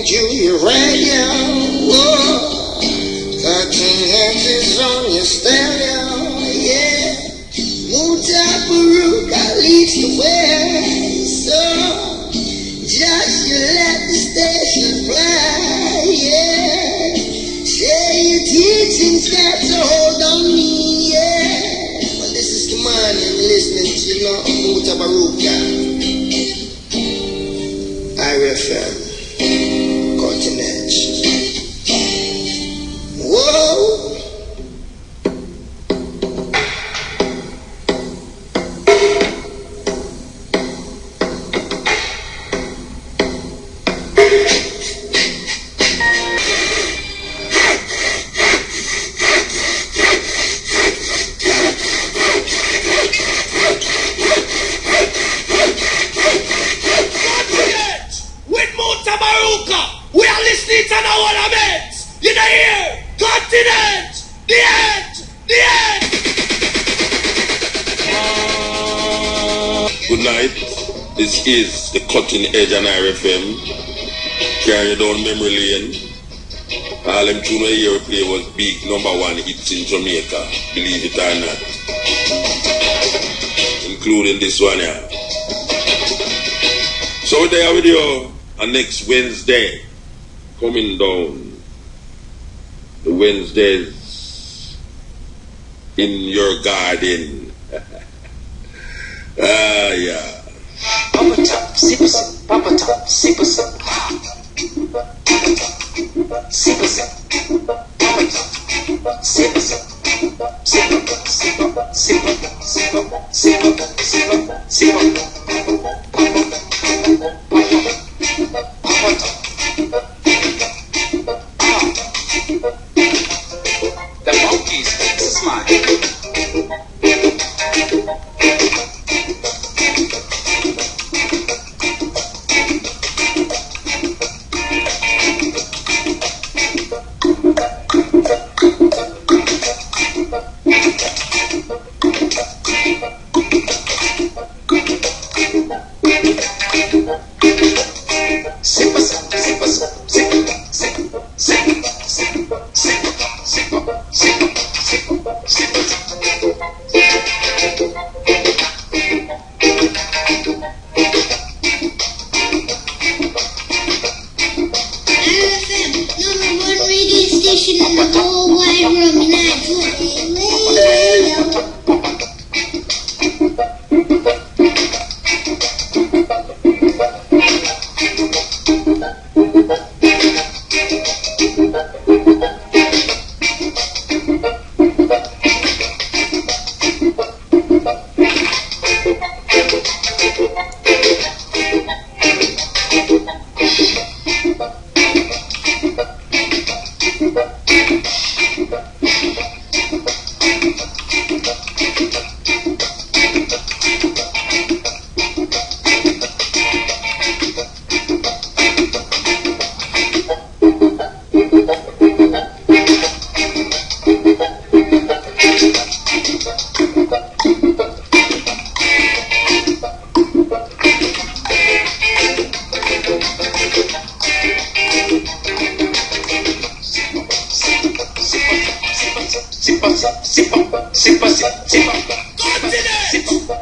Junior Radio. Whoa. 13 Hz on your stereo, yeah. Mutabaruka leads the way, so just you let the station fly, yeah. Say your teachings got to hold on me, yeah. Well, this is Kimani, I'm listening to, you know, Mutabaruka. IRFM, Cutting Edge. Whoa! With Mutabaruka, we are listening to no one else. You know here, continent, the end, the end. Good night. This is the Cutting Edge on RFM. Carry down memory lane. All them tune we hear play was big #1 hits in Jamaica, believe it or not. Including this one here. So there with you on next Wednesday. Coming down. The Wednesdays in your garden. Yeah. Papa top, sip, Papa top, sip, sip, Papa top, sip, the monkeys makes a smile.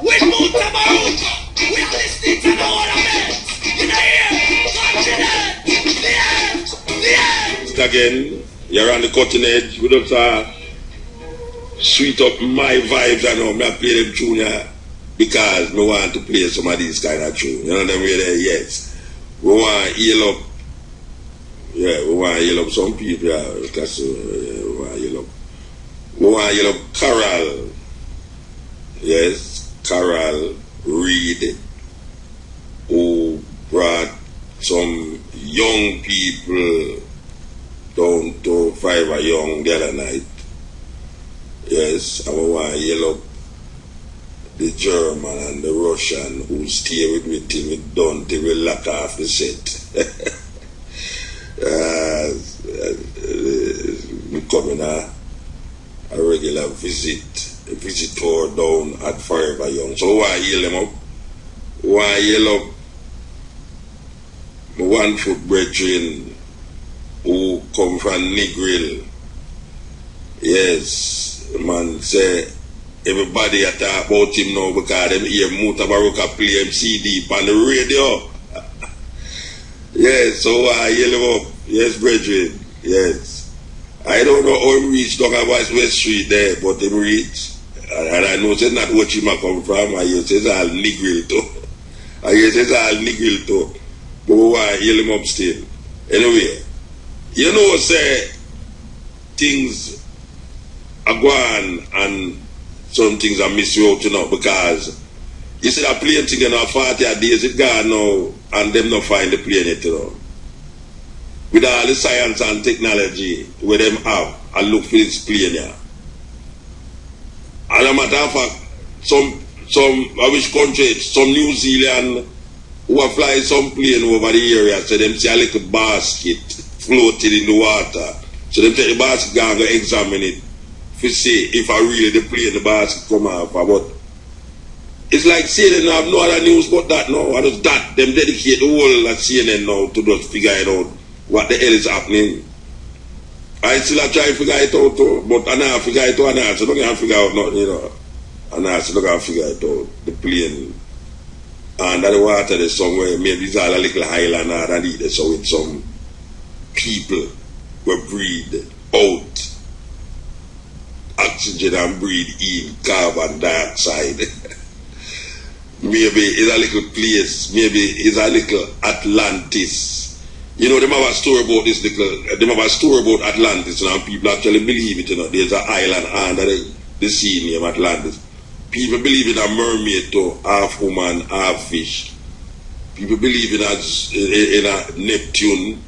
With Mutabaruka, we are listening to no one else. You know here, continent, the end, the end. Again, you're on the cutting edge. We don't sweet up my vibes. I know me I play them tune here because me want to play some of these kind of tune. You know them really? Yes. We want to heal up. Yeah, we want to heal up some people. Yeah, because we want to heal up. We want to heal up Coral. Yes, Coral Reed, who brought some young people down to 5 young the other night. Yes, I want to yell up the German and the Russian who stay with me till we done, till we lock off the set. We coming a regular visitor down at Forever Young. So why yell them up? Why yell up my 1 foot brethren who come from Negril. Yes, man say everybody a talk about him now because them hear Mutabaruka play him CD on the radio. Yes, so I yell him up. Yes, brethren. Yes. I don't know how him reach down at West Street there, but him reach. And I know it's not what him a come from. I hear it's all Negril too. I hear it's all Negril too. But why yell him up still? Anyway, you know, say things are going and some things are missing out, you know, because you see that plane thing in our 40 days it gone now and them not find the plane yet, you know. With all the science and technology where them have and look for this plane here. And a matter of fact, some I wish country, some New Zealand who are flying some plane over the area, so them see a little basket floating in the water. So them take the basket and go examine it to see if I really the plane the basket come off. But it's like CNN have no other news but that now. And it's that them dedicate the whole of CNN now to just figure it out what the hell is happening. I still try to figure it out too, but I never figure it out, so don't have to figure out nothing, you know. And I still don't have to figure it out, the plane. And that the water is somewhere, maybe it's all a little island or either, so with some people will breathe out oxygen and breathe in carbon dioxide. Maybe it's a little place, maybe it's a little Atlantis. You know, them have a story about this little, them have a story about Atlantis, and people actually believe it, you know. There's an island under the sea named Atlantis. People believe in a mermaid too, half woman, half fish. People believe in a Neptune.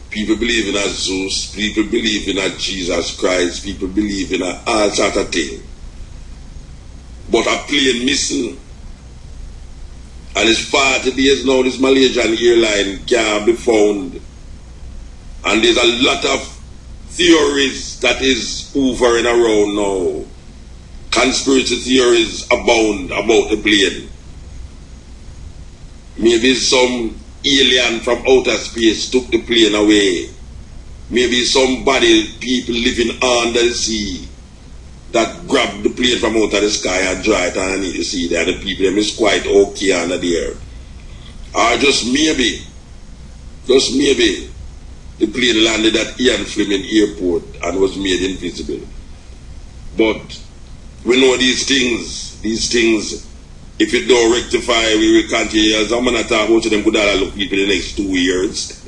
People believe in a Zeus. People believe in a Jesus Christ. People believe in a all sort of thing. But a plane missing. And it's 40 days now, this Malaysian airline can't be found. And there's a lot of theories that is hovering around now. Conspiracy theories abound about the plane. Maybe some alien from outer space took the plane away. Maybe somebody, people living under the sea, that grabbed the plane from out of the sky and dry it underneath the sea there. The people them is quite okay under there. Or just maybe, the plane landed at Ian Fleming Airport and was made invisible. But we know these things, if it don't rectify, we will continue. As I'm going to talk about them good look people in the next 2 years.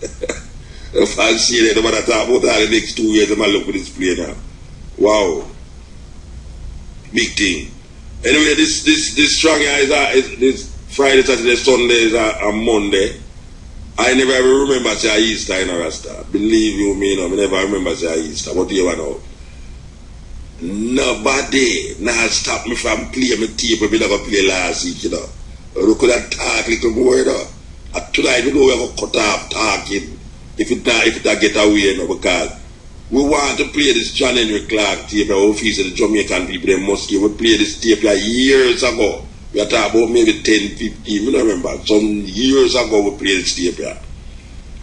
If I see that I'm going to talk about the next 2 years, I'm going to look at this plane now. Wow. Big thing. Anyway, this strong is this Friday, Saturday, Sunday is a Monday. I never ever remember say Easter in a Rasta. Believe you me, no, I never remember say Easter. What do you want know? Nobody now stop me from playing my tape we never play last week, you know. We could have talk a little more, you know. And tonight we know we're going to cut off talking if it get away, you know, because we want to play this Henrik Clarke tape. Our office of the Jamaican people, they must give. We played this tape like years ago. We are talking about maybe 10, 15, I don't remember. Some years ago we played this tape here.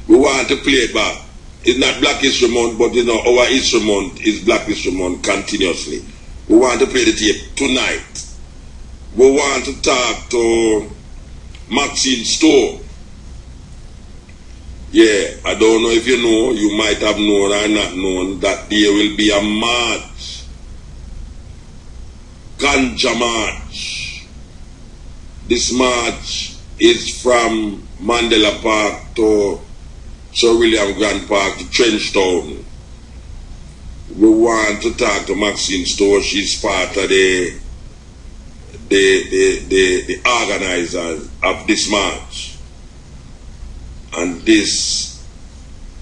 We want to play it back. It's not Black History Month, but you know, our History Month is Black History Month continuously. We want to play the tape tonight. We want to talk to Maxine Store. Yeah, I don't know if you know, you might have known or not known that there will be a march. Ganja March. This march is from Mandela Park to Sir William Grant Park to Trenchtown. We want to talk to Maxine Store. She's part of the organizers of this march. And this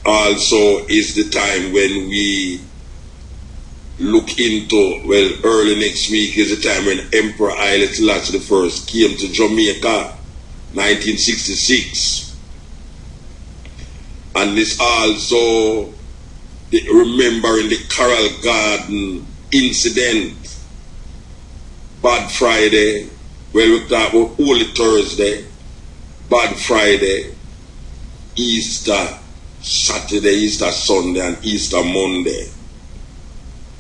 also is the time when we look into, well, early next week is the time when Emperor Haile Selassie I came to Jamaica, 1966. And this also remembering the Coral Garden incident, Bad Friday, well, we talk about Holy Thursday, Bad Friday, Easter, Saturday, Easter Sunday, and Easter Monday.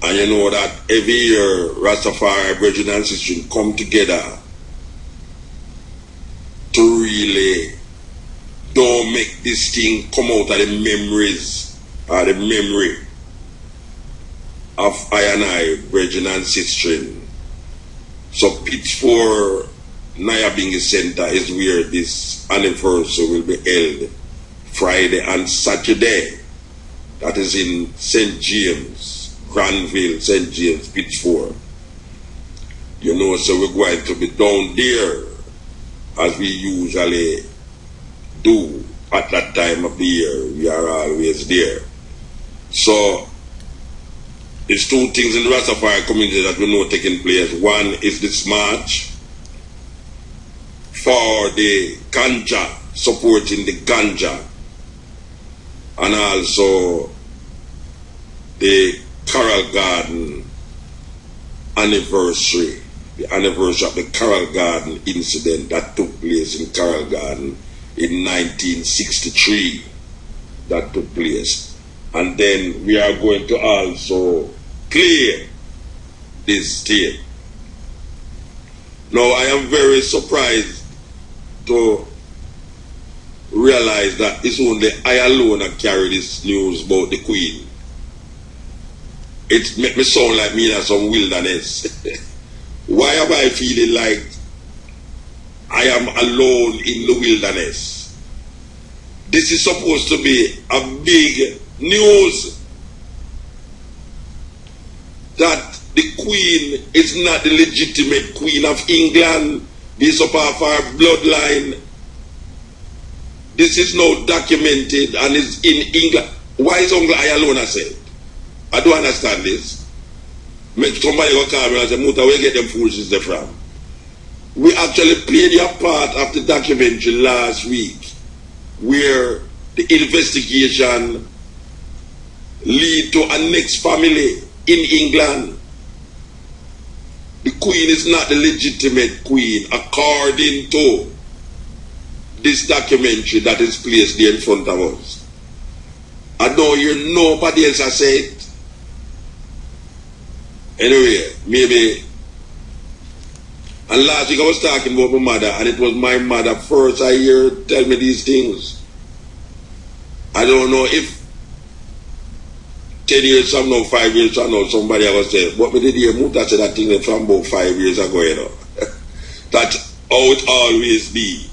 And you know that every year Rastafari, brethren and sisters come together to really don't make this thing come out of the memories or the memory of I and I, brethren and sisters. So Pittsburgh Nyabingi Center is where this anniversary will be held, Friday and Saturday. That is in St. James, Granville, St. James, Pittsburgh. You know, so we're going to be down there as we usually do at that time of the year. We are always there. So there's two things in the Rastafari community that we know taking place. One is this march for the ganja, supporting the ganja, and also the Coral Garden anniversary, the anniversary of the Coral Garden incident that took place in Coral Garden in 1963. That took place. And then we are going to also clear this state. Now I am very surprised to realize that it's only I alone that carry this news about the Queen. It make me sound like me in some wilderness. Why am I feeling like I am alone in the wilderness? This is supposed to be a big news that the Queen is not the legitimate Queen of England based upon our bloodline. This is now documented and is in England. Why is Uncle Ayalona said? I don't understand this. Somebody will call me and say, Muta, where get them foolishness from? We actually played a part of the documentary last week where the investigation lead to a next family in England. The Queen is not the legitimate Queen according to this documentary that is placed there in front of us. I know you nobody else has said. Anyway, maybe. And last week I was talking about my mother, and it was my mother first I hear tell me these things. I don't know if 10 years from now, 5 years from now, somebody else say, but me did hear Muta say that thing from about 5 years ago, you know. That's how it always be.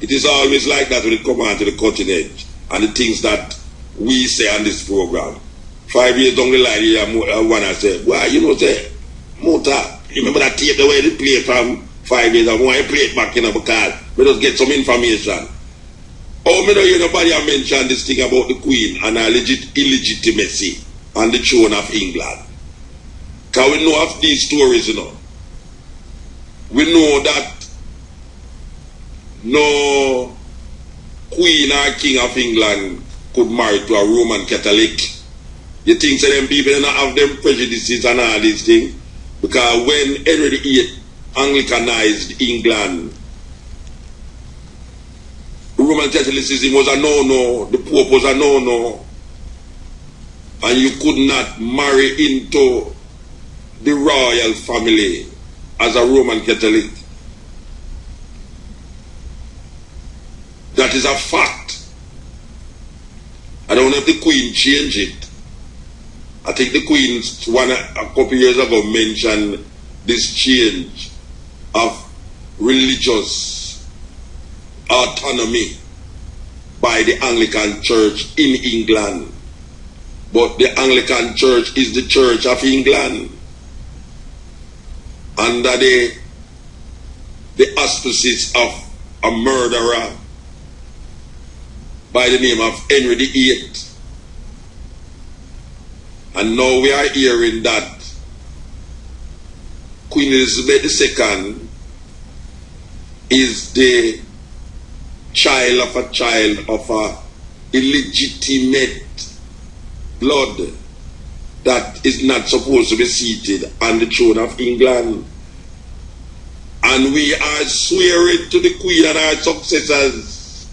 It is always like that when it comes on to the cutting edge and the things that we say on this program. 5 years down the line, you want to say, well, you know, say, Muta, remember that tape the way they play from 5 years ago? I play it back, you know, because we just get some information. Oh, me don't hear nobody mention this thing about the Queen and her illegitimacy on the throne of England. Because we know of these stories, you know. We know that no Queen or King of England could marry to a Roman Catholic. You think so them people don't have them prejudices and all these things? Because when Henry VIII Anglicanized England, Roman Catholicism was a no-no, the Pope was a no-no, and you could not marry into the royal family as a Roman Catholic. That is a fact. I don't know if the Queen changed it. I think the Queen a couple years ago mentioned this change of religious autonomy by the Anglican Church in England. But the Anglican Church is the Church of England under the auspices of a murderer by the name of Henry VIII. And now we are hearing that Queen Elizabeth II is the child of a illegitimate blood that is not supposed to be seated on the throne of England. And we are swearing to the Queen and our successors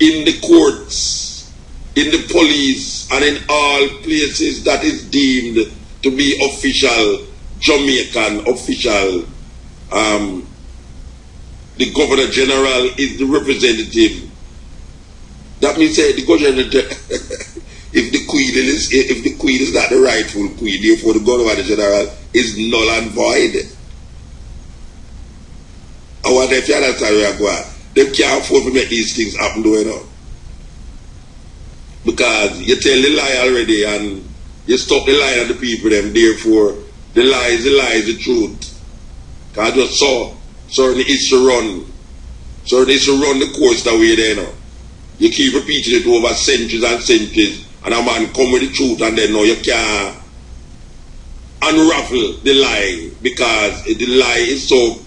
in the courts in the police and in all places that is deemed to be official, Jamaican official. The Governor General is the representative. That means the Governor if the Queen is not the rightful Queen, therefore the Governor General is null and void. I wonder if you understand where I go at. They can't afford to make these things happen, though, you know. Because you tell the lie already and you stop the lie of the people, them, therefore the lie is the truth. Because I just saw certain history run the course that way there, you know. You keep repeating it over centuries and centuries, and a man come with the truth, and then now you can't unravel the lie because the lie is so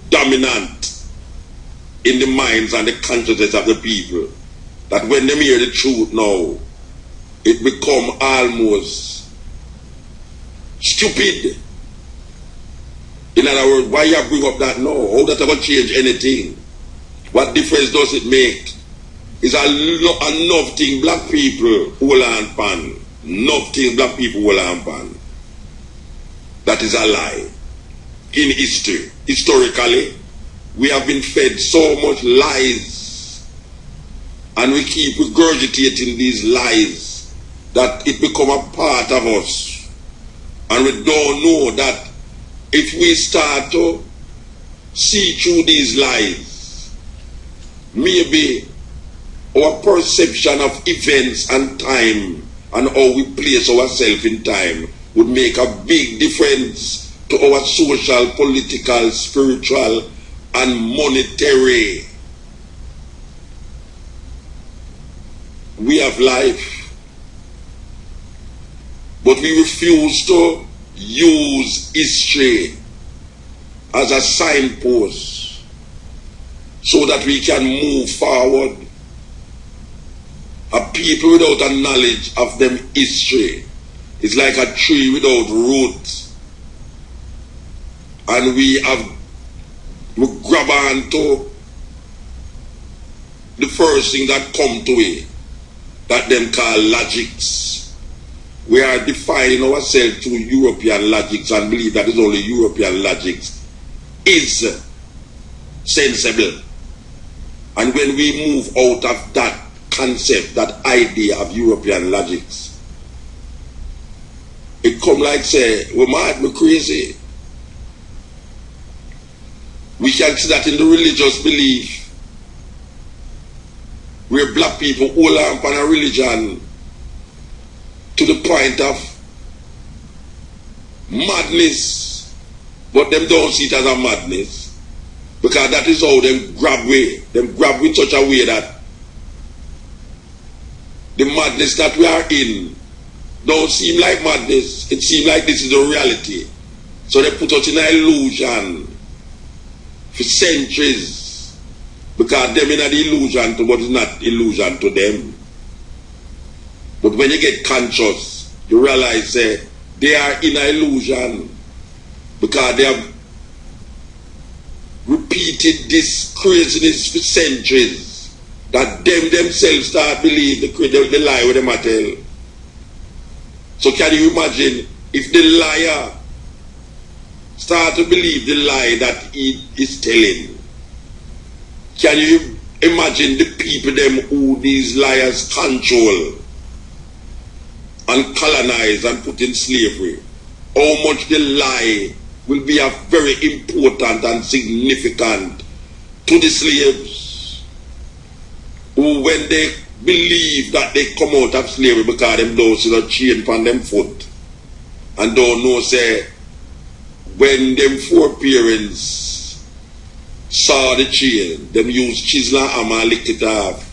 dominant in the minds and the consciousness of the people that when they hear the truth now, it become almost stupid. In other words, why you bring up that now? How that ever change anything? What difference does it make? It's enough thing black people will and pan. Enough thing black people will and pan. That is a lie. In history, historically, we have been fed so much lies, and we keep regurgitating these lies that it become a part of us, and we don't know that if we start to see through these lies, maybe our perception of events and time and how we place ourselves in time would make a big difference to our social, political, spiritual, and monetary. We have life, but we refuse to use history as a signpost so that we can move forward. A people without a knowledge of them history is like a tree without roots. And we grab on to the first thing that come to it, that them call logics. We are defining ourselves through European logics and believe that is only European logics is sensible. And when we move out of that concept, that idea of European logics, it come like say, we're mad, we're crazy. We can see that in the religious belief, where black people hold on upon a religion to the point of madness, but them don't see it as a madness, because that is how them grab with such a way that the madness that we are in don't seem like madness. It seems like this is the reality. So they put us in an illusion for centuries, because them in an illusion to what is not illusion to them. But when you get conscious, you realize they are in an illusion because they have repeated this craziness for centuries, that them themselves start believe the lie with them tell. So can you imagine if the liar start to believe the lie that he is telling? Can you imagine the people them who these liars control and colonize and put in slavery? How much the lie will be a very important and significant to the slaves, who when they believe that they come out of slavery because them don't see the chain on them foot and don't know say when them foreparents saw the chain, them use chisel and hammer and lick it off.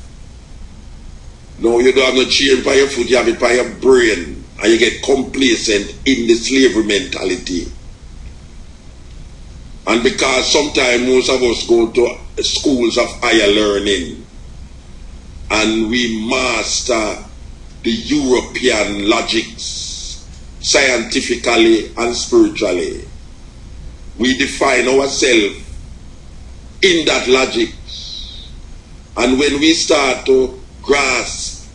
No, you don't have no chain by your foot, you have it by your brain, and you get complacent in the slavery mentality. And because sometimes most of us go to schools of higher learning and we master the European logics scientifically and spiritually, we define ourselves in that logic. And when we start to grasp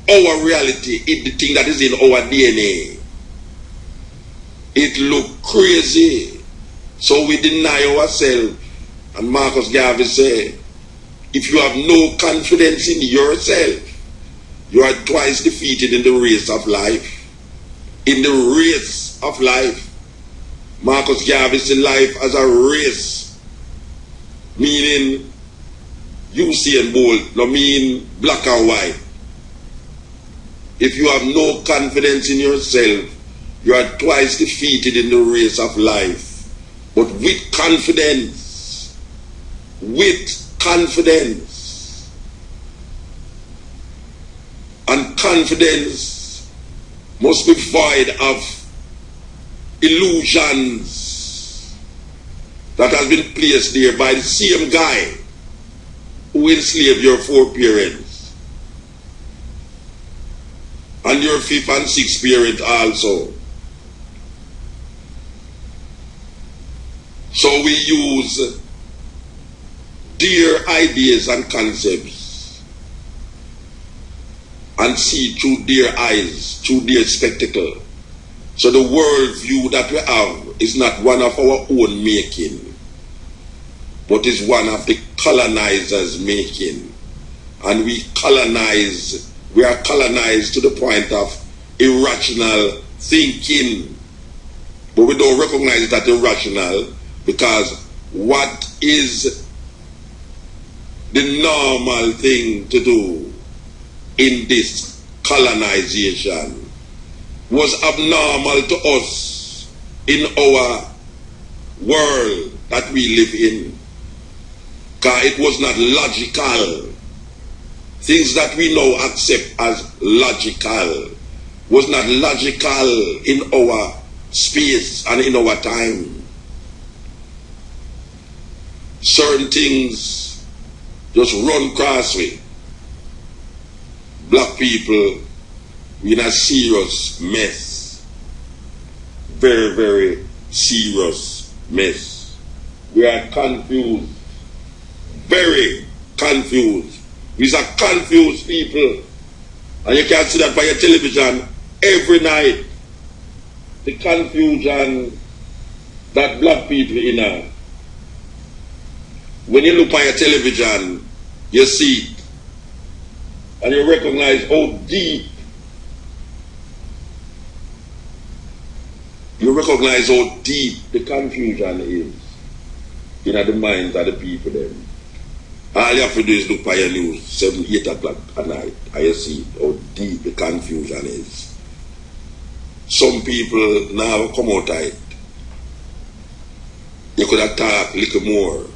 our reality, it's the thing that is in our DNA. It look crazy. So we deny ourselves. And Marcus Garvey said, if you have no confidence in yourself, you are twice defeated in the race of life. In the race of life, Marcus Garvey said life as a race, meaning Usain Bolt, no mean black and white. If you have no confidence in yourself, you are twice defeated in the race of life. But with confidence, and confidence must be void of illusions that has been placed there by the same guy who enslaved your foreparents and your fifth and sixth parent also. So we use their ideas and concepts and see through their eyes, through their spectacle. So the worldview that we have is not one of our own making, but is one of the colonizers' making. And we are colonized to the point of irrational thinking. But we don't recognize it as irrational, because what is the normal thing to do in this colonization was abnormal to us in our world that we live in. Because it was not logical. Things that we now accept as logical was not logical in our space and in our time. Certain things just run crossway. Black people, we're in a serious mess. Very, very serious mess. We are confused. Very confused. We are confused people. And you can see that by your television every night. The confusion that black people in. When you look on your television, you see it. And you recognize how deep. You recognize how deep the confusion is in the minds of the people then. All you have to do is look at your news 7, 8 o'clock at night and you see how deep the confusion is. Some people now come out of it. You could have talked a little more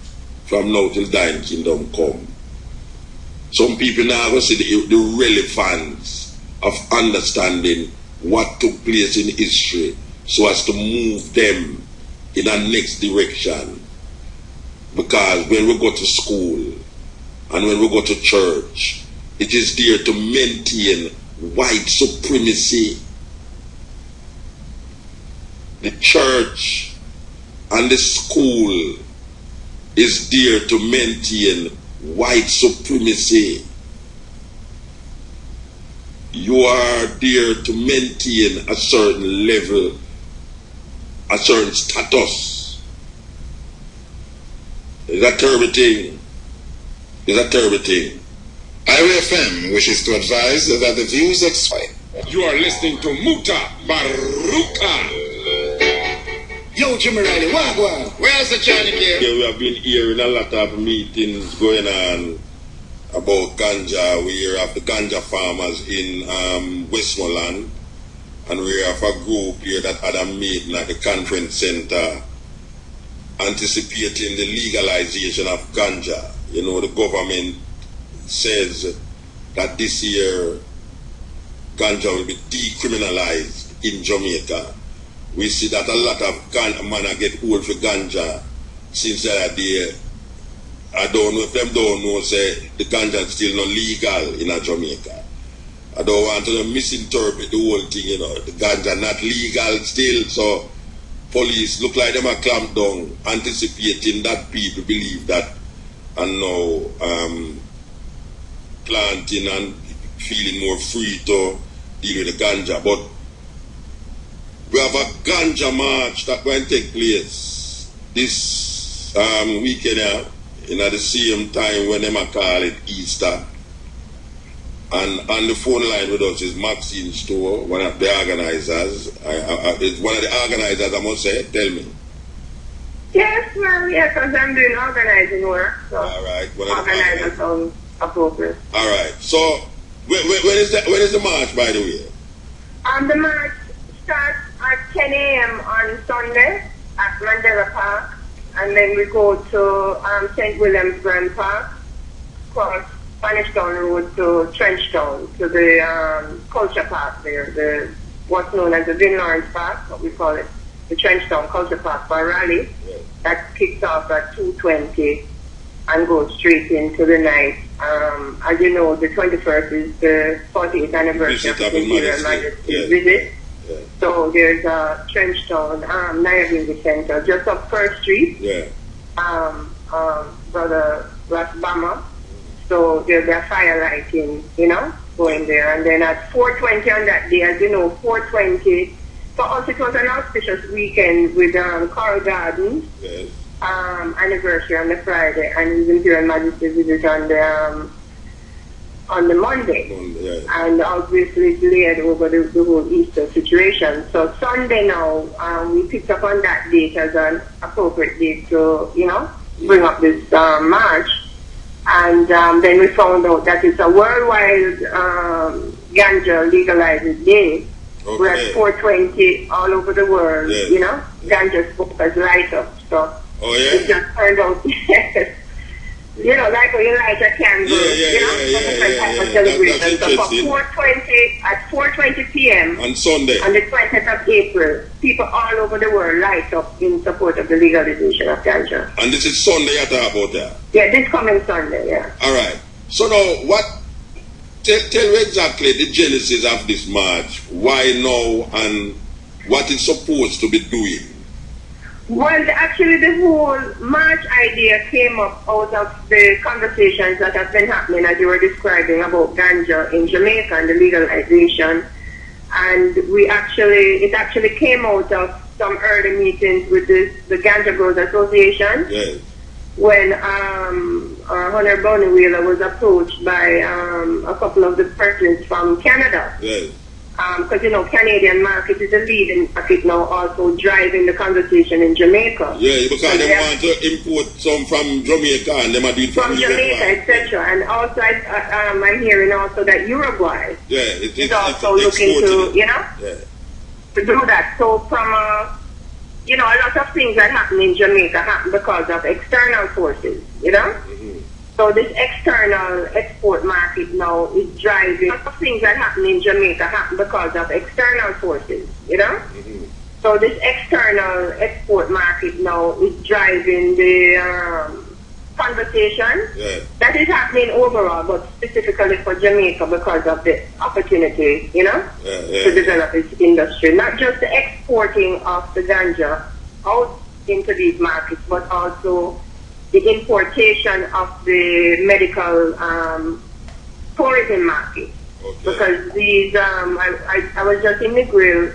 from now till thine kingdom come. Some people now will see the relevance of understanding what took place in history so as to move them in a next direction. Because when we go to school and when we go to church, it is there to maintain white supremacy. The church and the school is there to maintain white supremacy. You are there to maintain a certain level, a certain status. Is that terrible thing? Is that terrible thing? IRFM wishes to advise that the views expressed. You are listening to Mutabaruka. Yo, Jimmy Riley, wagwan. Where's the Johnny here? Yeah, we have been hearing a lot of meetings going on about ganja. We hear of the ganja farmers in Westmoreland, and we have a group here that had a meeting at the conference center anticipating the legalization of ganja. You know, the government says that this year ganja will be decriminalized in Jamaica. We see that a lot of men get old for ganja since the other day. I don't know if them don't know, say the ganja is still not legal in Jamaica. I don't want to misinterpret the whole thing, you know. The ganja not legal still, so police look like them a clamp down, anticipating that people believe that, and now planting and feeling more free to deal with the ganja. But we have a ganja march that going to take place this weekend in the same time when they call it Easter. And on the phone line with us is Maxine Store, one of the organizers. It's one of the organizers, I must say. Tell me. Yes, ma'am. Yes, because I'm doing organizing work. So all right. Organizer sounds appropriate. All right. So, when is the march, by the way? The march starts at 10 a.m. on Sunday at Mandela Park, and then we go to St. William's Grand Park, cross Spanish Town Road to Trench Town, to the Culture Park there, what's known as the Vin Lawrence Park, what we call it, the Trench Town Culture Park for a rally. That kicks off at 2:20 and goes straight into the night. As you know, the 21st is the 40th anniversary of His Imperial Majesty visit. Yeah. So there's a Trench Town, Niagara Center, just up First Street. Yeah. Brother Ross Bama. So there'll be a fire lighting, going there. And then at 4:20 on that day, as you know, 4:20, for us it was an auspicious weekend with Coral Garden anniversary on the Friday and His Imperial Majesty visit on the Monday. And obviously delayed over the whole Easter situation. So Sunday now, we picked up on that date as an appropriate date to, bring up this march. And then we found out that it's a worldwide ganja legalized day. Okay. We're at 420 all over the world, ganja smoke has light up. So it just turned out, like when you light a candle, different type of celebration. So for 420, at 4:20 p.m. on Sunday, on the 20th of April, people all over the world light up in support of the legalization of ganja. And this is Sunday you talk about that? Yeah, this coming Sunday, yeah. All right. So now, tell me exactly the genesis of this march, why now, and what it's supposed to be doing. Well, actually the whole march idea came up out of the conversations that have been happening, as you were describing, about ganja in Jamaica and the legalization. And it actually came out of some early meetings with the Ganja Growers Association. Yes. When Hunter Bonnie Wheeler was approached by a couple of the persons from Canada. Yes. Because, Canadian market is a leading market now, also driving the conversation in Jamaica. Yeah, because they want to import some from Jamaica and they might do it from Jamaica, etc. And also, I'm hearing also that Uruguay is also looking to, to do that. So from, a lot of things that happen in Jamaica happen because of external forces, Mm-hmm. So this external export market now is driving. A lot of things that happen in Jamaica happen because of external forces, Mm-hmm. So this external export market now is driving the conversation that is happening overall, but specifically for Jamaica because of the opportunity, to develop its industry. Not just the exporting of the ganja out into these markets, but also the importation of the medical tourism market. Okay. Because these, I was just in the grill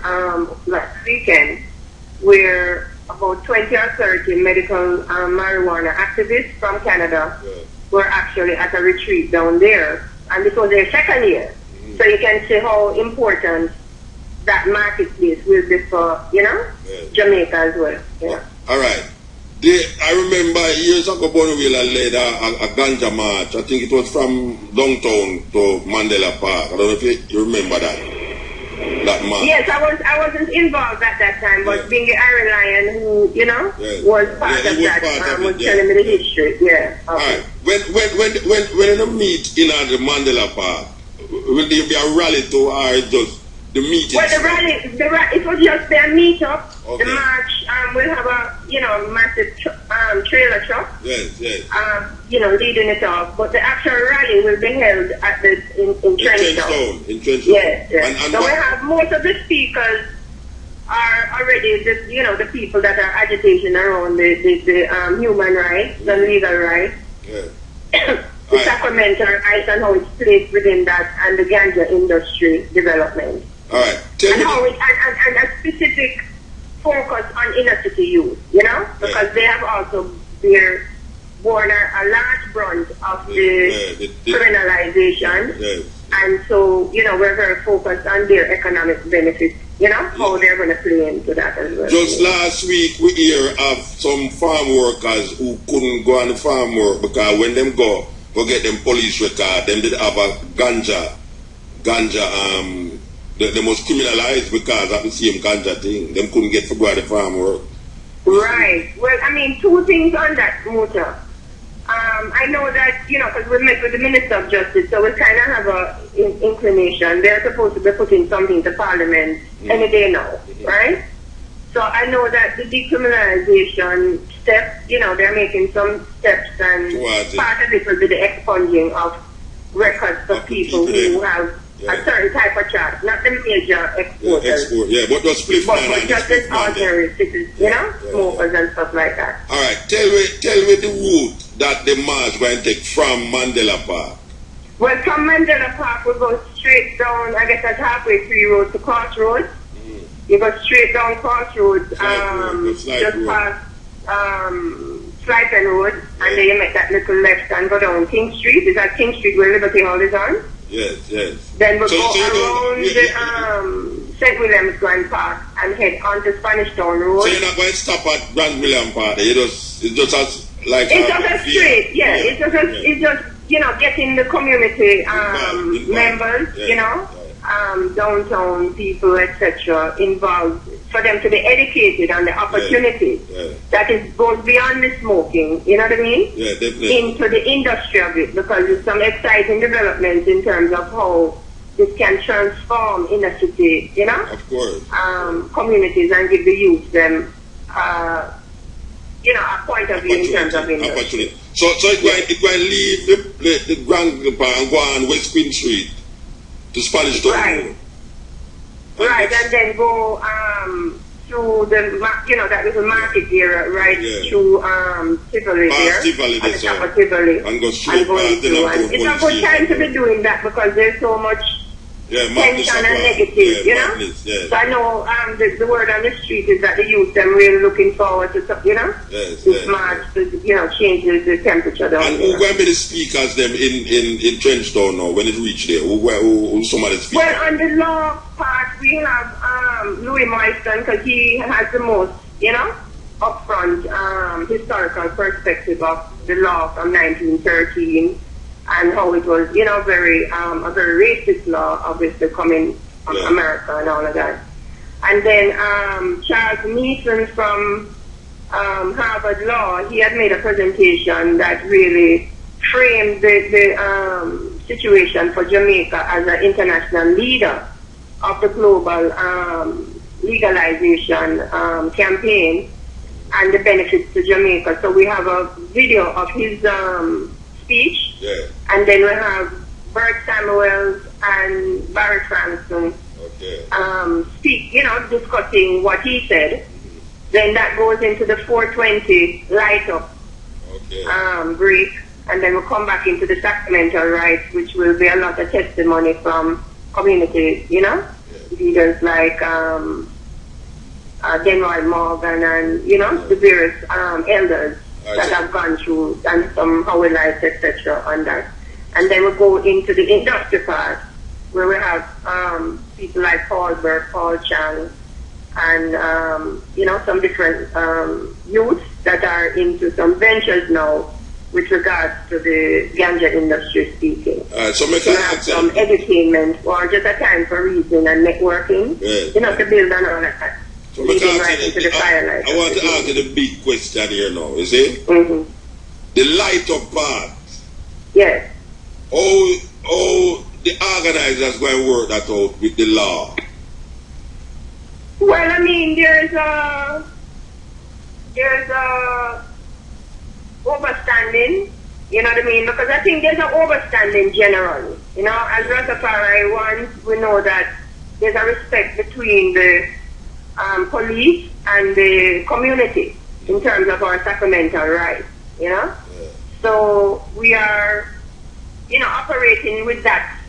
last weekend where about 20 or 30 medical marijuana activists from Canada were actually at a retreat down there. And this was their second year. Mm-hmm. So you can see how important that marketplace will be for, Jamaica as well. Yeah. All right. I remember years ago, Bonneville led a ganja march. I think it was from downtown to Mandela Park. I don't know if you remember that march. Yes, I wasn't involved at that time, but being the Iron Lion, who was part of that, was telling me the history. Yeah. Okay. All right. When you meet in the Mandela Park, will there be a rally to or just the meeting? Well, the rally, it was just their meetup. Okay. The march will have a massive trailer truck. Yes. Leading it off. But the actual rally will be held at in Trenchtown. In Trenchtown. Yes. And so we have most of the speakers are already the people that are agitating around the human rights and legal rights. Yeah. The sacramental rights and how it's placed within that and the ganja industry development. All right. And how it, and a specific focus on inner city youth, you know, because they have also borne a large brunt of the criminalization. And so, you know, we're very focused on their economic benefits, you know, how they're going to play into that as well. Just last week, we hear of some farm workers who couldn't go on the farm work because when them go get them police record, them did have a ganja, they must criminalize because of the same ganja thing. Them couldn't get to go on the farm work. Right. Well, I mean, two things on that, Muta. I know that, you know, because we met with the Minister of Justice, so we kind of have an inclination. They're supposed to be putting something to Parliament any day now, right? So I know that the decriminalization steps, you know, they're making some steps, and part of it will be the expunging of records for people who have a certain type of charge, not the major exporters. But just just as ordinary citizens, you know, smokers and stuff like that. All right, tell me the route that the march going to take from Mandela Park. Well, from Mandela Park, we go straight down, I guess that's halfway through road to Crossroads. You go straight down Crossroads, just past Slipen Road, and then you make that little left and go down King Street. Is that King Street where Liberty Hall is on? Yes. Then we'll go around the St. William's Grand Park and head on to Spanish Town Road. So you're not going to stop at Grand William Park? It's just as like... It's just a straight, It's just, you know, getting the community members, you know, downtown people, etc., involved, for them to be educated on the opportunities that goes beyond the smoking, you know what I mean? Yeah, definitely. Into the industry of it, because there's some exciting developments in terms of how this can transform inner city, you know? Of course. Communities, and give the youth them, you know, a point of view in terms of industry. So it's going to leave the Grand Park and go on West Queen Street to Spanish Town Road. Right, and then go through the, you know, that little market area, right, through Tivoli there, at the top of Tivoli, and go straight past the and it's a good time to be doing that because there's so much tension and negative, you know? So I know the word on the street is that the youth, them really looking forward to, you know, this march to, you know, change the temperature down and there. who going to be the speakers them in Trenchtown now when it reach there? Who some of the speakers? Well, on the law part, we have Louis Moiston, because he has the most, you know, upfront historical perspective of the law from 1913 and how it was, you know, a very racist law, obviously coming from America and all of that. And then Charles Neeson from Harvard Law, he had made a presentation that really framed the situation for Jamaica as an international leader of the global legalization campaign and the benefits to Jamaica. So we have a video of his speech, and then we have Bert Samuels and Barry Franson speak, you know, discussing what he said. Then that goes into the 420 light up break, and then we'll come back into the sacramental rites, which will be a lot of testimony from communities, you know, leaders like Denroy Morgan and, you know, the various elders that have gone through, and some Howites, etc. on that. And then we'll go into the industrial part, where we have people like Paul Burke, Paul Chang, and, you know, some different youths that are into some ventures now with regards to the ganja industry speaking. So we have some edutainment or just a time for reason and networking, you know, to build on all that. So I want to ask you the big question here now, you see? The light up part. Yes. How the organizers going to work that out with the law? Well, I mean, there's a overstanding, you know what I mean? Because I think there's an overstanding generally. You know, as Rastafari ones, we know that there's a respect between the police and the community in terms of our sacramental rights, you know? So we are operating with that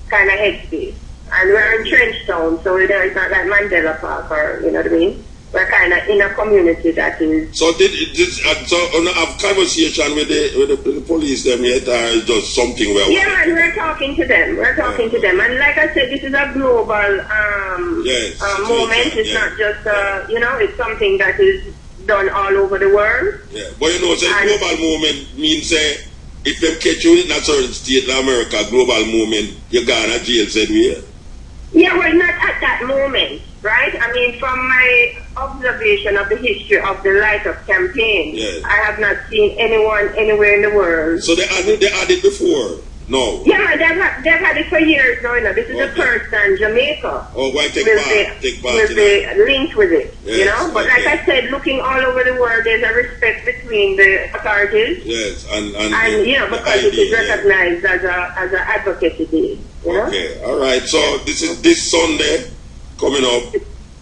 kind of headspace. And we're in Trenchtown, so it's not like Mandela Park or, you know what I mean? We're kind of in a community that is... So have conversation with the police them yet, or is just something where... Yeah, man, we're talking to them. To them. And like I said, this is a global moment. It's not just, it's something that is done all over the world. Yeah, but global movement means... if them catch you in a certain state in America, global movement, you're gone to jail, said we here. Yeah, well, not at that moment, right? I mean, from my observation of the history of the Light Up campaign, yes. I have not seen anyone anywhere in the world. So they had it before? No. Yeah, they've had it for years now. This is the first time Jamaica. Oh, why take part? Will be linked with it, yes, But like I said, looking all over the world, there's a respect between the authorities. Yes, and because it is recognized as an advocacy day. Okay, all right. So this Sunday coming up.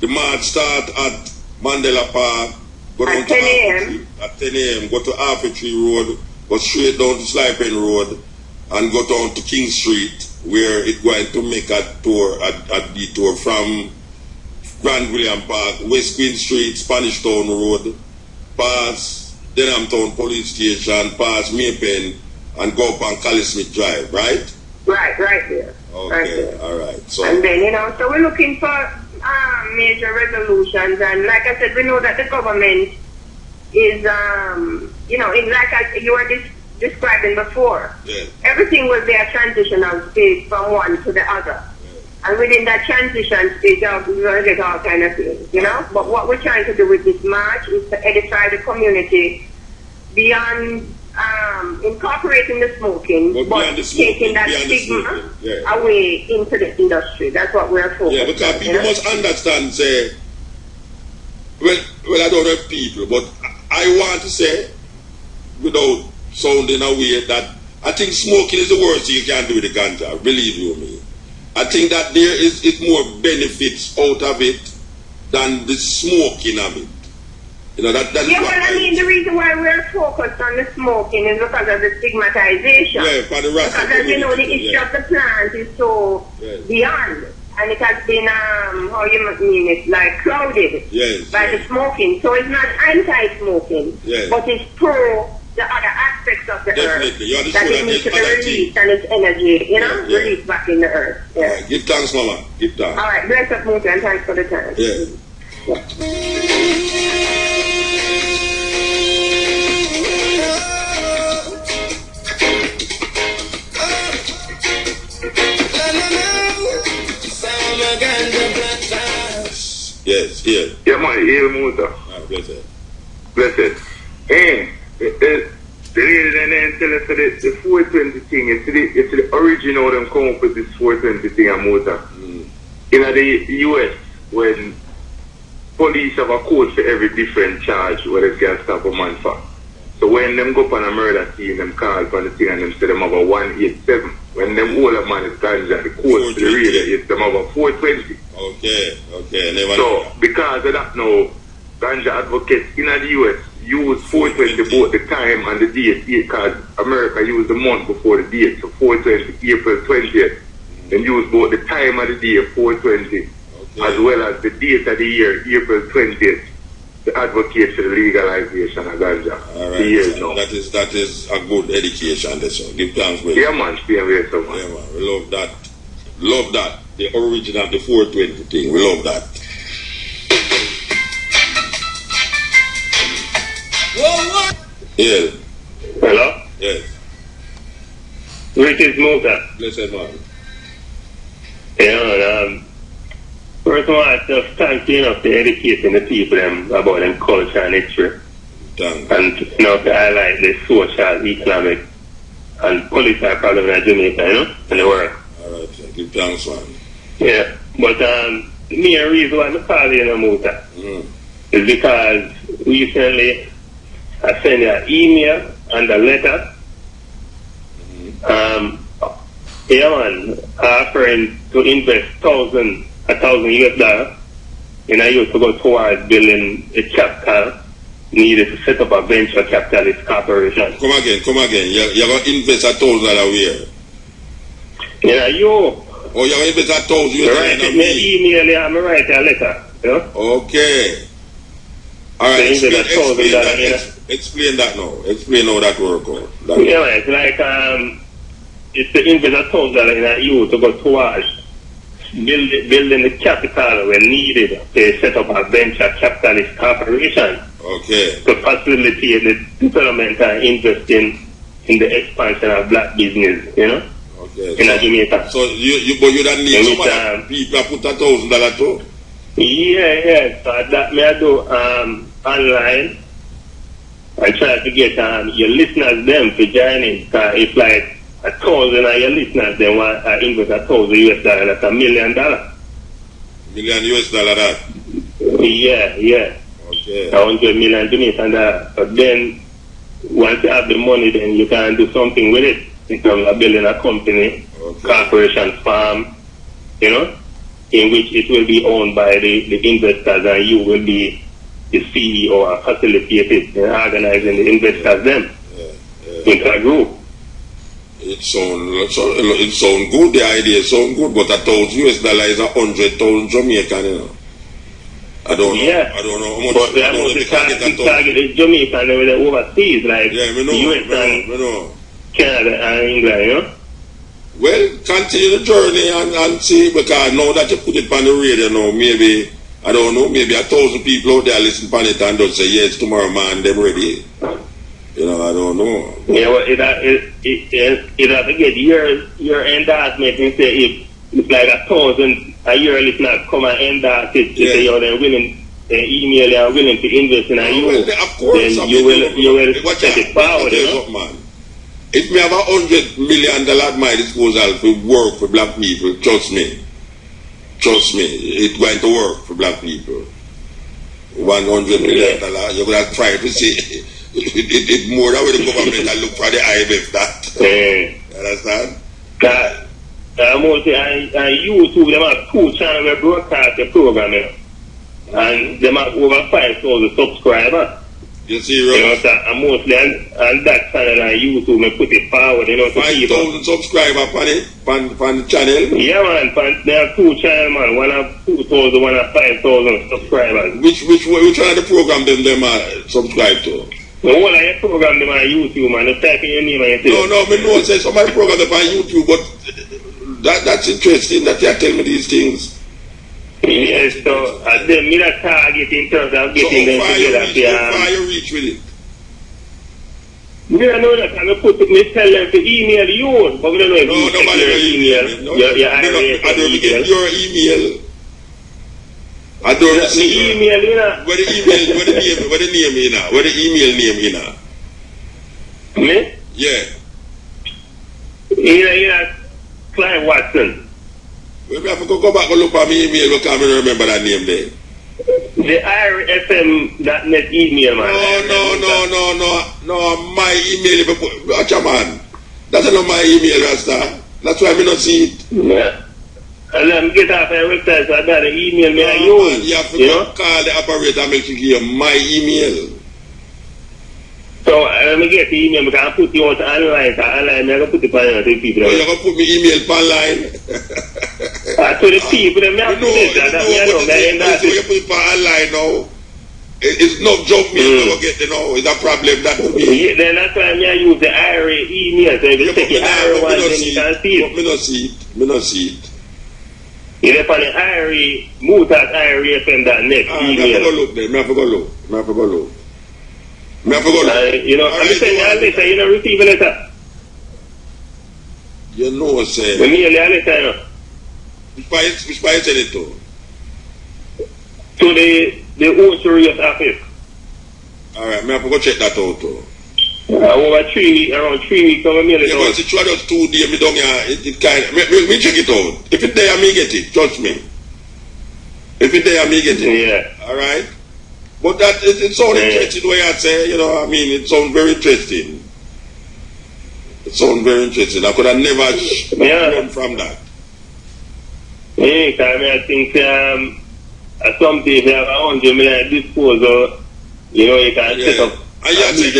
The march start at Mandela Park. Go down at 10 a.m. At 10 a.m. Go to Arbitrary Road. Go straight down to Sliping Road. And go down to King Street, where it's going to make a detour from Grand William Park, West Queen Street, Spanish Town Road, past Denham Town Police Station, past Maypen, and go up on Cali Smith Drive, right? Right there. Okay, right there. All right. So, and then, so we're looking for major resolutions, and like I said, we know that the government is, like you were describing before. Yes. Everything will be a transitional stage from one to the other. Yes. And within that transition stage, we're going to get all kind of things, But what we're trying to do with this march is to edify the community beyond incorporating the smoking, but taking that stigma away into the industry. That's what we're focused on. Yeah, because people must understand, say, well, I don't know people, but I want to say, without sounding a way, that I think smoking is the worst thing you can do with the ganja, believe you me. I think that there is more benefits out of it than the smoking of it. The reason why we're focused on the smoking is because of the stigmatization. Yeah, for the rest because as you know, the issue of the plant is so beyond, and it has been clouded by the smoking. So it's not anti-smoking, but it's pro the other aspects of the earth that it needs to be released and its energy, released back in the earth. Yeah. All right. Give thanks, Mama. Give thanks. All right. Bless up, Muta, and thanks for the time. Yeah. Yes, yeah. Yeah, man, yeah, Muta. Blessed. Hey, the lady then tell us that the 420 thing, it's the original them come up with this 420 thing and Muta. In the US, when police have a code for every different charge where they can stop a man for. So when them go up on a murder scene, them call for the thing and them say them have a 187. When them older man is ganja, the code for the radio is them have a 420. Okay. So because of that now, ganja advocates in the US use 420 both the time and the date, because America used the month before the date, so 420, April 20th. Then use both the time of the day, 420, as well as the date of the year, April 20th, to advocate for the legalization of ganja. All right. That is a good education, so give thanks with yeah, man, stay away so much. Yeah, man, we love that. Love that. The origin of the 420 thing, we love that. Whoa, Yeah. Hello? Yes. Which is Muta? Blessed man. Yeah, first of all, I just thank you for educating the people about them culture and history. Thanks. And to highlight the social, economic, and political problem in Jamaica, in the world. Alright, give thanks, man. Yeah, but the main reason why I'm calling you Muta is because recently I sent you an email and a letter. Offering to invest $1,000 US in a youth to go towards building a chapter needed to set up a venture capitalist corporation. Come again. You're going to invest $1,000 where? Yeah, you. Oh, you're going to invest $1,000 Right, me email you, I'm write a letter. You know? Okay. All right, explain that now. Explain how that works out. Yeah, it's like it's to invest $1,000 in you to go towards building the capital when needed to set up a venture capitalist corporation. Okay. To facilitate the development and invest in the expansion of black business, you know? Okay. In Jamaica. So you don't need some people put $1,000 too? Yeah. So that may I do online. I try to get your listeners them to join in. If like 1,000 of your listeners they want invest $1,000, that's $1 million. $1 million that? Yeah. Okay. 100 million Jamaican dollars. But then once you have the money, then you can do something with it. In terms of building a company, corporation, farm, you know, in which it will be owned by the investors and you will be the CEO or facilitated in organizing the investors them into a group. It sounds good, the idea sounds good, but $1,000 is 100,000 Jamaican, you know. I don't know how much. But they are mostly targeted Jamaican with the overseas, like the US and Canada and England, you know? Well, continue the journey and see, because now that you put it on the radio now, maybe, I don't know, maybe 1,000 people out there listen to it and just say, yes, tomorrow man, them ready. You know, I don't know. Yeah, well, it has to get your endorsement and say if it's like 1,000 a year listener come and endorse it, say they're willing, they email you are willing to invest in you, well, of course, then you will set it forward, you know? Man. If we have $100 million at my disposal to work for black people, trust me, it's going to work for black people. $100 million, you're going to try to see it's more than with the government and look for the IMF that. You understand? Mostly on YouTube, they have 2 channels that broadcast the program, and they have over 5,000 subscribers. You see, right? You know, so mostly on that channel on YouTube, I put it forward, you know, to 5,000 subscribers on the channel? Yeah, man, there are 2 channels, man. One have 2,000, one have 5,000 subscribers. Which one of the program them subscribe to? The whole of your program them on YouTube, man. Just type in your name and you No, me know, say somebody program them on YouTube, but that's interesting that you tell me these things. Yes, so then me that target in terms of getting them together. How far you reach with it? Me don't know that. I tell them to email you, but we don't know if you check your email. I don't get your email. I don't receive the email, you know. Where the name, you know? Where the email name, you know? Me? Yeah. You know, Clive Watson. Maybe I have to go back and look at my email because I don't remember that name there. The irfm.net email, man. No, my email. Watch a man. That's not my email, Rasta. That's why I not see it. Yeah. And let me get off my website so I got the email me and you. You have to call the operator and make sure you give my email. So let me get the email because I put you on online. So online, I'm going to put it on to people. Oh, you're going to put me email online? To the people, they have to say that. So you put it online now. It's no joke me to get, you know, it's a problem that to me. Yeah, then that's why I use the IRA email. So if you take the IRA one, then you can see it. Me not see it. You're on the IRA, Mutabaruka.net email. Me have to go look there. Me have to go look. You know, I'm saying a letter, you know, receive a letter. You know, say. The mail a letter, you know. Which part you send it to? To the Ocean office. Alright, me have to go check that out too. Around 3 weeks, I'm mail it out. Because it's just 2 days, me down here, it kind of, me check it out. If it's there, me get it, trust me. If it's there, me get it. Yeah. Alright? But that, it sounds interesting the way I say, you know, I mean, it sounds very interesting. I could have never learned from that. Yeah, I think something they have $100 million disposal, You know, you can set up. You say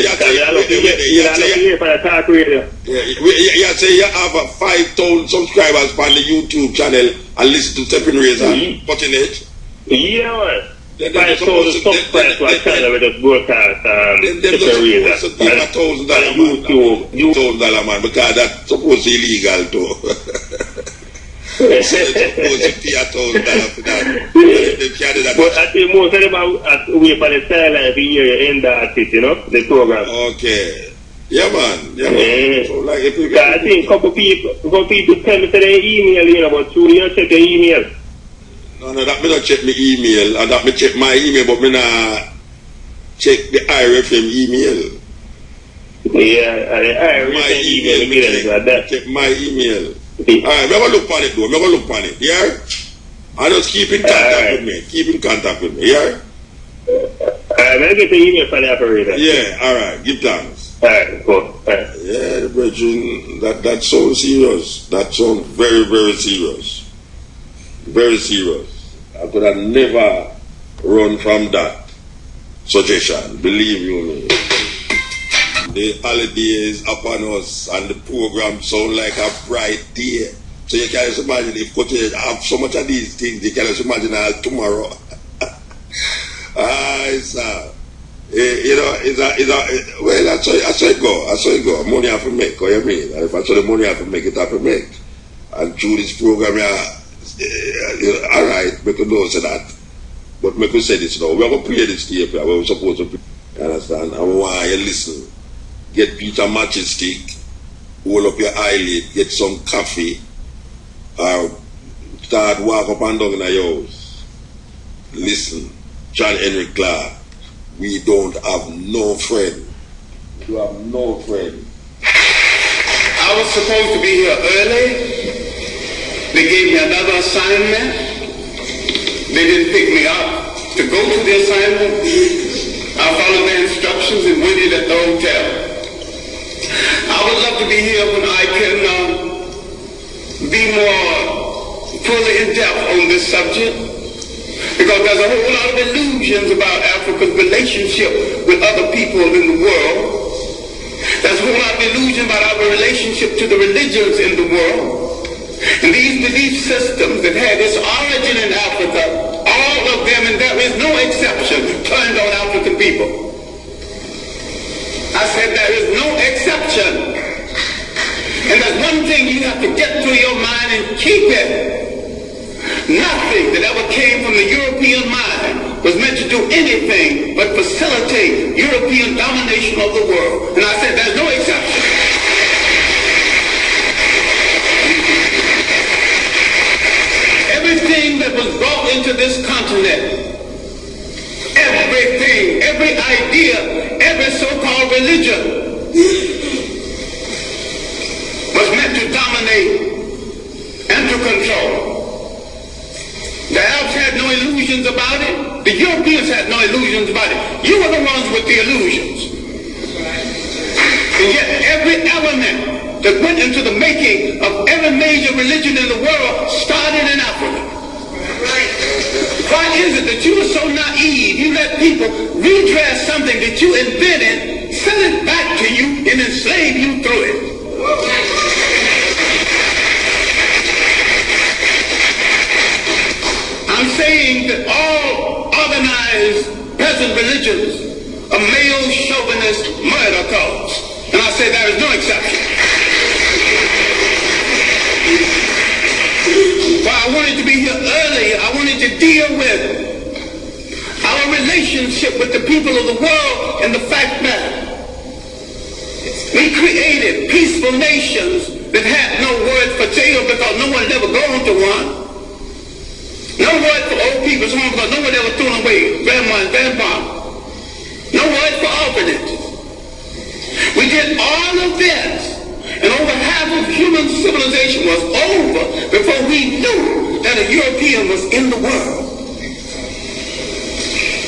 you have 5,000 subscribers on the YouTube channel and listen to Stepping Razor, Cutting Edge. Yeah, man. 5,000 subscribers to a channel with a broadcast Stepping Razor. $1,000 man. $1,000 man, because that's supposed to be illegal too. So it's supposed to pay $1,000 for that. But I think most of them are wait for the sideline to hear you in that it, you know, the program. Okay. Yeah, man. Yeah, man. So, like, if you I think a couple people tell me to their email, you know, but you don't check the email. No, that me not check my email. And that me check my email, but me not check the IRFM email. Yeah, the IRFM email. Check my email. Alright, I'm going to look on it though. I'm going to look on it. Yeah? And just keep in contact with me. Keep in contact with me. Yeah? Alright, let me get the email for the operator. Yeah, alright. Give thanks. Alright, cool. Alright. Yeah, brethren, that sounds serious. That sounds very, very serious. Very serious. I could have never run from that suggestion. Believe you me. The holidays upon us and the program sound like a bright day. So you can just imagine if Cottage have so much of these things, you can just imagine tomorrow. Sir. You know, well, that's how it go. That's how it go. Money I have to make, what you mean? And if I saw the money I have to make, it I have to make. And through this program, all right, we could know say that. But we could say this now. We're going to play this tape where we're supposed to play. You understand? And we want you to listen. Get Peter matching stick, hold up your eyelid, get some coffee, or start walk up and down in your house. Listen, John Henrik Clarke, we don't have no friend. You have no friend. I was supposed to be here early. They gave me another assignment. They didn't pick me up to go to the assignment. I followed their instructions and waited at the hotel. I would love to be here when I can be more fully in depth on this subject, because there's a whole lot of illusions about Africa's relationship with other people in the world. There's a whole lot of illusion about our relationship to the religions in the world. And these belief systems that had its origin in Africa, all of them, and there is no exception, turned on African people. I said there is no exception. And there's one thing you have to get through your mind and keep it. Nothing that ever came from the European mind was meant to do anything but facilitate European domination of the world. And I said there's no exception. Everything that was brought into this continent, everything, every idea, every so-called religion was meant to dominate and to control. The Arabs had no illusions about it. The Europeans had no illusions about it. You were the ones with the illusions. And yet every element that went into the making of every major religion in the world started in Africa. Why is it that you are so naive? You let people redress something that you invented, sell it back to you, and enslave you through it. I'm saying that all organized present religions are male chauvinist murder cults. And I say there is no exception. Well, I wanted to be here early. I wanted to deal with our relationship with the people of the world and the fact that we created peaceful nations that had no word for jail because no one had ever gone to one. No word for old people's home because no one ever threw them away, grandma and grandpa. No word for orphanages. We did all of this, and over half of human civilization was over before we knew that a European was in the world.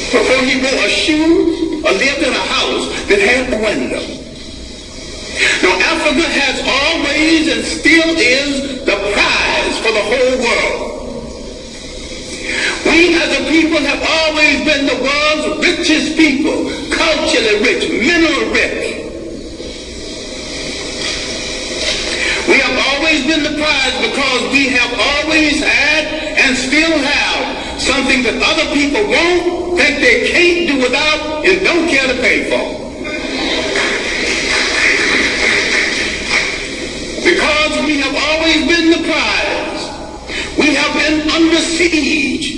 Before he wore a shoe or lived in a house that had a window. Now Africa has always and still is the prize for the whole world. We as a people people have always been the world's richest people, culturally rich, mineral rich. We have always been the prize because we have always had and still have something that other people won't, think they can't do without, and don't care to pay for. Because we have always been the prize, we have been under siege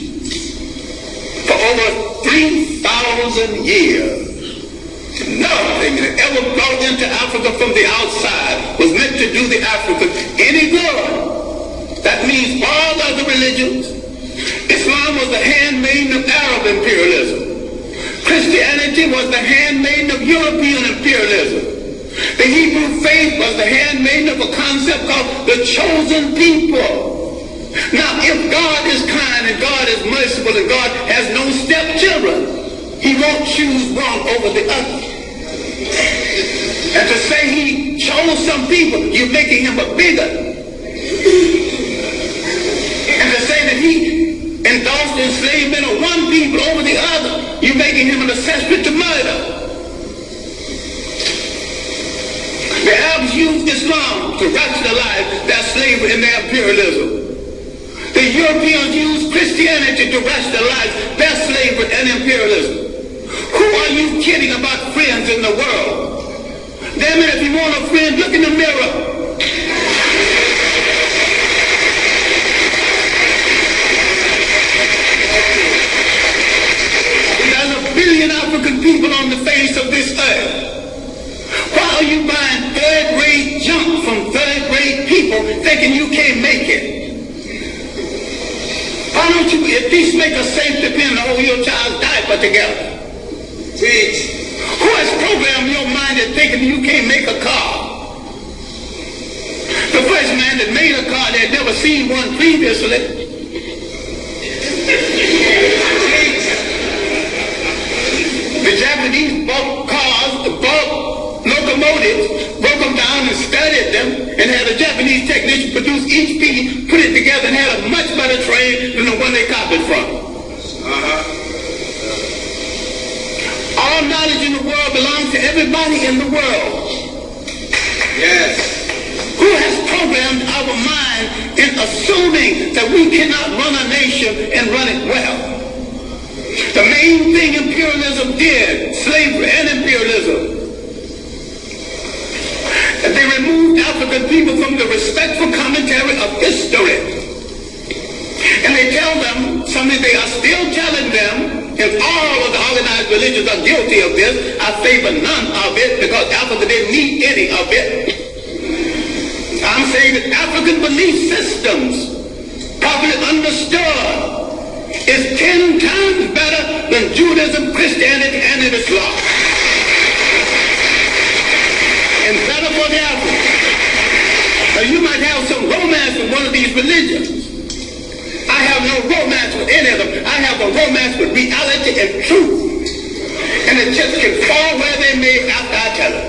for over 3,000 years. Nothing that ever brought into Africa from the outside was meant to do the Africans any good. That means all other religions. Islam was the handmaiden of Arab imperialism. Christianity was the handmaiden of European imperialism. The Hebrew faith was the handmaiden of a concept called the chosen people. Now, if God is kind and God is merciful and God has no stepchildren, he won't choose one over the other. And to say he chose some people, you're making him a bigot. And to say that he endorsed enslavement of one people over the other, you're making him an accessory to murder. The Arabs used Islam to rationalize their slavery and their imperialism. The Europeans used Christianity to rationalize their slavery and imperialism. Who are you kidding about friends in the world? Damn it, if you want a friend, look in the mirror. There's 1 billion African people on the face of this earth. Why are you buying third-rate junk from third-rate people thinking you can't make it? Why don't you at least make a safety pin to hold your child's diaper together? Teach. Who has programmed your mind at thinking you can't make a car? The first man that made a car, they had never seen one previously. The Japanese bought cars, bought locomotives, broke them down and studied them, and had a Japanese technician produce each piece, put it together, and had a much better train than the one they copied from. All knowledge in the world belongs to everybody in the world. Yes. Who has programmed our mind in assuming that we cannot run a nation and run it well? The main thing imperialism did, slavery and imperialism, that they removed African people from the respectful commentary of history. And they tell them something they are still telling them. If all of the organized religions are guilty of this, I favor none of it because Africa didn't need any of it. I'm saying that African belief systems, properly understood, is 10 times better than Judaism, Christianity, and Islam. And better for the Africans. Now you might have some romance with one of these religions. I have no romance with any of them. I have a romance with reality and truth. And it just can fall where they may after I tell it.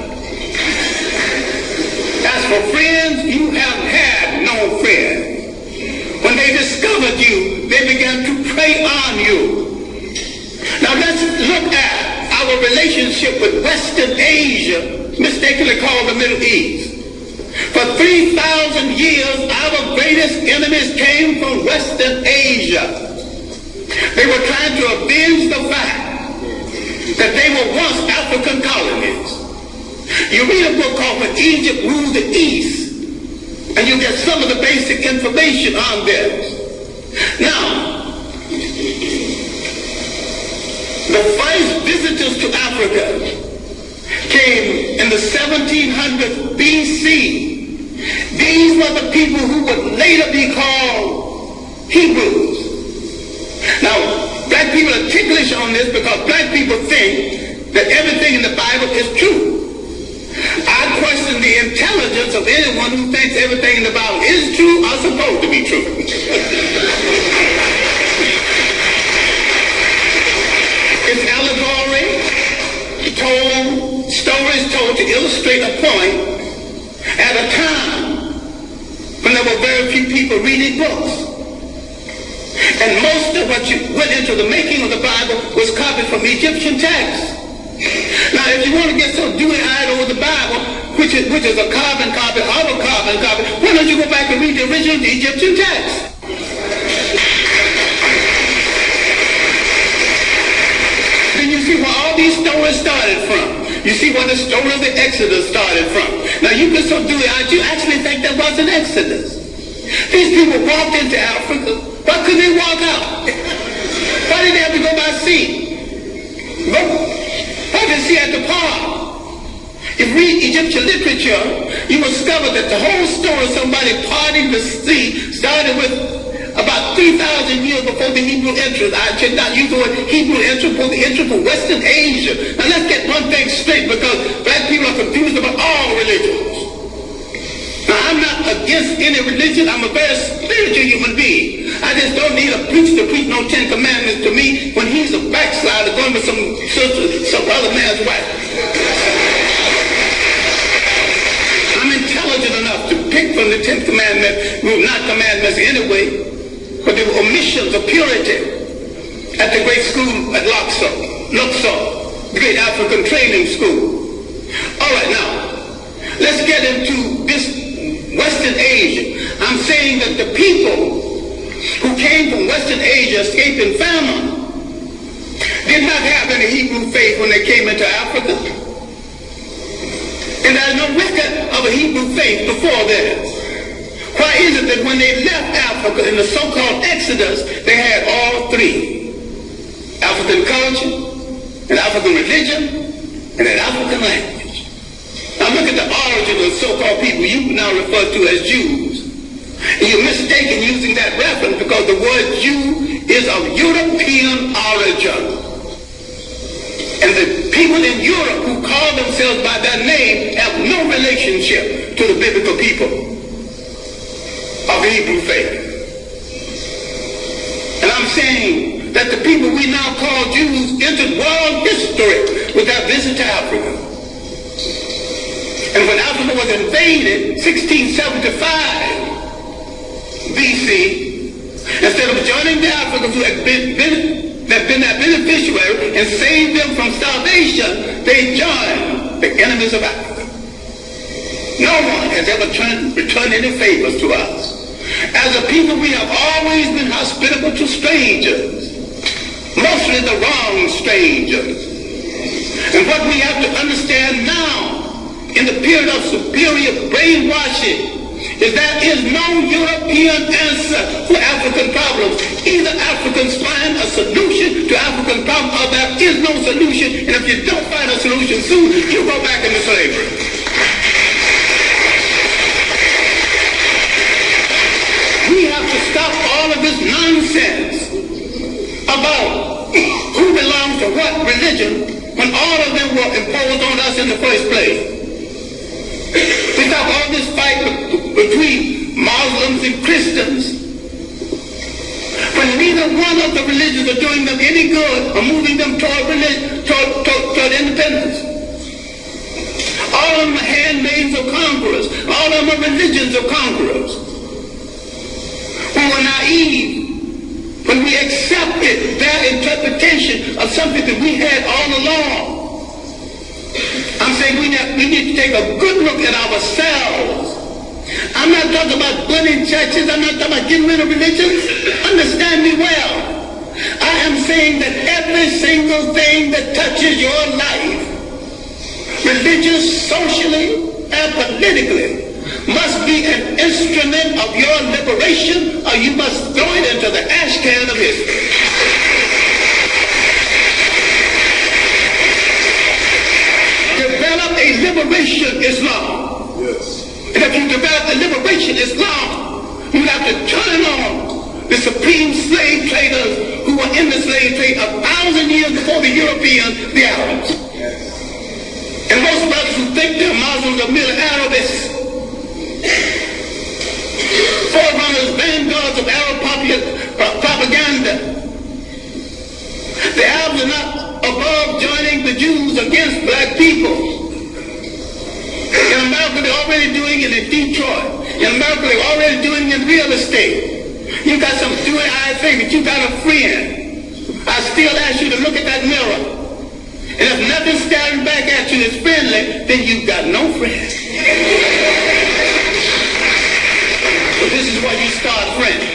As for friends, you have had no friends. When they discovered you, they began to prey on you. Now let's look at our relationship with Western Asia, mistakenly called the Middle East. For 3,000 years, our greatest enemies came from Western Asia. They were trying to avenge the fact that they were once African colonies. You read a book called When Egypt Ruled the East, and you get some of the basic information on this. Now, the first visitors to Africa came in the 1700s BC. These were the people who would later be called Hebrews. Now, black people are ticklish on this because black people think that everything in the Bible is true. I question the intelligence of anyone who thinks everything in the Bible is true or supposed to be true. It's allegory, stories told to illustrate a point at a time when there were very few people reading books. And most of what you went into the making of the Bible was copied from Egyptian texts. Now, if you want to get so dewy-eyed over the Bible, which is a carbon copy of a carbon copy, why don't you go back and read the original Egyptian text? Then you see where all these stories started from. You see where the story of the Exodus started from. Now, you get so dewy-eyed, you actually think there was an Exodus. These people walked into Africa. Why couldn't they walk out? Why did they have to go by sea? Why did they see at the park? If you read Egyptian literature, you will discover that the whole story of somebody parting the sea started with about 3,000 years before the Hebrew entrance. I should not use the word Hebrew entrance for the entrance from Western Asia. Now let's get one thing straight, because black people are confused about all religions. Now, I'm not against any religion. I'm a very spiritual human being. I just don't need a priest to preach no 10 Commandments to me when he's a backslider going with some other man's wife. I'm intelligent enough to pick from the 10th Commandment, well, not commandments anyway, but the omissions of purity at the great school at Luxor, the great African training school. All right, now, let's get into this Western Asia. I'm saying that the people who came from Western Asia escaping famine did not have any Hebrew faith when they came into Africa. And there's no record of a Hebrew faith before this. Why is it that when they left Africa in the so-called Exodus, they had all three? African culture, an African religion, and an African language. Now look at the origin of the so-called people you now refer to as Jews. And you're mistaken using that reference because the word Jew is of European origin. And the people in Europe who call themselves by that name have no relationship to the biblical people of the Hebrew faith. And I'm saying that the people we now call Jews entered world history with their visit to Africa. And when Africa was invaded, 1675 BC, instead of joining the Africans who had been their beneficiary and saved them from starvation, they joined the enemies of Africa. No one has ever returned any favors to us. As a people, we have always been hospitable to strangers, mostly the wrong strangers. And what we have to understand now, in the period of superior brainwashing, is there is no European answer for African problems. Either Africans find a solution to African problems, or there is no solution, and if you don't find a solution soon, you go back into slavery. We have to stop all of this nonsense about who belongs to what religion when all of them were imposed on us in the first place. We stop all this fight between Muslims and Christians when neither one of the religions are doing them any good or moving them toward independence. All of them are handmaids of conquerors. All of them are religions of conquerors. We were naive when we accepted their interpretation of something that we had all along. I'm saying we need to take a good look at ourselves. I'm not talking about burning churches. I'm not talking about getting rid of religions. Understand me well. I am saying that every single thing that touches your life, religious, socially, and politically, must be an instrument of your liberation, or you must throw it into the ash can of history. Develop a liberation Islam. Yes. And if you develop a liberation Islam, you have to turn on the supreme slave traders who were in the slave trade 1,000 years before the Europeans, the Arabs. Yes. And most brothers who think they're Muslims are merely Arabists. Forerunners, vanguards of Arab propaganda. The Arabs are not above joining the Jews against black people. In America, they're already doing it in Detroit. In America, they're already doing it in real estate. You got some dewy-eyed face, but you got a friend. I still ask you to look at that mirror. And if nothing's staring back at you that's friendly, then you've got no friend. So this is where you start friendly.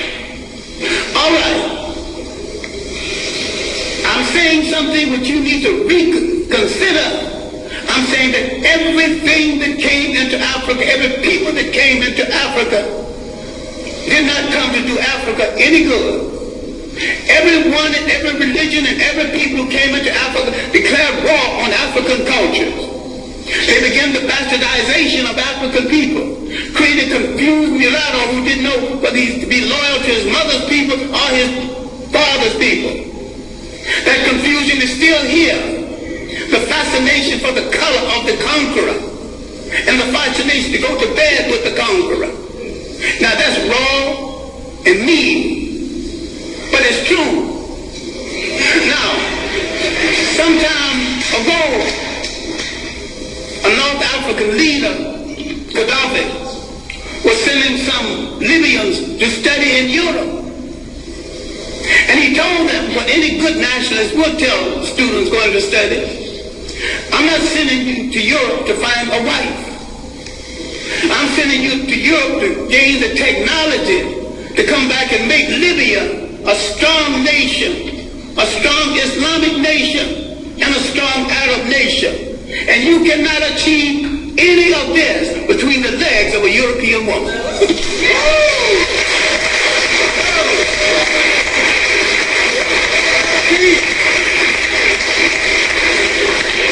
All right. I'm saying something which you need to reconsider. I'm saying that everything that came into Africa, every people that came into Africa, did not come to do Africa any good. Everyone and every religion and every people who came into Africa declared war on African cultures. They began the bastardization of African people, created confused mulatto who didn't know whether he to be loyal to his mother's people or his father's people. That confusion is still here. The fascination for the color of the conqueror and the fascination to go to bed with the conqueror. Now that's raw and mean, but it's true. Now, some time ago, a North African leader, Gaddafi, was sending some Libyans to study in Europe. And he told them what any good nationalist would tell students going to study: I'm not sending you to Europe to find a wife. I'm sending you to Europe to gain the technology to come back and make Libya a strong nation, a strong Islamic nation, and a strong Arab nation. And you cannot achieve any of this between the legs of a European woman.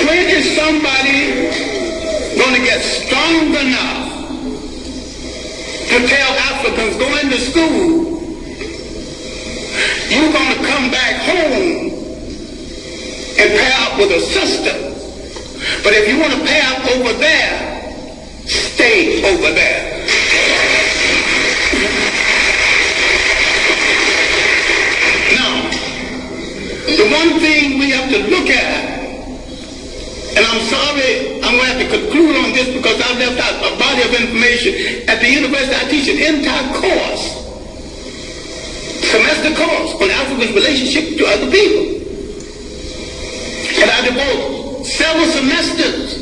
When is somebody going to get strong enough to tell Africans go into school, you're going to come back home and pair up with a sister? But if you want to pair up over there, stay over there. Now, the one thing we have to look at, and I'm sorry, I'm going to have to conclude on this because I left out a body of information. At the university, I teach an entire course, semester course, on Africa's relationship to other people. And I devote several semesters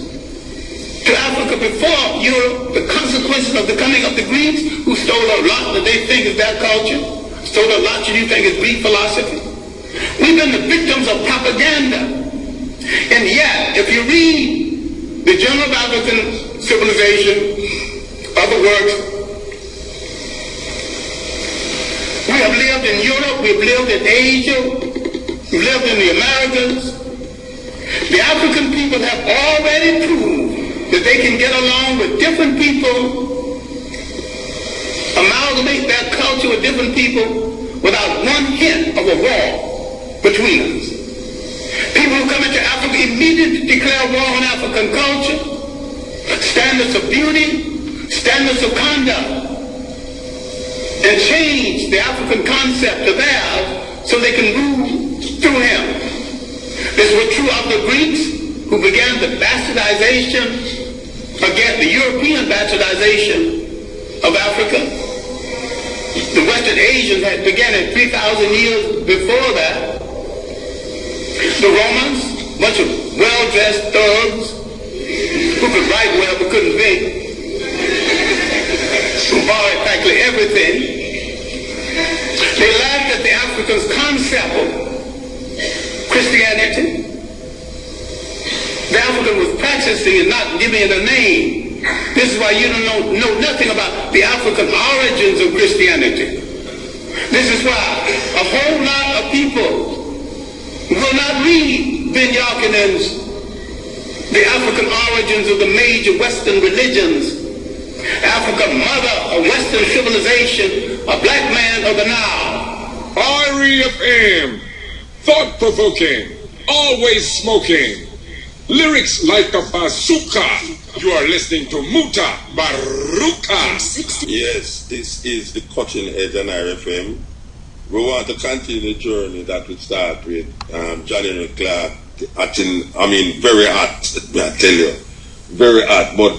to Africa before Europe, the consequences of the coming of the Greeks, who stole a lot that they think is their culture, stole a lot that you think is Greek philosophy. We've been the victims of propaganda. And yet, if you read the Journal of African Civilization, other works, we have lived in Europe, we've lived in Asia, we've lived in the Americas. The African people have already proved that they can get along with different people, amalgamate their culture with different people without one hint of a war between us. People who come into Africa immediately declare war on African culture, standards of beauty, standards of conduct, and change the African concept of theirs so they can move through him. This was true of the Greeks, who began the bastardization, again, the European bastardization of Africa. The Western Asians had began it 3,000 years before that. The Romans, bunch of well-dressed thugs who could write well but couldn't think, who borrowed practically everything. They laughed at the Africans' concept of Christianity. The African was practicing and not giving it a name. This is why you don't know nothing about the African origins of Christianity. This is why a whole lot of people will not read Ben Yarkinen's The African Origins of the Major Western Religions, Africa, Mother of Western Civilization, a Black Man of the Nile. REFM, thought-provoking, always smoking, lyrics like a bazooka. You are listening to Mutabaruka. Yes, this is the Cutting Edge on RFM. We want to continue the journey that we start with Henrik Clarke. Very hot, I tell you. Very hot. But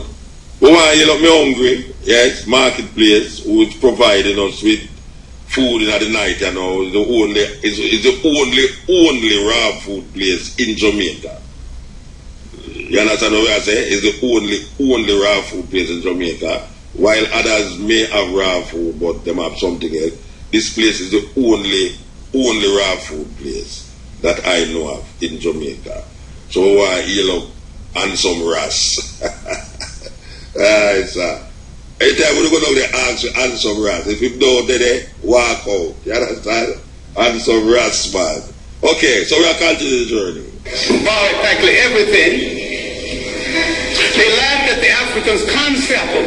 we want to me hungry, yes, marketplace, who is providing us with food in the night, you know, is the only raw food place in Jamaica. You understand what I say? It's the only raw food place in Jamaica. While others may have raw food, but them have something else. This place is the only raw food place that I know of in Jamaica. So you look handsome Ras. Anytime we go down there, handsome Ras. If you don't, then walk out. You understand? Handsome Ras, man. Okay, so we'll continue the journey. Borrowed practically everything. They laughed at the Africans' concept of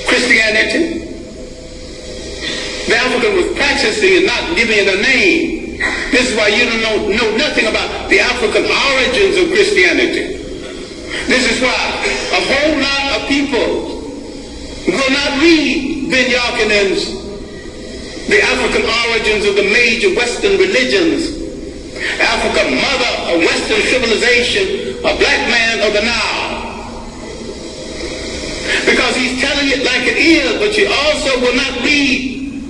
Christianity. The African was practicing and not giving it a name. This is why you don't know nothing about the African origins of Christianity. This is why a whole lot of people will not read Ben Yarkinen's The African Origins of the Major Western Religions. Africa, mother of Western civilization, a black man of the Nile. Because he's telling it like it is, but you also will not read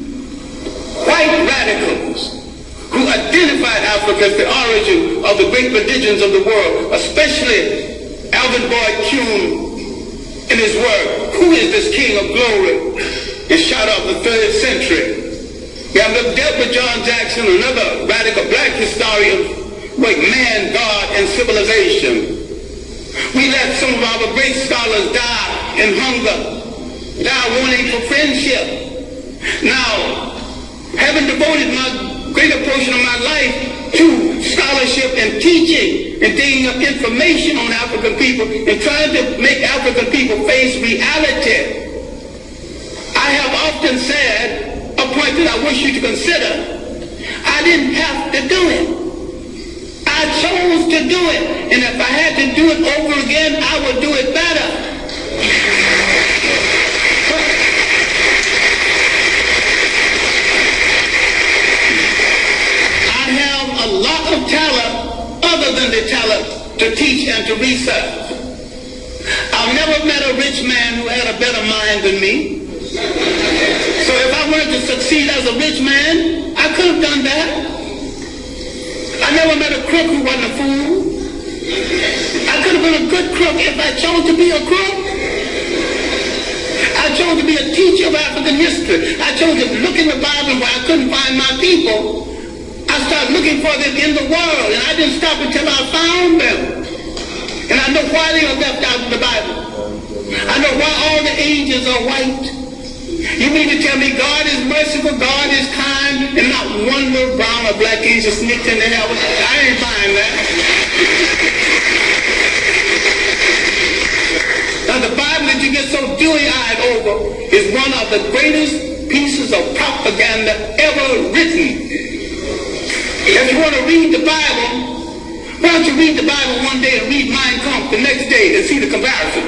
white radicals who identified Africa as the origin of the great religions of the world, especially Alvin Boyd Kuhn in his work, Who is This King of Glory? It shot off the 3rd century. We have dealt with John Jackson, another radical black historian, like man, God, and civilization. We let some of our great scholars die in hunger, die wanting for friendship. Now, having devoted my greater portion of my life to scholarship and teaching and digging up information on African people and trying to make African people face reality, I have often said, a point that I wish you to consider, I didn't have to do it. I chose to do it. And if I had to do it over again, I would do it better. I have a lot of talent other than the talent to teach and to research. I've never met a rich man who had a better mind than me. So if I wanted to succeed as a rich man, I could have done that. I never met a crook who wasn't a fool. I could have been a good crook if I chose to be a crook. I chose to be a teacher of African history. I chose to look in the Bible where I couldn't find my people. I started looking for them in the world, and I didn't stop until I found them. And I know why they are left out of the Bible. I know why all the angels are white. You mean to tell me God is merciful, God is kind, and not one little brown or black angel sneaked into heaven? I ain't buying that. Now the Bible that you get so dewy-eyed over is one of the greatest pieces of propaganda ever written. If you want to read the Bible, why don't you read the Bible one day and read Mein Kampf the next day and see the comparison?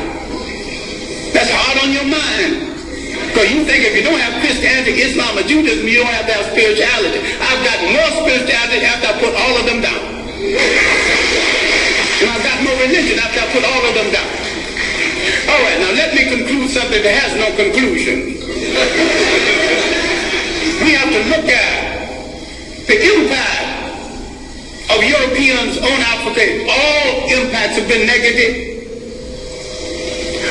That's hard on your mind. Because you think if you don't have Christianity, Islam, or Judaism, you don't have to have spirituality. I've got more spirituality after I put all of them down. And I've got more religion after I put all of them down. All right, now let me conclude something that has no conclusion. We have to look at the impact of Europeans on Africa. All impacts have been negative.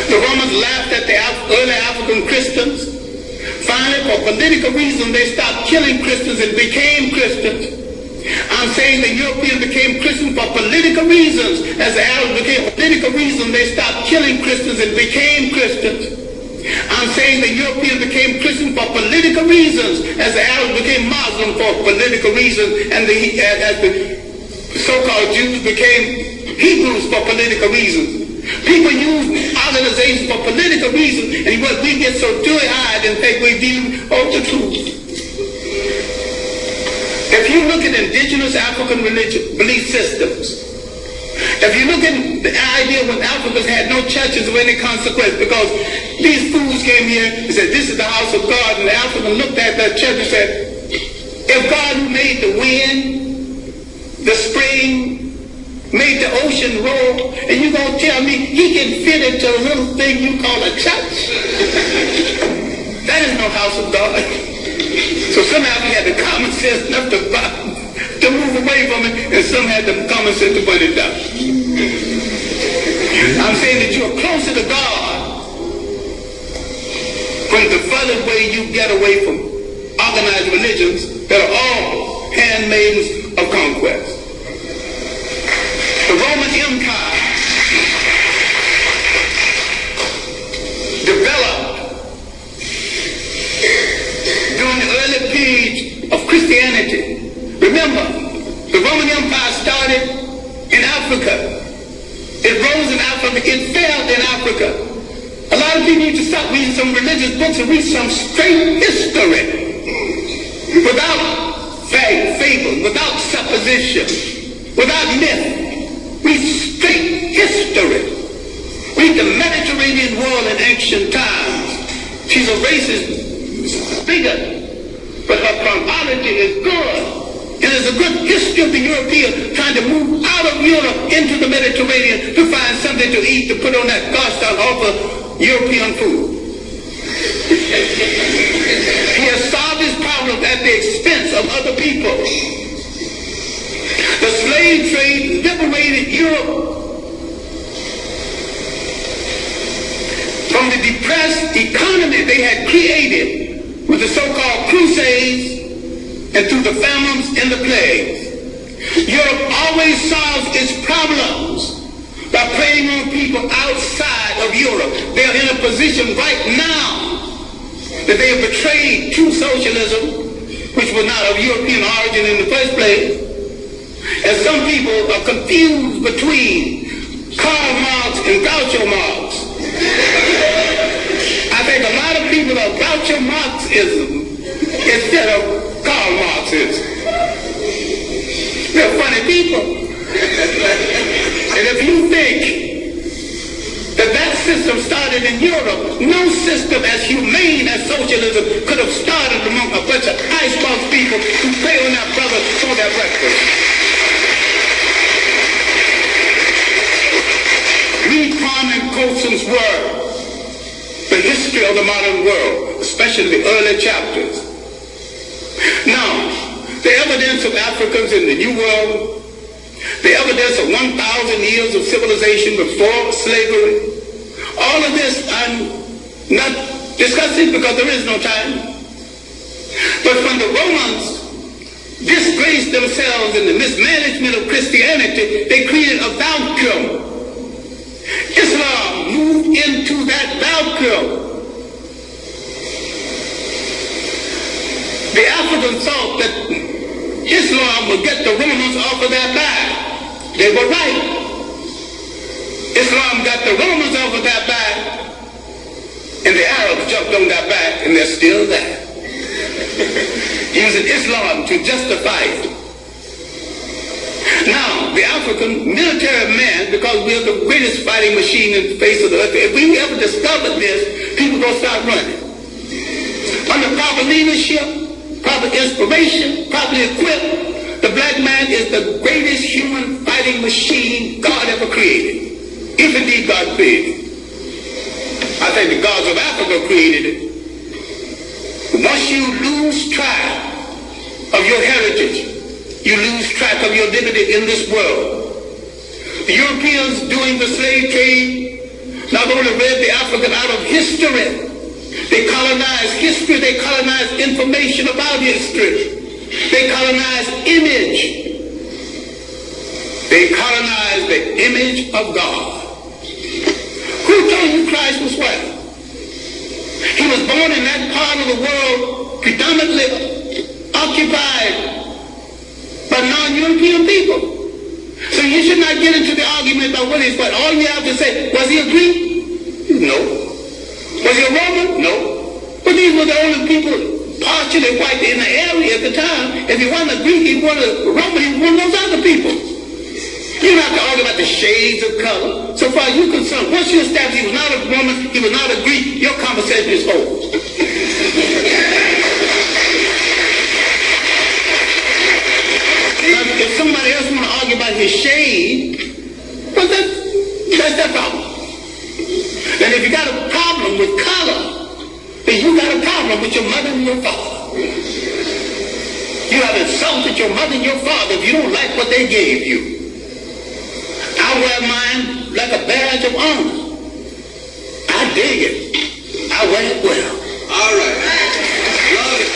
The Romans laughed at the early African Christians. Finally, for political reasons, they stopped killing Christians and became Christians. I'm saying the Europeans became Christians for political reasons. As the Arabs became political reasons, they stopped killing Christians and became Christians. I'm saying the Europeans became Christians for political reasons. As the Arabs became Muslim for political reasons. And as the so-called Jews became Hebrews for political reasons. People use organizations for political reasons, and we get so dewy-eyed and think we view the truth. If you look at indigenous African belief systems, if you look at the idea when Africans had no churches of any consequence, because these fools came here and said, this is the house of God, and the African looked at that church and said, if God who made the wind, the spring, made the ocean roll, and you're going to tell me he can fit into a little thing you call a church? That is no house of God. So some of them had the common sense enough to move away from it, and some had the common sense to put it down. I'm saying that you're closer to God when the further way you get away from organized religions that are all handmaidens of conquest. The Roman Empire developed during the early period of Christianity. Remember, the Roman Empire started in Africa. It rose in Africa. It fell in Africa. A lot of people need to stop reading some religious books and read some straight history. Without fable, without supposition, without myth. Read straight history. Read the Mediterranean world in ancient times. She's a racist bigot, but her chronology is good. It is a good history of the European trying to move out of Europe into the Mediterranean to find something to eat, to put on that gosh darn awful European food. He has solved his problem at the expense of other people. The slave trade liberated Europe from the depressed economy they had created with the so-called Crusades and through the famines and the plagues. Europe always solves its problems by preying on people outside of Europe. They are in a position right now that they have betrayed true socialism, which was not of European origin in the first place. And some people are confused between Karl Marx and Groucho Marx. I think a lot of people are Groucho Marxism instead of Karl Marxism. They're funny people. And if you think that system started in Europe, no system as humane as socialism could have started among a bunch of icebox people who prey on their brothers for their breakfast. Read Kwame Coulson's work, The History of the Modern World, especially the early chapters. Now, the evidence of Africans in the New World, the evidence of 1,000 years of civilization before slavery, all of this I'm not discussing because there is no time. But when the Romans disgraced themselves in the mismanagement of Christianity, they created a vacuum. Islam moved into that vacuum. The Africans thought that Islam would get the Romans off of their back. They were right. Islam got the Romans off of their back, and the Arabs jumped on their back, and they're still there. Using Islam to justify it. Now, the African military man, because we're the greatest fighting machine in the face of the earth, if we ever discovered this, people are going to start running. Under proper leadership, proper inspiration, properly equipped, the black man is the greatest human fighting machine God ever created. If indeed God created it. I think the gods of Africa created it. Once you lose track of your heritage, you lose track of your dignity in this world. The Europeans doing the slave trade not only read the African out of history, they colonized history, they colonized information about history. They colonized image. They colonized the image of God. Who told you Christ was white? He was born in that part of the world predominantly occupied by non-European people. So you should not get into the argument about what he's white. All you have to say, was he a Greek? No. Was he a Roman? No. But these were the only people partially white in the area at the time. If he wasn't a Greek, he wasn't a Roman, he was one of those other people. You don't have to argue about the shades of color. So far as you're concerned, once you establish he was not a Roman, he was not a Greek, your conversation is over. If somebody else want to argue about his shade, well, that's their problem. And if you got a problem with color, then you got a problem with your mother and your father. have insulted your mother and your father if you don't like what they gave you. I wear mine like a badge of honor. I dig it. I wear it well. All right. Love it.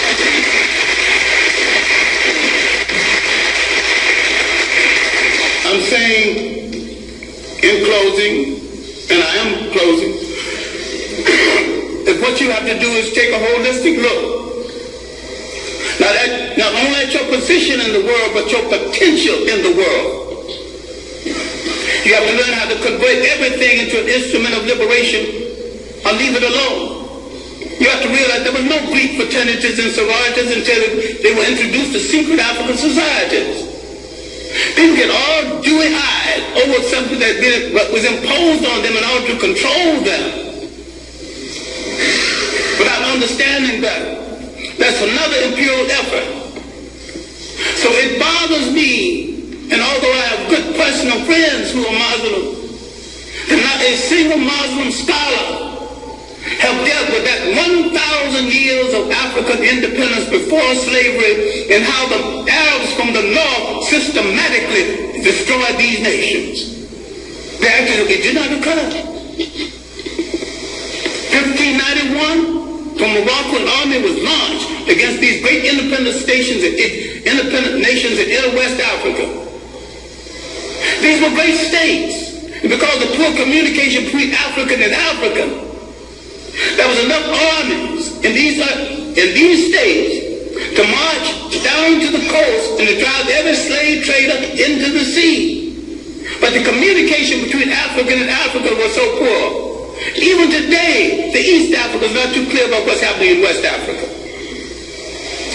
I'm saying in closing, and I am closing, that what you have to do is take a holistic look. Not only at your position in the world, but your potential in the world. You have to learn how to convert everything into an instrument of liberation or leave it alone. You have to realize there was no Greek fraternities and sororities until they were introduced to secret African societies. People get all dewy-eyed over something that was imposed on them in order to control them. Without understanding that. That's another imperial effort. So it bothers me, and although I have good personal friends who are Muslim, that not a single Muslim scholar have dealt with that 1,000 years of African independence before slavery and how the Arabs from the north systematically destroyed these nations. They actually, it did not occur. 1591, from Morocco, an army was launched against these great independent nations in inner West Africa. These were great states. And because of poor communication between African and African, there was enough armies in these states to march down to the coast and to drive every slave trader into the sea. But the communication between African and Africa was so poor. Even today, the East Africa is not too clear about what's happening in West Africa.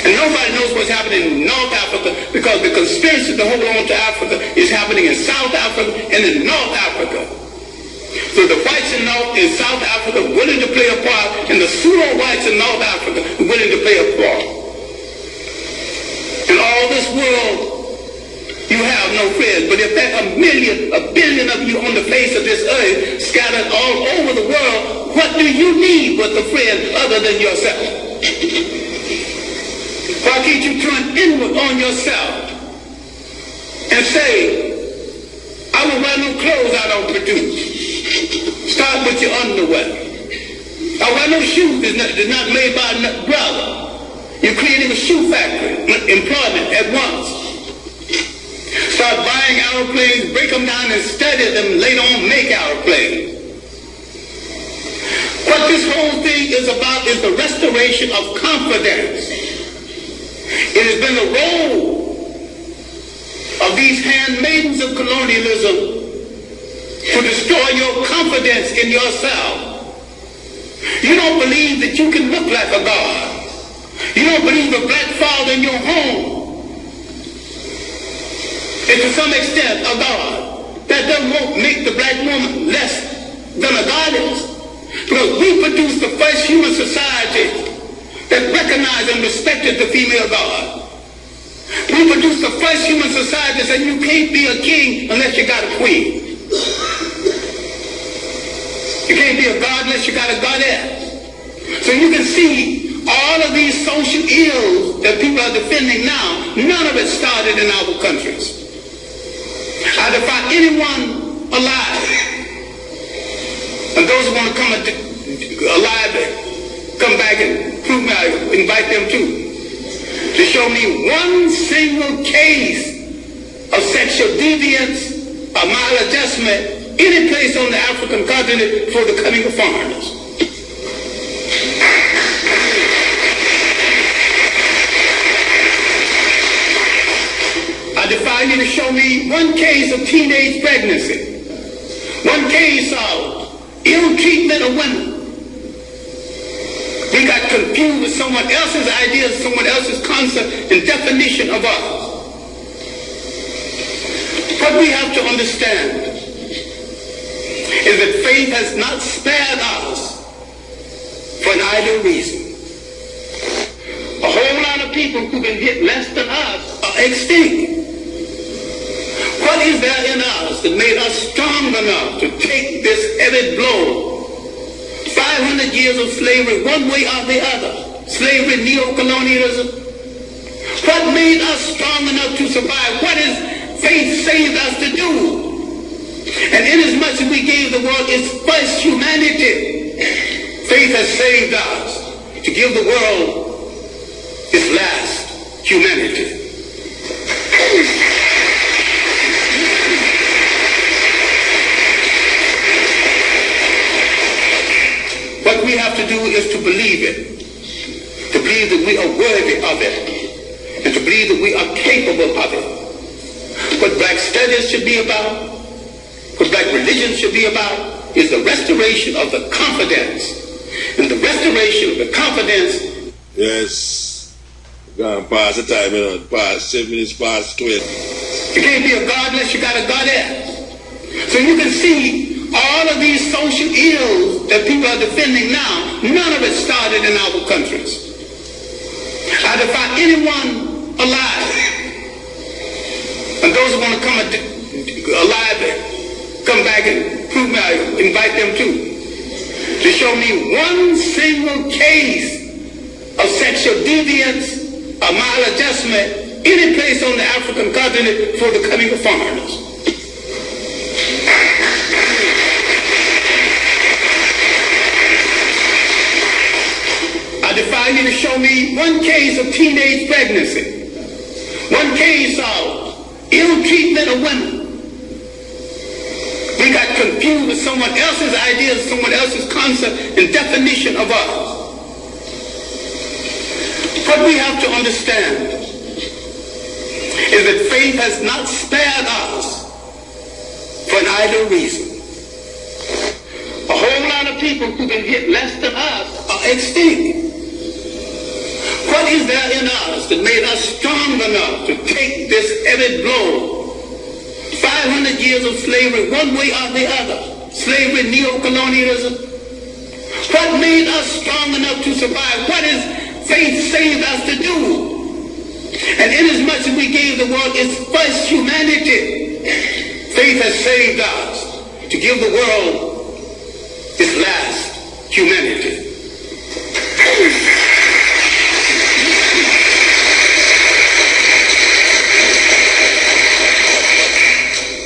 And nobody knows what's happening in North Africa because the conspiracy to hold on to Africa is happening in South Africa and in North Africa. So the whites in South Africa willing to play a part, and the pseudo-whites in North Africa willing to play a part. In all this world, you have no friends. But if there are a billion of you on the face of this earth, scattered all over the world, what do you need with a friend other than yourself? Why can't you turn inward on yourself and say, I will wear no clothes I don't produce. Start with your underwear. I wear no shoes that's not made by a brother. You're creating a shoe factory, employment at once. Start buying aeroplanes, break them down and study them, later on make aeroplanes. What this whole thing is about is the restoration of confidence. It has been the role of these handmaidens of colonialism to destroy your confidence in yourself. You don't believe that you can look like a god. You don't believe a black father in your home is to some extent a god. That doesn't make the black woman less than a goddess. Because we produced the first human society that recognized and respected the female god. We produced the first human society that said you can't be a king unless you got a queen. You can't be a god unless you got a goddess. So you can see all of these social ills that people are defending now, none of it started in our countries. I defy anyone alive, and those who want to come alive, come back and prove me, I invite them too, to show me one single case of sexual deviance or maladjustment any place on the African continent before the coming of foreigners. I defy you to show me one case of teenage pregnancy, one case of ill treatment of women. We got confused with someone else's ideas, someone else's concept and definition of us. What we have to understand is that faith has not spared us for an idle reason. A whole lot of people who've been hit less than us are extinct. What is there in us that made us strong enough to take this heavy blow? 500 years of slavery, one way or the other. Slavery, neo-colonialism. What made us strong enough to survive? What is faith saved us to do? And inasmuch as we gave the world its first humanity, faith has saved us to give the world its last humanity. What we have to do is to believe it, to believe that we are worthy of it, and to believe that we are capable of it. What black studies should be about, what black religion should be about, is the restoration of the confidence. And the restoration of the confidence. Yes. Gone past the time, past 7 minutes past 12. You can't be a god unless you got a goddess. So you can see all of these social ills that people are defending now, none of it started in our countries. I defy anyone alive, and those who want to come alive, come back and prove me, I invite them too, to show me one single case of sexual deviance or maladjustment any place on the African continent for the coming of foreigners. I defy you to show me one case of teenage pregnancy, one case of ill treatment of women. We got confused with someone else's ideas, someone else's concept and definition of us. What we have to understand is that faith has not spared us for an idle reason. A whole lot of people who've been hit less than us are extinct. What is there in us that made us strong enough to take this heavy blow? 500 years of slavery, one way or the other. Slavery, neo-colonialism. What made us strong enough to survive? What is faith saved us to do? And inasmuch as we gave the world its first humanity, faith has saved us to give the world its last humanity.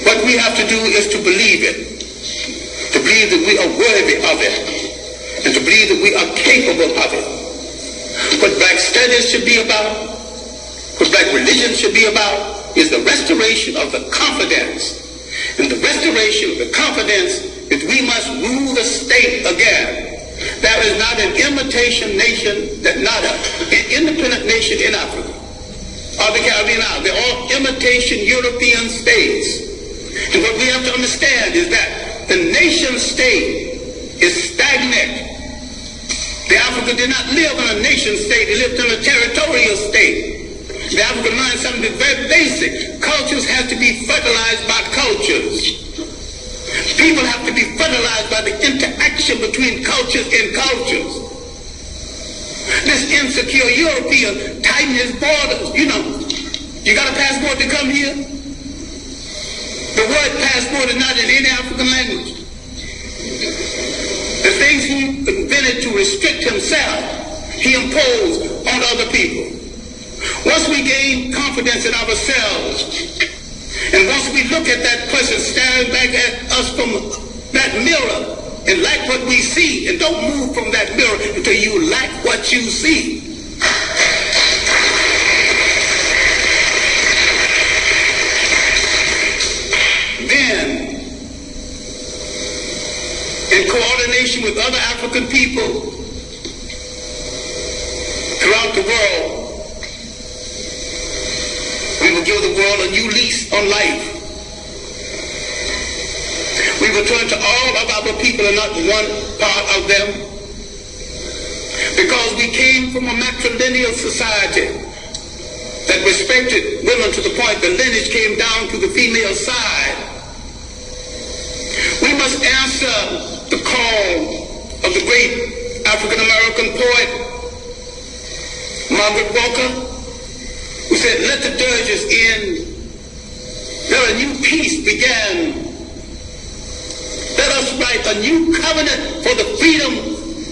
What we have to do is to believe it, to believe that we are worthy of it, and to believe that we are capable of it. What black studies should be about, what black religion should be about, is the restoration of the confidence. And the restoration of the confidence is we must rule the state again. There is not an imitation nation, an independent nation in Africa or the Caribbean Islands. They're all imitation European states. And what we have to understand is that the nation state is stagnant. The African did not live in a nation state, they lived in a territorial state. The African learned something very basic. Cultures have to be fertilized by cultures. People have to be fertilized by the interaction between cultures and cultures. This insecure European tightened his borders. You know, you got a passport to come here? The word passport is not in any African language. The things he invented to restrict himself, he imposed on other people. Once we gain confidence in ourselves, and once we look at that person staring back at us from that mirror and like what we see, and don't move from that mirror until you like what you see. Then, in coordination with other African people throughout the world, we will give the world a new lease on life. We will turn to all of our people and not one part of them. Because we came from a matrilineal society that respected women to the point the lineage came down to the female side. We must answer the call of the great African-American poet, Margaret Walker, who said, let the dirges end. Let a new peace begin. Let us write a new covenant for the freedom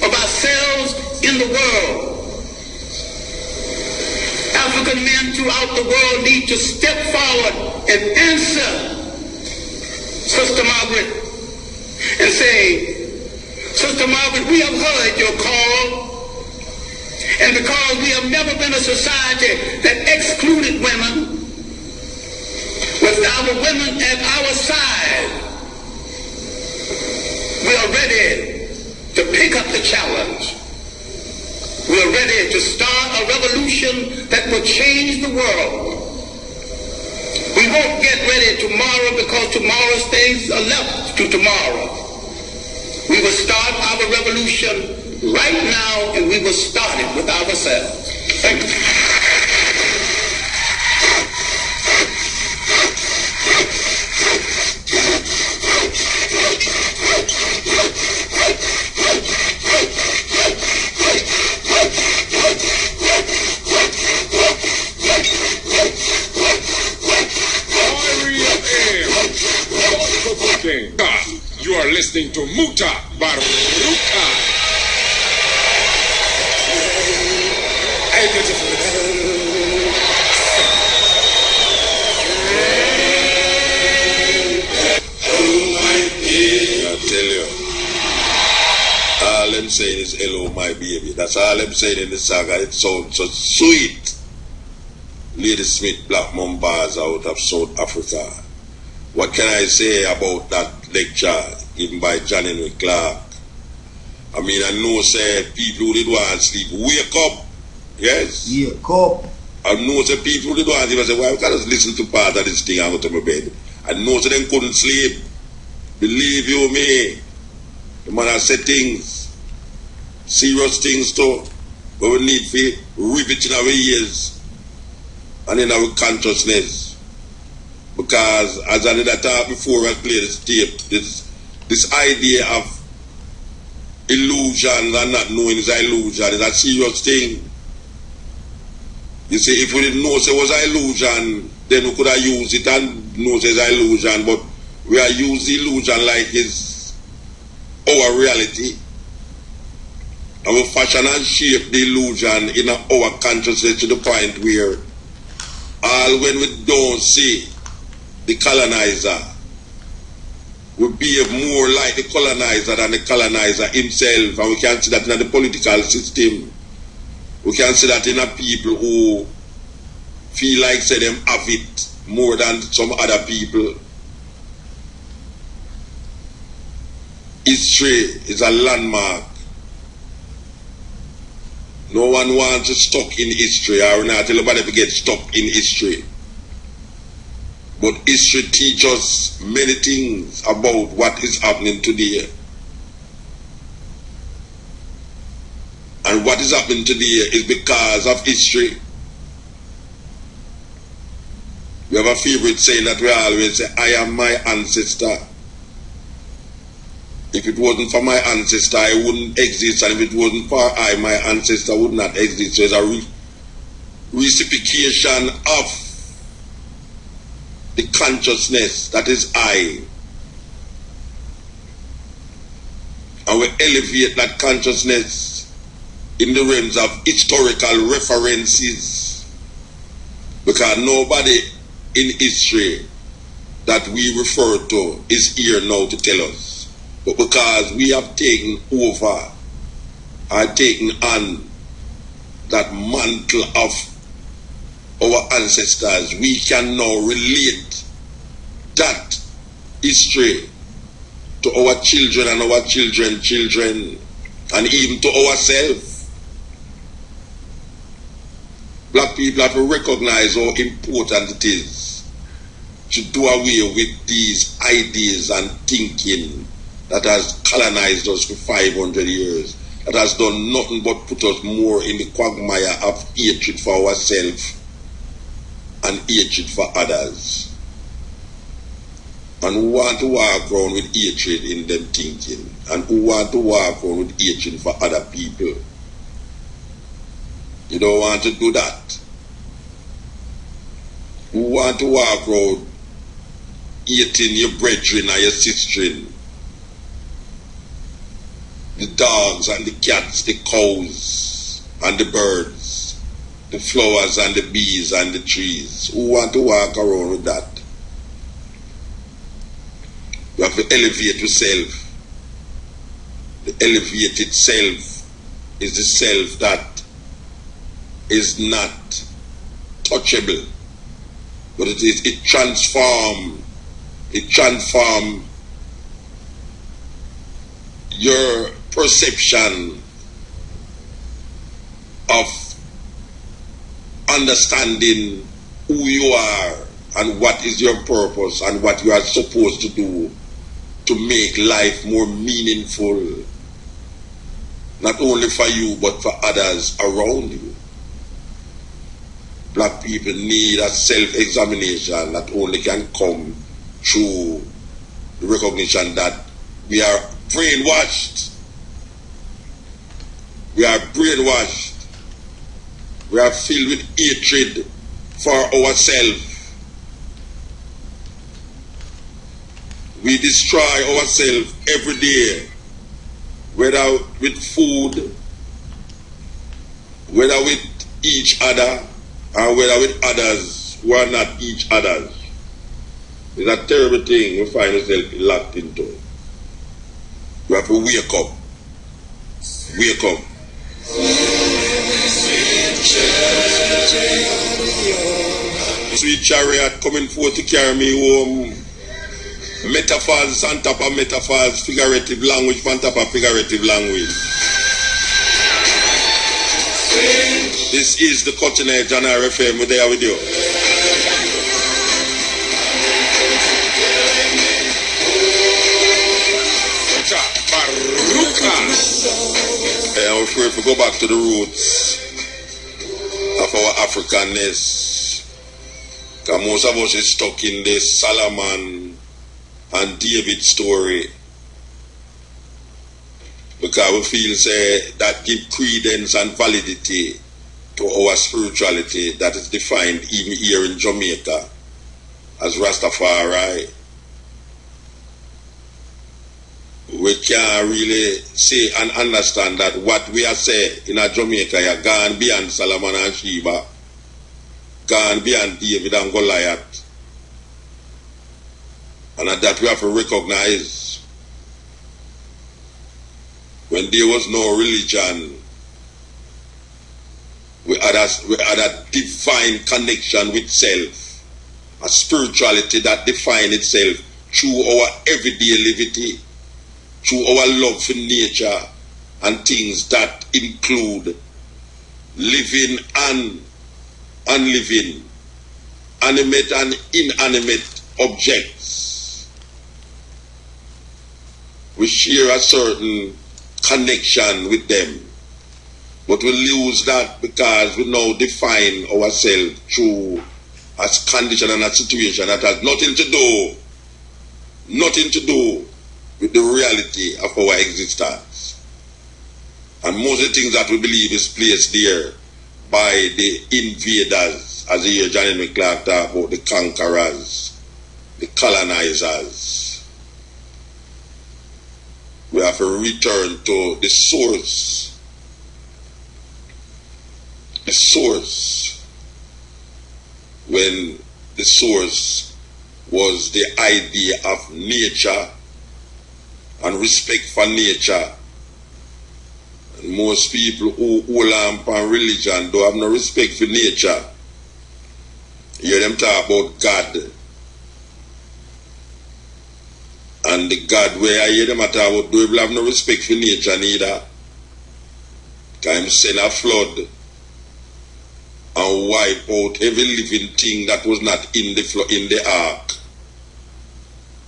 of ourselves in the world. African men throughout the world need to step forward and answer Sister Margaret and say, Sister Margaret, we have heard your call, and because we have never been a society that excluded women, with our women at our side, we are ready to pick up the challenge. We are ready to start a revolution that will change the world. We won't get ready tomorrow because tomorrow's things are left to tomorrow. We will start our revolution right now, and we will start it with ourselves. Thank you. You are listening to Mutabaruka. I tell you, all I'm saying is hello my baby. That's all I'm saying in the saga. It sounds so sweet. Lady Smith Black Mambas out of South Africa. What can I say about that lecture given by Henrik Clarke? I mean, I know say people who did want to sleep, wake up. Yes? Wake up. I know say people who did want to sleep, I say, well, I can't just listen to part of this thing and go to my bed. I know say them couldn't sleep. Believe you me. The man has said things, serious things too, but we need to rip it in our ears and in our consciousness. Because as I did talk before I play this tape, this idea of illusion and not knowing is an illusion is a serious thing. You see, if we didn't know it was an illusion, then we could have used it and know it's an illusion, but we are using illusion like it's our reality. And we fashion and shape the illusion in our consciousness to the point where all when we don't see the colonizer, we behave more like the colonizer than the colonizer himself, and we can see that in the political system. We can see that in the people who feel like say them have it more than some other people. History is a landmark. No one wants to stuck in history, or not everybody get stuck in history. But history teaches us many things about what is happening today. And what is happening today is because of history. We have a favorite saying that we always say, I am my ancestor. If it wasn't for my ancestor, I wouldn't exist. And if it wasn't for I, my ancestor would not exist. So it's a reciprocation of the consciousness that is I. And we elevate that consciousness in the realms of historical references. Because nobody in history that we refer to is here now to tell us. But because we have taken over, or taken on that mantle of our ancestors, we can now relate that history to our children and our children's children, and even to ourselves. Black people have to recognize how important it is to do away with these ideas and thinking that has colonized us for 500 years, that has done nothing but put us more in the quagmire of hatred for ourselves and hatred for others. And who want to walk around with hatred in them thinking, and who want to walk around with hatred for other people. You don't want to do that. Who want to walk around hating your brethren or your sister, the dogs and the cats, the cows and the birds, the flowers and the bees and the trees. Who want to walk around with that? You have to elevate yourself. The elevated self is the self that is not touchable, but it transforms your perception of understanding who you are and what is your purpose and what you are supposed to do to make life more meaningful, not only for you but for others around you. Black people need a self-examination that only can come through the recognition that we are brainwashed. We are brainwashed. We are filled with hatred for ourselves. We destroy ourselves every day, whether with food, whether with each other, or whether with others who are not each other. It's a terrible thing we find ourselves locked into. You have to wake up. Wake up. Sweet chariot coming forth to carry me home. Metaphors on top of metaphors, figurative language on top of figurative language. This is the Cutting Edge on RFM. We're there with you. I'm afraid if we go back to the roots of our Africanness, because most of us is stuck in this Solomon and David story, because we feel say that give credence and validity to our spirituality that is defined even here in Jamaica as Rastafari. We can't really say and understand that what we are saying in a Jamaica is gone beyond Solomon and Sheba, gone beyond David and Goliath, and that we have to recognize when there was no religion, we had a divine connection with self, a spirituality that defines itself through our everyday living, through our love for nature and things that include living and unliving, animate and inanimate objects. We share a certain connection with them, but we lose that because we now define ourselves through a condition and a situation that has nothing to do with the reality of our existence. And most of the things that we believe is placed there by the invaders, as you hear Henrik Clarke talk about the conquerors, the colonizers. We have to return to the source. The source. When the source was the idea of nature and respect for nature. And most people who hold on upon religion don't have no respect for nature. You hear them talk about God. And the God where I hear them talk about don't have no respect for nature neither. Time send a flood and wipe out every living thing that was not in the ark.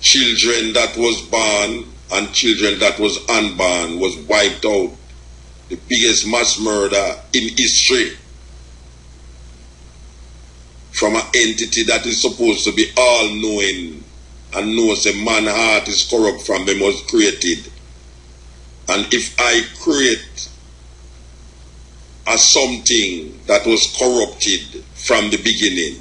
Children that was born and children that was unborn was wiped out. The biggest mass murder in history from an entity that is supposed to be all-knowing and knows a man's heart is corrupt from them was created. And if I create a something that was corrupted from the beginning,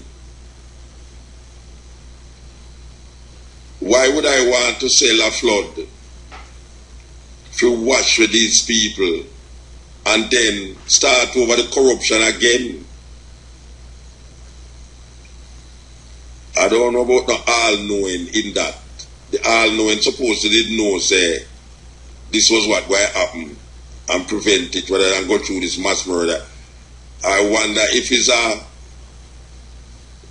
why would I want to sell a flood to wash with these people and then start over the corruption again I don't know about the all-knowing in that. The all-knowing supposedly did know, say, this was what going to happen and prevent it rather than go through this mass murder. I wonder if it's a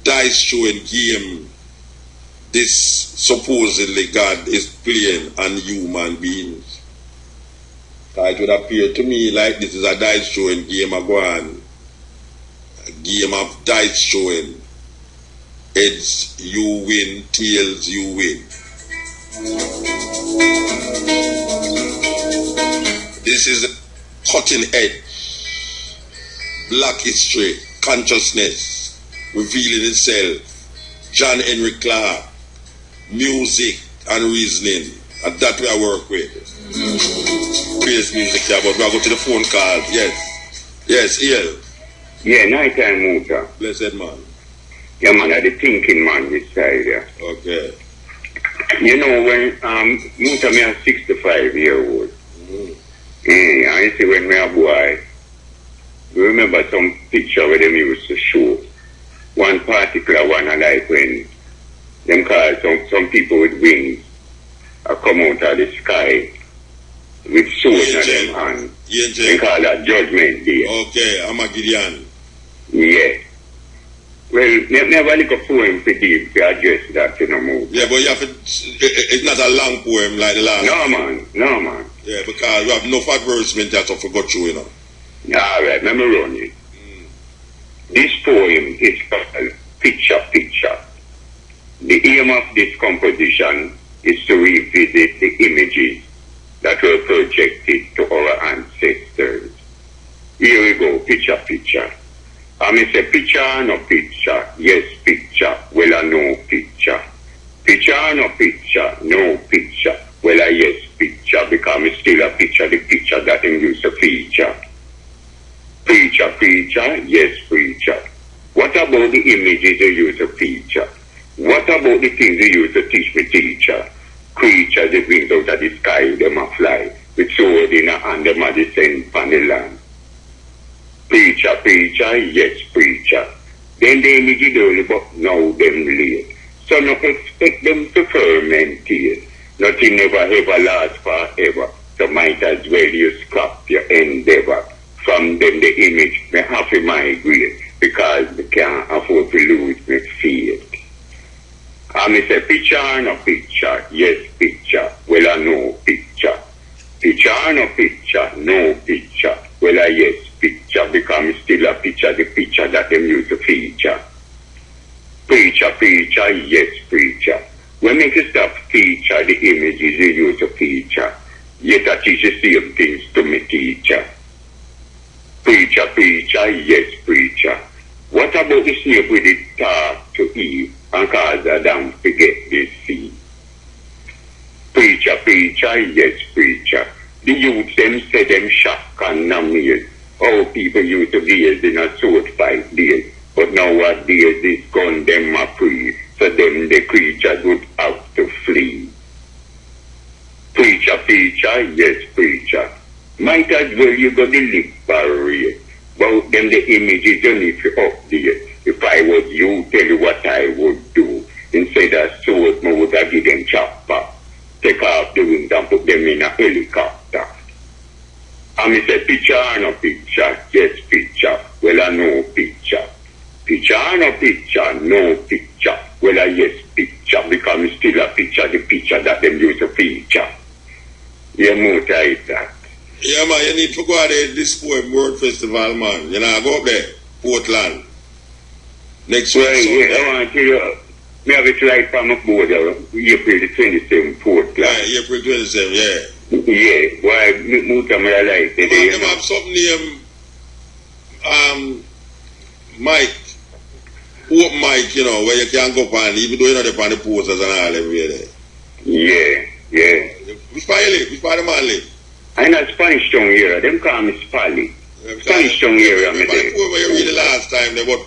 dice showing game this supposedly God is playing on human beings. It would appear to me like this is a dice showing game of one. A game of dice showing. Heads you win, tails you win. This is cutting edge. Black history, consciousness, revealing itself. John Henrik Clarke, music and reasoning. And that we I work with. Praise music here, but we are going to the phone call. Yes. Yes, here. Yeah, nighttime Muta. Blessed man. Yeah, man, the thinking man this side, yeah. Okay. You know, when Muta me a 65-year-old. I see when me a boy, you remember some picture where them used to show. One particular one I like when them call some people with wings come out of the sky with swords in them hands. They call that Judgment Day. Okay, I'm a Gideon. Yeah. Well, never look a poem for deep to address that in a movie. Yeah, but you have to, it's not a long poem like the last. No, man. Yeah, because we have enough advertisement that I forgot you, you know. Alright, let me run it. This poem is called Picture. The aim of this composition is to revisit the images that were projected to our ancestors. Here we go, picture. I say picture, no picture. Yes, picture. Well, no picture. Picture, no picture. No picture. Well, yes, picture. Because it's still a picture, the picture that them use to feature. Preacher. Yes, preacher. What about the images they use to feature? What about the things they use to teach me teacher? Creature that brings out of the sky, them a fly. With sword in a hand, them a descend from the land. Preacher, yes, preacher. Then the images only, but now them late. So no expect them to fermentate. Nothing never ever lasts forever. So might as well you scrap your endeavor. From them the image may have to migrate because they can't afford to lose my faith. I say picture, no picture. Yes, picture. Well, no picture. Picture, no picture. No picture. Well, yes, picture. Because it's still a picture, the picture that them use to feature. Preacher, yes, preacher. When make you stop feature, the images you use to feature. Yet I teach the same things to me teacher. Preacher, yes, preacher. What about the snake with it talk to Eve and cause Adam forget this seed? Preacher, yes, preacher. The youth them say them shock and amazed. How people used to be in a sword fight days. But nowadays this gun them are free. So them the creatures would have to flee. Preacher, yes, preacher. Might as well you go deliberate. About them the images you need to update. If I was you, tell you what I would do. Instead of sword, I would have give them chopper. Take off the wings and put them in a helicopter. I say picture, no picture. Yes, picture. Well, no picture. Picture, no picture. No picture. Well, yes, picture. Because it's still a picture, the picture that them use to feature. You know that. Yeah, man, you need to go out there this poem World Festival, man. You know, go up there, Portland. Next week. Yeah, I want to tell you, me have it right from my board, April the 27th, Portland. Yeah, April 27th, yeah. Yeah, why, Muta, me I like it. They have something named, Mike, open mic, you know, where you can go up and, even though you're not up on the posters and all everywhere there. Yeah. Which part you live? Which part of man live? I'm in a Spanish Town area. Them call me Spally. Spanish Town area, me there. Where you read the last time there, but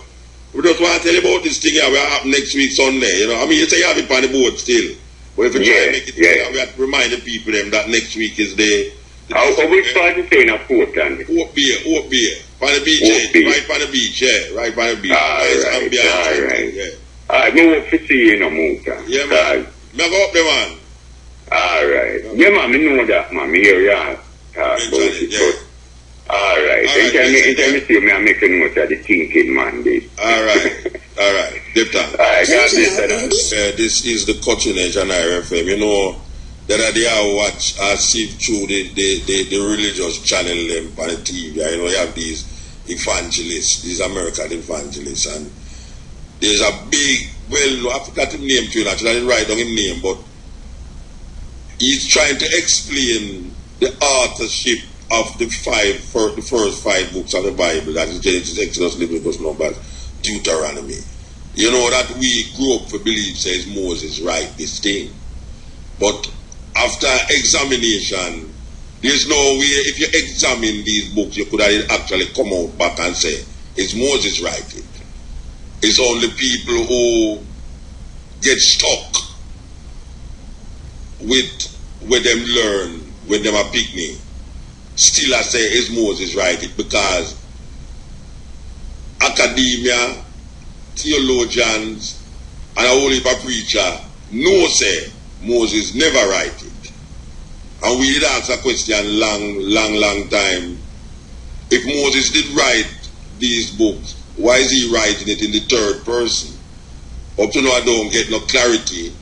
we just want to tell you about this thing here. We're happen next week Sunday, you know. I mean, you say you have it on the board still. But if you try to make it, we have to remind the people them that next week is the which part is saying a Portland? Oak Beer. On the beach, right on the beach, yeah. Right on the beach. All right. Yeah. I hope to see you in a Muta. Yeah, man. Me go up there, man. Alright. Yeah, man, I know that, man. Me hear you. Alright. Anytime you see me, I'm making note of the thinking, man. Alright. Dipton. This is the Cutting Edge and IRFM. You know, the other day I watch, I see through the religious channel them on the TV. You know, you have these evangelists, these American evangelists, and there's a big, I forgot his name to you, actually, I didn't write down his name, but he's trying to explain the authorship of the first 5 books of the Bible, that is Genesis, Exodus, Leviticus, Numbers, Deuteronomy. You know that we grew up to believe, says Moses write this thing. But after examination, there's no way, if you examine these books, you could actually come out back and say, it's Moses writing. It's only people who get stuck with them learn when them are picnic. Still I say it's Moses writing, because academia, theologians, and a whole heap of preacher know say Moses never write it. And we did ask a question long time. If Moses did write these books, why is he writing it in the third person? Up to now I don't get no clarity.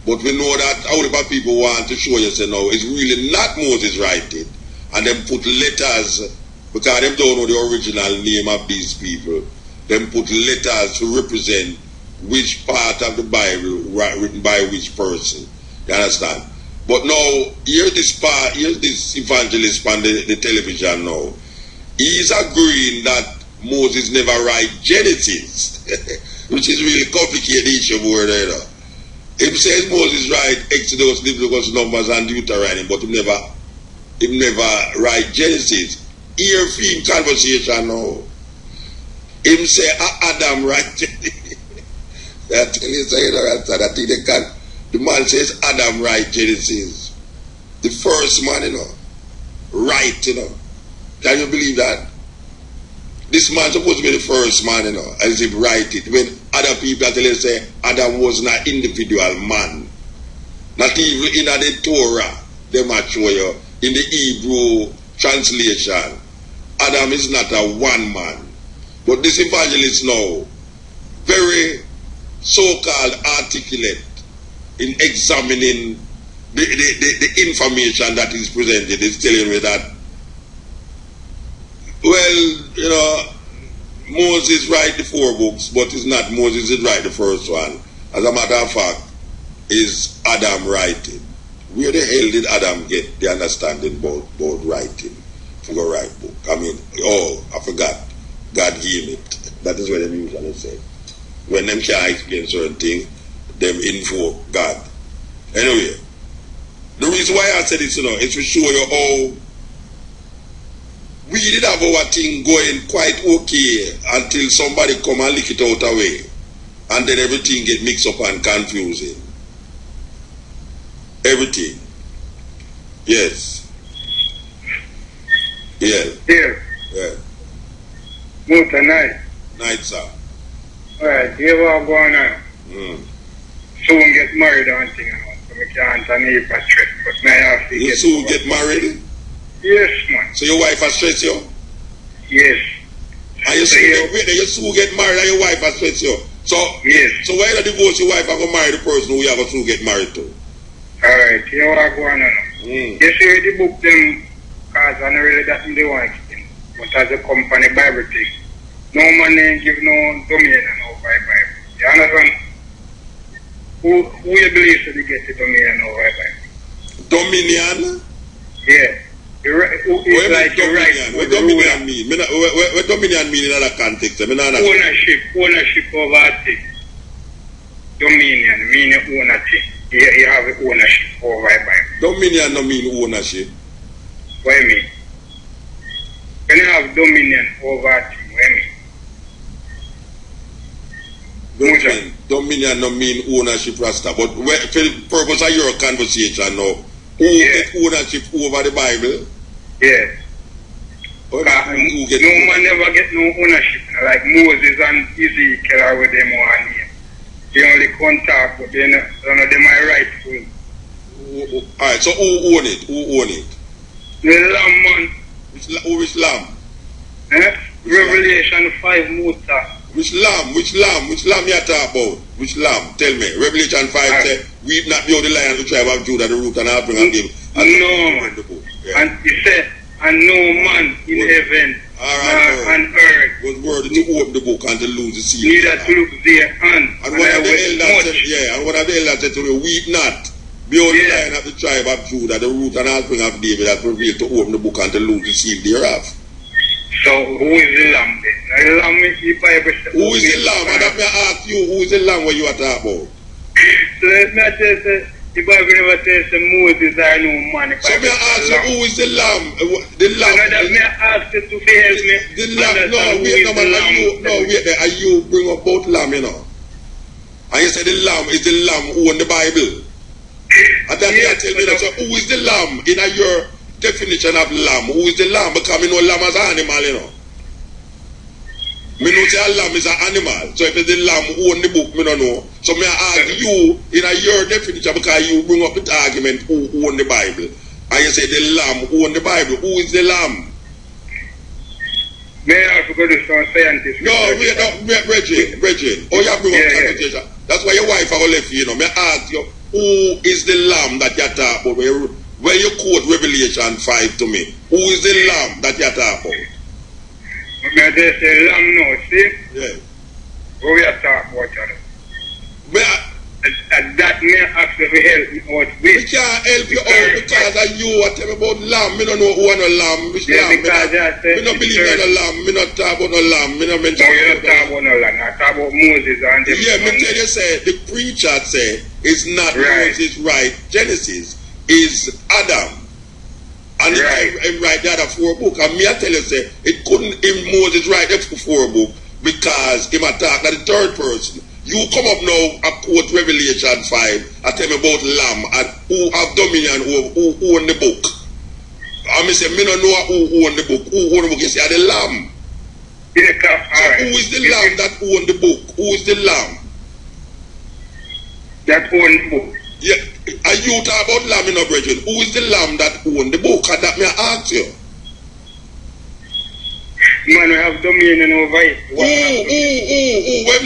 But we know that a whole heap of people want to show you, say no, it's really not Moses writing. And them put letters, because them don't know the original name of these people. Them put letters to represent which part of the Bible written by which person. You understand? But now, here's this evangelist on the television now. He's agreeing that Moses never write Genesis, which is really complicated issue over there. He says Moses write Exodus, Leviticus, Numbers, and Deuteronomy, but he never write Genesis. Here, film conversation now. Him say Adam write Genesis. I tell you, I think they can. The man says Adam write Genesis. The first man, right, Can you believe that? This man supposed to be the first man, as if write it. When other people actually say Adam was not individual man. Not even in the Torah, they might show you. In the Hebrew translation, Adam is not a one man. But this evangelist now, very so-called articulate in examining the information that is presented, is telling me that, well, Moses write the 4 books, but it's not Moses that write the first one. As a matter of fact, is Adam writing. Where the hell did Adam get the understanding about writing for the right book? I mean, I forgot. God gave it. That is what they usually say. When them can't explain certain things, them invoke God. Anyway, the reason why I said this, is to show you how we did have our thing going quite okay until somebody come and lick it out away. And then everything get mixed up and confusing. Everything. Yes. Yeah. Here. Yeah. Muta night. Night, sir. Alright, here what going on. Soon get married and thing, so we can't need for stress. But now I have to you soon get married? Yes, man. So your wife has stressed you? Yes. And you soon get married and your wife has stressed you? So, yes. So why not divorce your wife and go marry the person who you have to soon get married to? Alright, here what going on. You see the book them, because I know really that they want it. But as a company Bible thing, no man ain't give no dominion over Bible. You understand? Who you believe to get the dominion over Bible? Dominion? Yeah. What dominion mean? What dominion mean in other context? Ownership over a thing. Dominion meaning ownership. You have ownership over a Bible. Dominion no mean ownership. What do you mean? When you have dominion over a thing, what do you mean? Dominion no mean ownership, Rasta. But for the purpose of your conversation now, who get ownership over the Bible? Yeah. No man never get no ownership. Like Moses and Ezekiel with them one here. They only contact, but they my rightful. Alright, so who own it? Who own it? The lamb, man. Which lamb? Revelation 5 Muta. Which lamb you talk about? Which lamb? Tell me. Revelation 5 say, weep not behold the lion of the tribe of Judah, the root and offspring of him. No, yeah. And he said, and no man in heaven and earth was worthy to open the book and to lose the seal. Neither to look their hand. And one of the elders said, and one of the elders said to me, weep not. Behold the lion of the tribe of Judah, the root and offspring of David, that prevailed to open the book and to lose the seal thereof. So who is the lamb then? The lamb is the Bible. Who is the lamb? And that may ask you, who is the lamb when you are talking about? So let me tell you, the Bible never says Moses or no man. So may I ask you, who is the lamb? The lamb. So that may I ask you to help me. The lamb. No, wait, no man. Wait there. And you bring up both lamb, you know. And you say the lamb is the lamb who own the Bible. And then you tell me that, so who is the lamb in your definition of lamb? Who is the lamb? Because me know lamb as an animal, you know. Me know say a lamb is an animal. So if it's the lamb who own the book, me don't know. So me ask you in your definition, because you bring up the argument who own the Bible. And you say the lamb who own the Bible. Who is the lamb? May I have to go to some scientist? No, Bridget. Oh, you bring up conversation. That's why your wife are left you know. Me ask you, who is the lamb that you talk about? When you quote Revelation 5 to me, who is the lamb that you talk about? May they say lamb now, see? Yeah. What we are talking about? And that may actually help me out with. We can't help you out because you are telling me about lamb. Me don't know who are no lamb. Which lamb? Me don't believe in no lamb. Me not talk about no lamb. Me not mention. No, you don't talk about no lamb. I talk about Moses and them. Yeah, me tell you say the preacher say it's not Moses right. Genesis is Adam. And him write the other 4 books. And me I tell you say it couldn't him Moses write the 4 books because him attack at the 3rd person. You come up now and quote Revelation 5 and tell me about lamb and who have dominion who own the book. And me say, me don't know who own the book. Who own the book? You say, the lamb. Yeah, so who is the lamb that own the book? Who is the lamb? That own the book. Yeah, and you talk about lamb in our brethren. Who is the lamb that own the book? And that may I ask you. Man, we have dominion over it. Web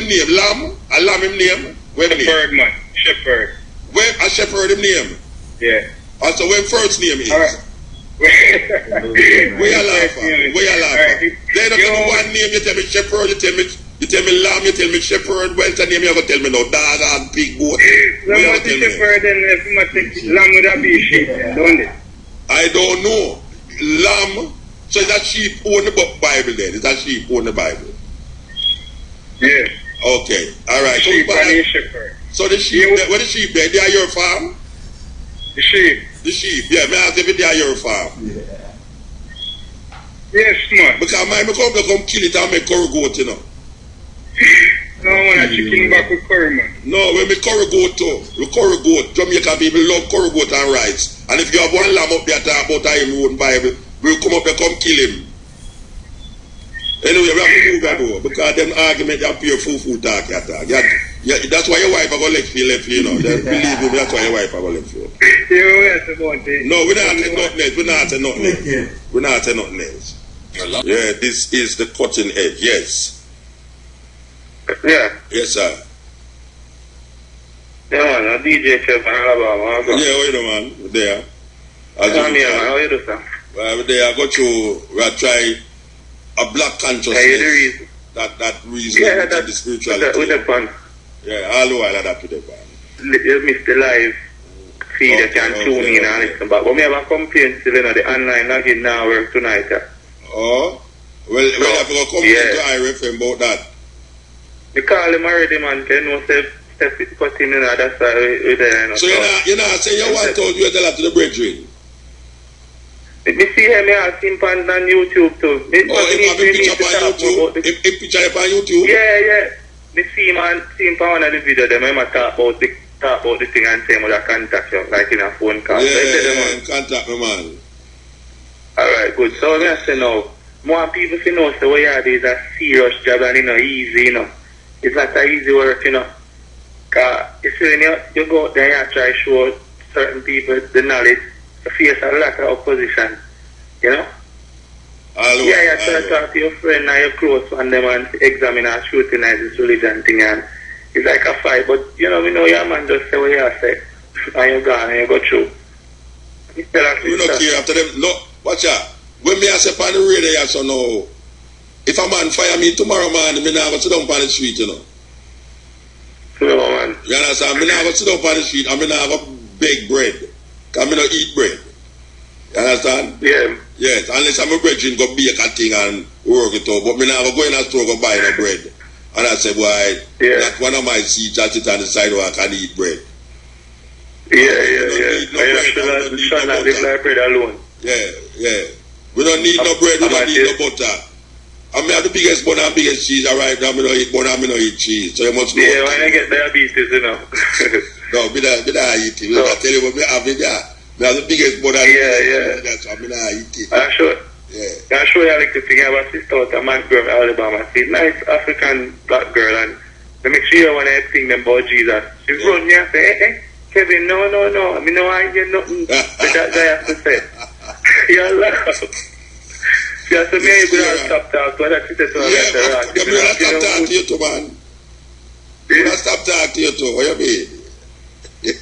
name, lamb? A lamb him name? Web name? Shepherd, man. Shepherd. Web a shepherd him name? Yeah. Also, when first name is? Alright. Where you laugh at? Then you tell me one name, you tell me shepherd, you tell me lamb, you tell me shepherd. What's the name you have to tell me now? Dog and pig, goat. Lamb with the shepherd and lamb with a big sheep, don't it? I don't know. Lamb. So is that sheep own the Bible then? Is that sheep own the Bible? Yes. Okay. Alright. Sheep and shepherd. So the sheep, where the sheep there? They are your farm? The sheep. The sheep, yeah. May I ask if they are your farm? Yeah. Yes, man. Because my come kill it and make curry goat, you know. No, I want a chicken back with curry, man. No, when we curry goat too. We curry goat. Jamaican people love curry goat and rice. And if you have one lamb up there talk about him own Bible, we'll come up and come kill him. Anyway, we have to move that over because them argument they pure full talk. Yeah, that's why your wife are going to left you know. Believe me, that's why your wife are going to left you. No, we're not saying nothing else. We're not saying nothing else. Yeah, this is the cutting edge. Yes. Yeah. Yes, sir. Yeah, man, a DJ chef in Alabama. Yeah, wait a man. There. How you do, sir? There I go to try a black consciousness. That reason that's the spirituality. With the fun. Yeah, all the while that with the fun. You miss the live feed, you can tune in and listen back. But we have a complaint still, the online login now work tonight. Oh? Well, you have to come to IRFM about that. You call him already, man. Can you step it, put in that's why we're there. So you're not saying you want to tell that to the brethren? Me see him, I see him on YouTube too. He have a picture on YouTube? He picture on YouTube? Yeah. Me see him on one of the videos, them I talk about the thing and say him will contact you, like in a phone call. Yeah, contact me, man. Alright, good. So I say now, more people know so what you do is a serious job and easy, It's not an easy work, You see, when you go out there and try to show certain people the knowledge, you face a lot of opposition, you know? You try to talk to your friend and your close one them and examine and scrutinize this religion thing, and it's like a fight, but you know, we know your man just say what you say, and you go and you go through. We don't care after them. No, watch out. When me I say on the radio, so no. If a man fire me tomorrow, man, me not go sit down on the street, you know. No, man. You understand? Me not go sit down on the street, and me not go bake bread. Because me not eat bread. You understand? Yeah. Yes, unless I'm a brethren go bake a thing and work it out. But me not go in a store go buy no bread. And I say, boy, not one of my seats I sit on the sidewalk and eat bread. You should not live like bread alone. Yeah. We don't need no bread, we don't need no butter. I mean, the biggest bun and biggest cheese, alright, now I don't eat bun and I don't eat cheese. So you must know. Yeah, when I get diabetes, you know. No, I don't eat it. I tell you what, I have the biggest bun and that's why I don't eat it. I'm sure. Yeah. I'm sure you like to think about a sister out of Montgomery, Alabama. She's nice African black girl, and they make sure you want to think them about Jesus. She run me and say, hey, Kevin, no. I mean, no, I ain't get nothing that guy has to say. You laugh. Yeah, so me you could stop talk, but that's it. I'm stop talking to you too, man. I'm stop talking to you too. What you mean?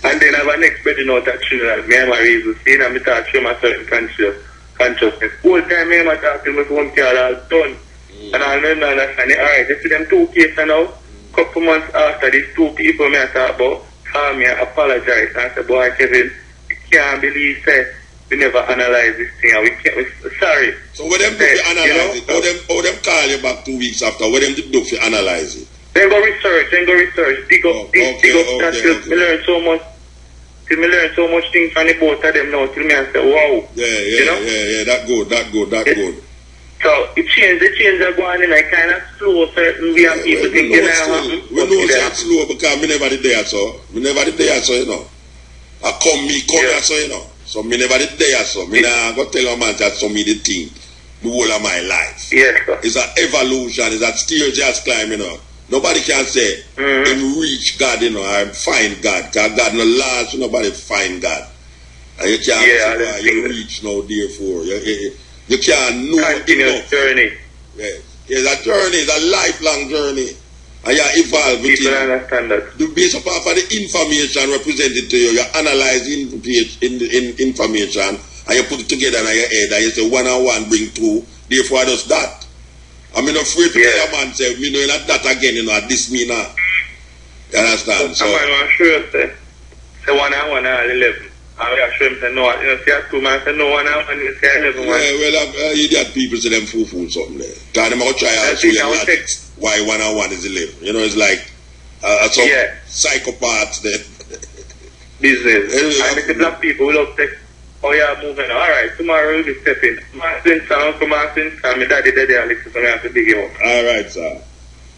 And then I have an next bed, you know, that children, me and my reason, see, and I talk to my certain consciousness. Whole time me and I talk to my phone call all done. And I remember understanding, alright, you see them two cases now, couple months after these two people me I talk about, call me and apologize and say, boy, Kevin, you can't believe that we never analyze this thing, and we can't, sorry. So what them do to analyze it? How them call you back 2 weeks after? What them do to analyze it? Then go research, dig up that. Me learn so much. Till me learn so much things from the both of them now. Till me I say, wow. Yeah. That good. So the change are going in a kind of slow certain way, and people think it happen. We know it's slow because me never did there, so you know. I come here, so you know. So me never did there, so me nah go tell a man that so me the thing the whole of my life. Yes, sir. It's an evolution, it's a still just climb, you know. Nobody can say him reach God, you know, I find God. Because God no last, so nobody find God. And you can't say you reach now, therefore. You can't know continuous journey. Yes. It's a journey, it's a lifelong journey. And you evolve with people understand that. Based upon the information represented to you, you analyze the information and you put it together in your head and you say 1 and 1 bring 2, therefore I just that. I'm not afraid to tell a man say, me know not that again, you know, this me now. You understand? So I'm sure say 1 and 1 are 11. I'm sure him say no, you know, say 2 man say no 1 and 1, you say 11 1. Well, idiot people say them fool something there. Because them out try to show them that why 1 and 1 is 11. You know, it's like some psychopaths there. Business. And if the black people will up take, oh yeah, moving. Alright, tomorrow we'll be stepping. Martin sound, come Martin, and my daddy there, I listen, so I have to dig him up. Alright, sir.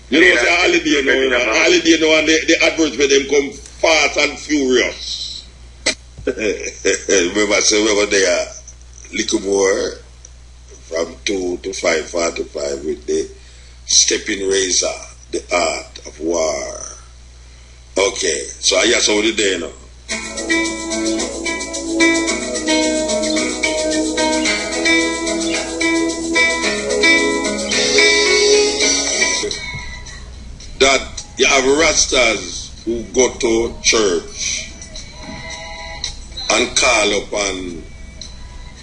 You know, it's a holiday now, you know. Holiday now, and the adverts where them come fast and furious. Remember, so we were there, little more, from 2 to 5:45 with the stepping razor, the art of war. Okay, so I just hold it there now. That you have Rastas who go to church and call upon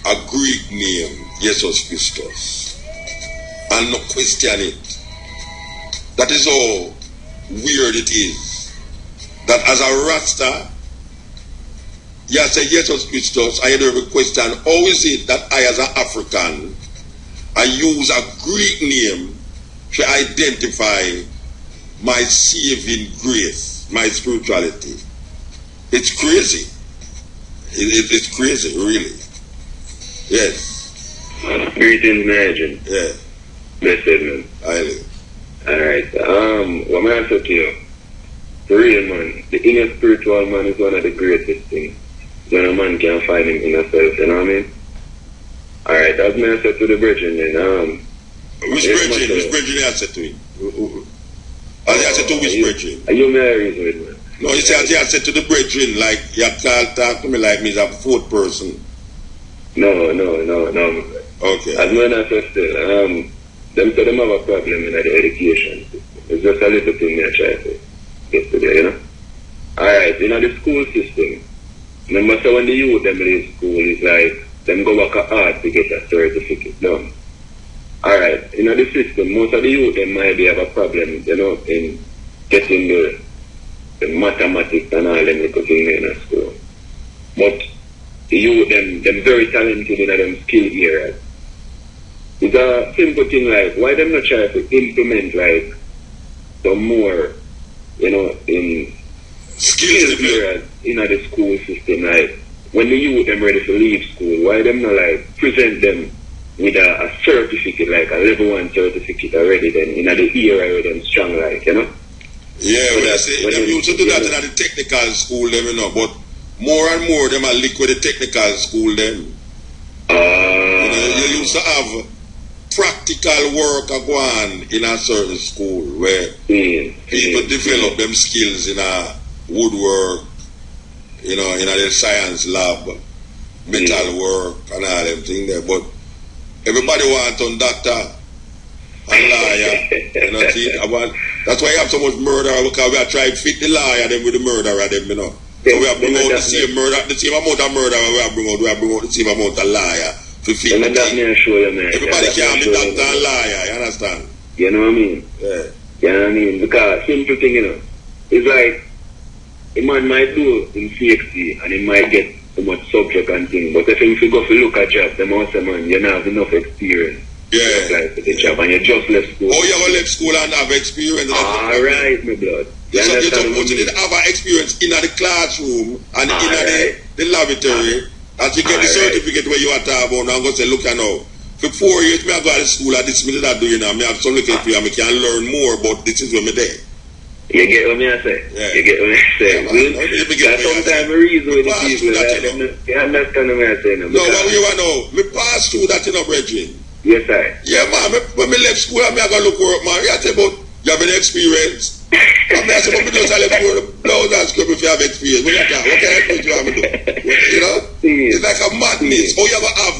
a Greek name, Jesus Christus, and not question it. That is how weird it is. That as a Rasta, you say Jesus Christus, I don't have a question, how is it that I as an African, I use a Greek name to identify my saving grace, my spirituality? It's crazy. It's crazy, really. Yes. Greetings, Imagine. Yeah. Blessed, man. Highly. Alright, what am I answer to you? For real, man, the inner spiritual man is one of the greatest things. When a man can find him inner self, you know what I mean? Alright, that's my answer to the brethren then. Which brethren I said to him? I said to which brethren? Are you married with, man? No, you say I said to the brethren, like, you talk to me like me as a fourth person. No. Okay. As man as I said, them say them have a problem in the education system. It's just a little thing I try to get today, you know? Alright, in the school system, remember so when the youth them leave school, it's like, them go back hard to get a certificate done. Alright, in the system, most of the youth them might have a problem, you know, in getting the mathematics and all them little things in the school. But the youth them very talented in them skill areas. It's a simple thing like, why them not try to implement like some more, you know, in skill areas in the school system, like when the youth them ready to leave school, why them not like present them with a certificate, like a level 1 certificate already then in the area where them strong, like, you know? Yeah, so well, say, them used to do that in the technical school them, you know, but more and more them are linked with the technical school them. You know, you used to have practical work go on in a certain school where people develop them skills in a woodwork, you know, in a science lab, metal work and all them things there. But everybody wants on doctor and lawyer, you know, see, that's why you have so much murder, because we are trying to fit the lawyer them with the murderer them, you know. So we have bring out the same murder, the same amount of murder we have bring out the same amount of liar. Everybody can't be doctor and liar, you understand? You know what I mean? Yeah. You know what I mean? Because simple thing, you know, it's like a man might do in CXC and he might get so much subject and thing, but if you go to look at job, them also man, you don't have enough experience. Yeah. To apply for the job and you just left school. Oh, you have left school and have experience. Alright, my blood. So you're supposed to have experience in the classroom and in the laboratory. As you get the certificate where you are talking about, I'm going to say, look, I know, for 4 years, I go to school, and this is what I'm doing now. I have some little experience, I can learn more, but this is what I'm there. You get what I say? Yeah. You get what I say? Yeah, sometimes I reason with the people, you understand what I say? No, what you want to know, I pass through that, you know, Bridget. Yes, sir. Yeah, man, when I left school, I'm going to look work, man. You say about, you have an experience. I'm going to say, but I just left school, blouse and scrub if you have experience. What can I do to have to do? You know? It's like a madness. Oh, you ever have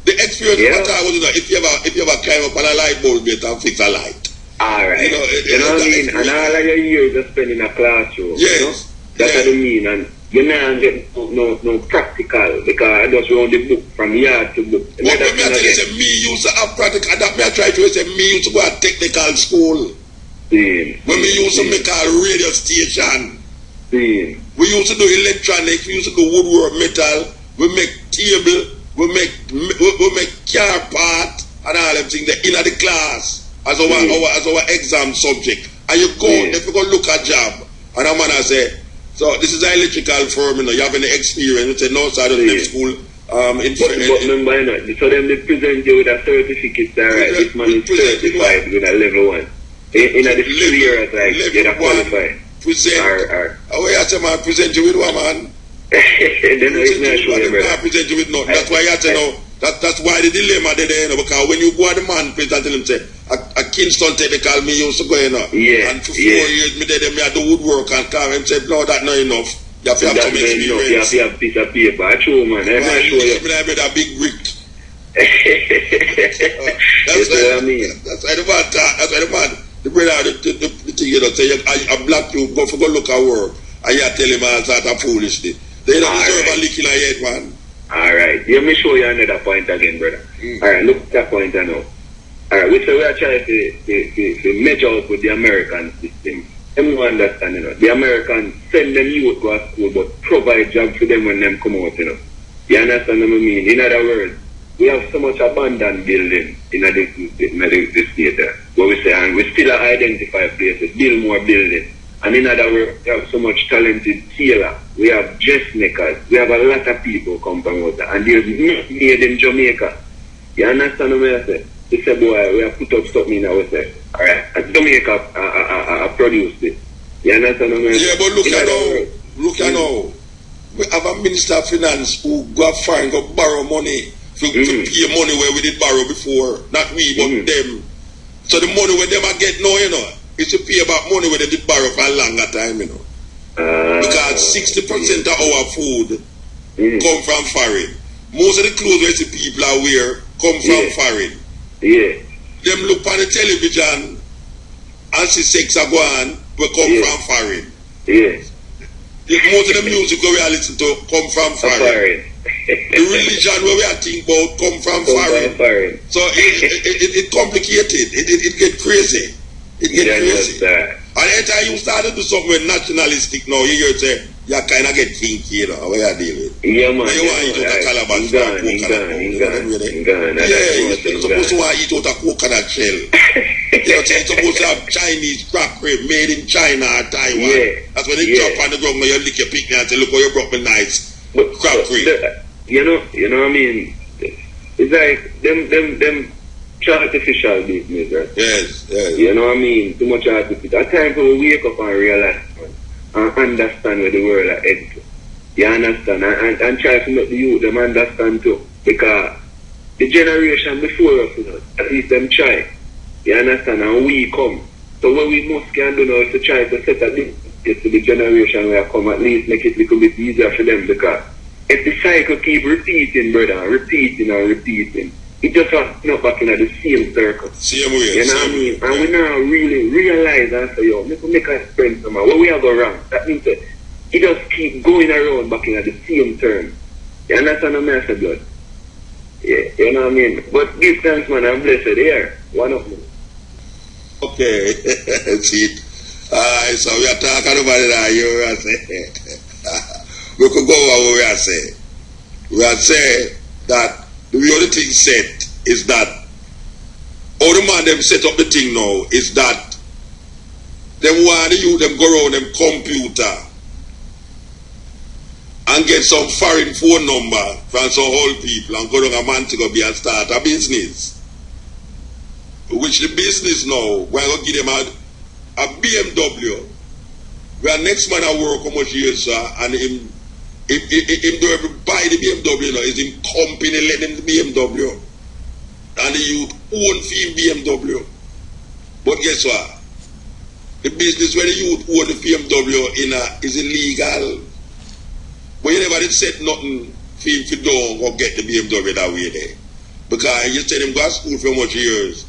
the experience of what I was doing. If you ever climb up on a light bulb gate and fix a light. Alright. You know what I mean? And all of your years you spend in a classroom. Yes. You know? That's what I mean. And you not get no practical, because I just run the book from yard to book. What when I tell you, say, me used to have practical, and that me I try to say, me used to go to technical school. When we used to make a radio station, we used to do electronics, we used to do woodwork, metal, we make table, we make car part and all them things in the class as our exam subject. And you go, if you go look at job, and a man I say, so this is an electrical firm, you know, you have any experience? You say, no, sir, I don't have school. Remember, you know, so them they present you with a certificate, alright, this man is certified with a level 1. In the 3 years, like, you're not qualified. Present. Oh, I say, man, present you with one, man. Then present you with nothing. That's why I say, no, that's why the dilemma there, you know, because when you go at the man place and tell him, say, a Kingston technical, me used to go, you know. Yeah. And for 4 years, me there, me had the woodwork and come and said, no, that's not enough. You have to have some experience. You have to have a piece of paper. I show, man. I'm not sure. I made a big brick. That's what I mean. That's why the man, the brother, the thing, you know, say, a black you go look at work, and you tell him all sort of foolishly. They don't deserve a lick in your head, man. Alright, let me show you another point again, brother. Alright, look at that point I know. Alright, we say we are trying to measure out with the American system. Everyone understand, you know. The Americans send them youth to a school, but provide jobs for them when them come out, you know. You understand what I mean? In other words, we have so much abandoned buildings in the state there. Where we say, and we still identify places, build more buildings. And in other words, we have so much talented tailor. We have dressmakers. We have a lot of people come from out there. And there's nothing made in Jamaica. You understand what I say? They say, boy, we have put up something in our say. Alright, and Jamaica produced it. You understand what I say? Yeah, but look at now. We have a Minister of Finance who go find, go borrow money. To pay money where we did borrow before. Not we, but them. So the money where them I get now, you know, is to pay about money where they did borrow for a longer time, you know. Because 60% of our food come from foreign. Most of the clothes where the people are wear come from foreign. Yeah. Them look on the television and see sex a go on, we come from foreign. Yeah. Most of the music we are listening to come from foreign. The religion we are thinking about come from foreign. So it complicated. It get crazy. It get crazy. And every time you start to do something nationalistic now, you hear say, you kind of get kinky, you know, what you deal with. Yeah, man. You want to eat out a calabash or coconut. Yeah, you're supposed to want to eat out a coconut shell. You're supposed to have Chinese crack rib made in China or Taiwan. Yeah. That's when they drop on the ground, you lick your picnic and say, look how you brought me nice crack rib. You know what I mean? It's like them artificial business, right? Yes. You know what I mean? Too much artificial. At times we wake up and realize and understand where the world are headed to. You understand? And try to make the youth them understand too. Because the generation before us, you know, at least them try. You understand? And we come. So what we must can do now is to try to set a date to the generation where come, at least make it a little bit easier for them. Because if the cycle keep repeating, brother, repeating, it just has not back in the same circle. Same way. You know what I mean? And we now really realize and say, yo, make a friend somehow. What we have go wrong? That means that it just keep going around back in the same term. You understand what I say, blood? Yeah, you know what I mean? But give thanks, man, I'm blessed here. One of them. Okay, that's it. Alright, so we are talking about it now. You are saying, we could go over what we are saying. We are saying that the other thing said is that all the man them set up the thing now is that them want the youth them go around them computer and get some foreign phone number from some old people and go down a man to go be and start a business. Which the business now, we're going to give them a BMW. Where next man I work how much years, sir, and him do ever buy the BMW, you know, is him company let him the BMW. And the youth own fee BMW. But guess what? The business where the youth own the BMW is illegal. But you never did set nothing for him to do or get the BMW that way there. Because you tell him go to school for much years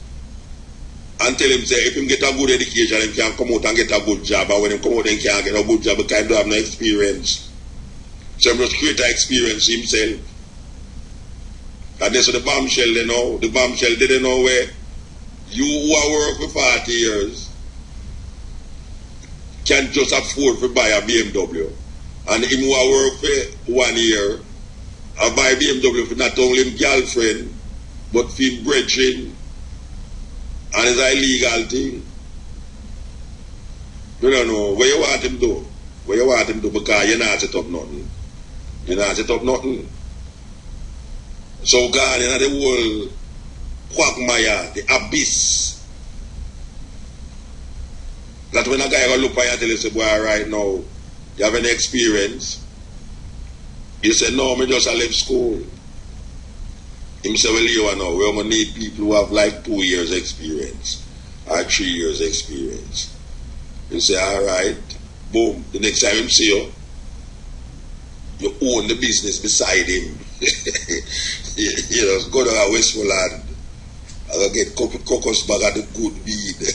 and tell him say if him get a good education, he can come out and get a good job, and when he come out he can't get a good job because he don't have no experience. So he must create an experience himself. And that's what the bombshell they know. The bombshell they don't know where you who are work for 40 years can just afford to buy a BMW. And him who are work for 1 year I buy BMW for not only him girlfriend but for him brethren. And it's an illegal thing. You don't know where you want him to do. Where you want him to do because you're not set up nothing. You're not set up nothing. So God in the whole quagmire, the abyss. That when a guy go look at you and tell you, say, boy, right now, you have any experience? You say, no, I just left school. Him say, well, you know, we only need people who have like 2 years experience or 3 years experience. You say, all right, boom. The next time him see you, you own the business beside him. You know, go to Westmoreland. I go get cocos bag of the good weed.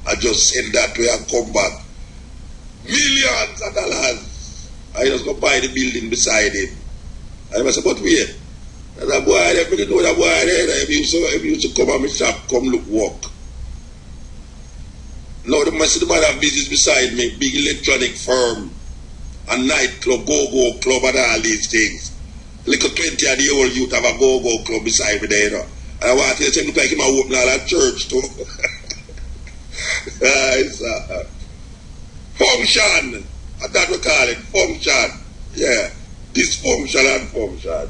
I just send that way and come back. Millions of dollars. I just go buy the building beside him. And I say, but wait. And that boy, I didn't know that boy there. He used to come on my shop, come look work. Now the man have business beside me, big electronic firm, a nightclub, go-go club and all these things. Like a 20-year-old youth have a go-go club beside me there, you know. And I want to say, look like him open all that church too. It's a function. That's what we call it, function. Yeah, dysfunction and function.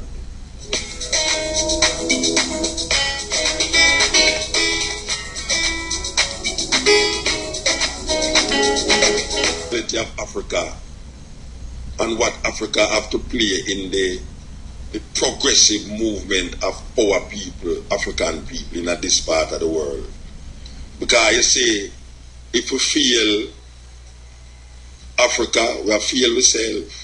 Of Africa and what Africa have to play in the progressive movement of our people, African people in this part of the world. Because you see, if we feel Africa, we have failed ourselves.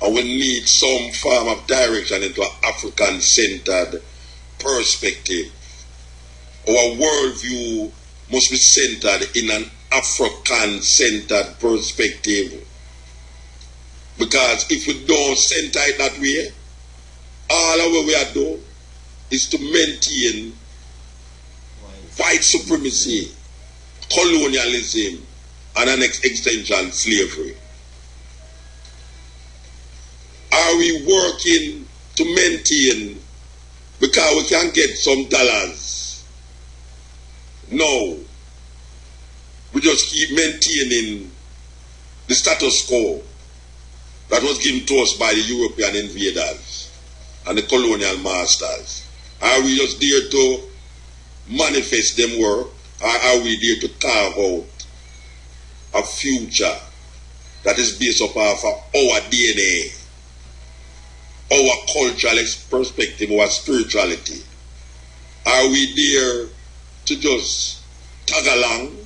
And we need some form of direction into an African-centered perspective. Our worldview must be centered in an African-centered perspective. Because if we don't center it that way, all our we are doing is to maintain white supremacy, colonialism, and an extension slavery. Are we working to maintain because we can get some dollars? No. We just keep maintaining the status quo that was given to us by the European invaders and the colonial masters. Are we just there to manifest them work, or are we there to carve out a future that is based upon our DNA, our cultural perspective, our spirituality? Are we there to just tag along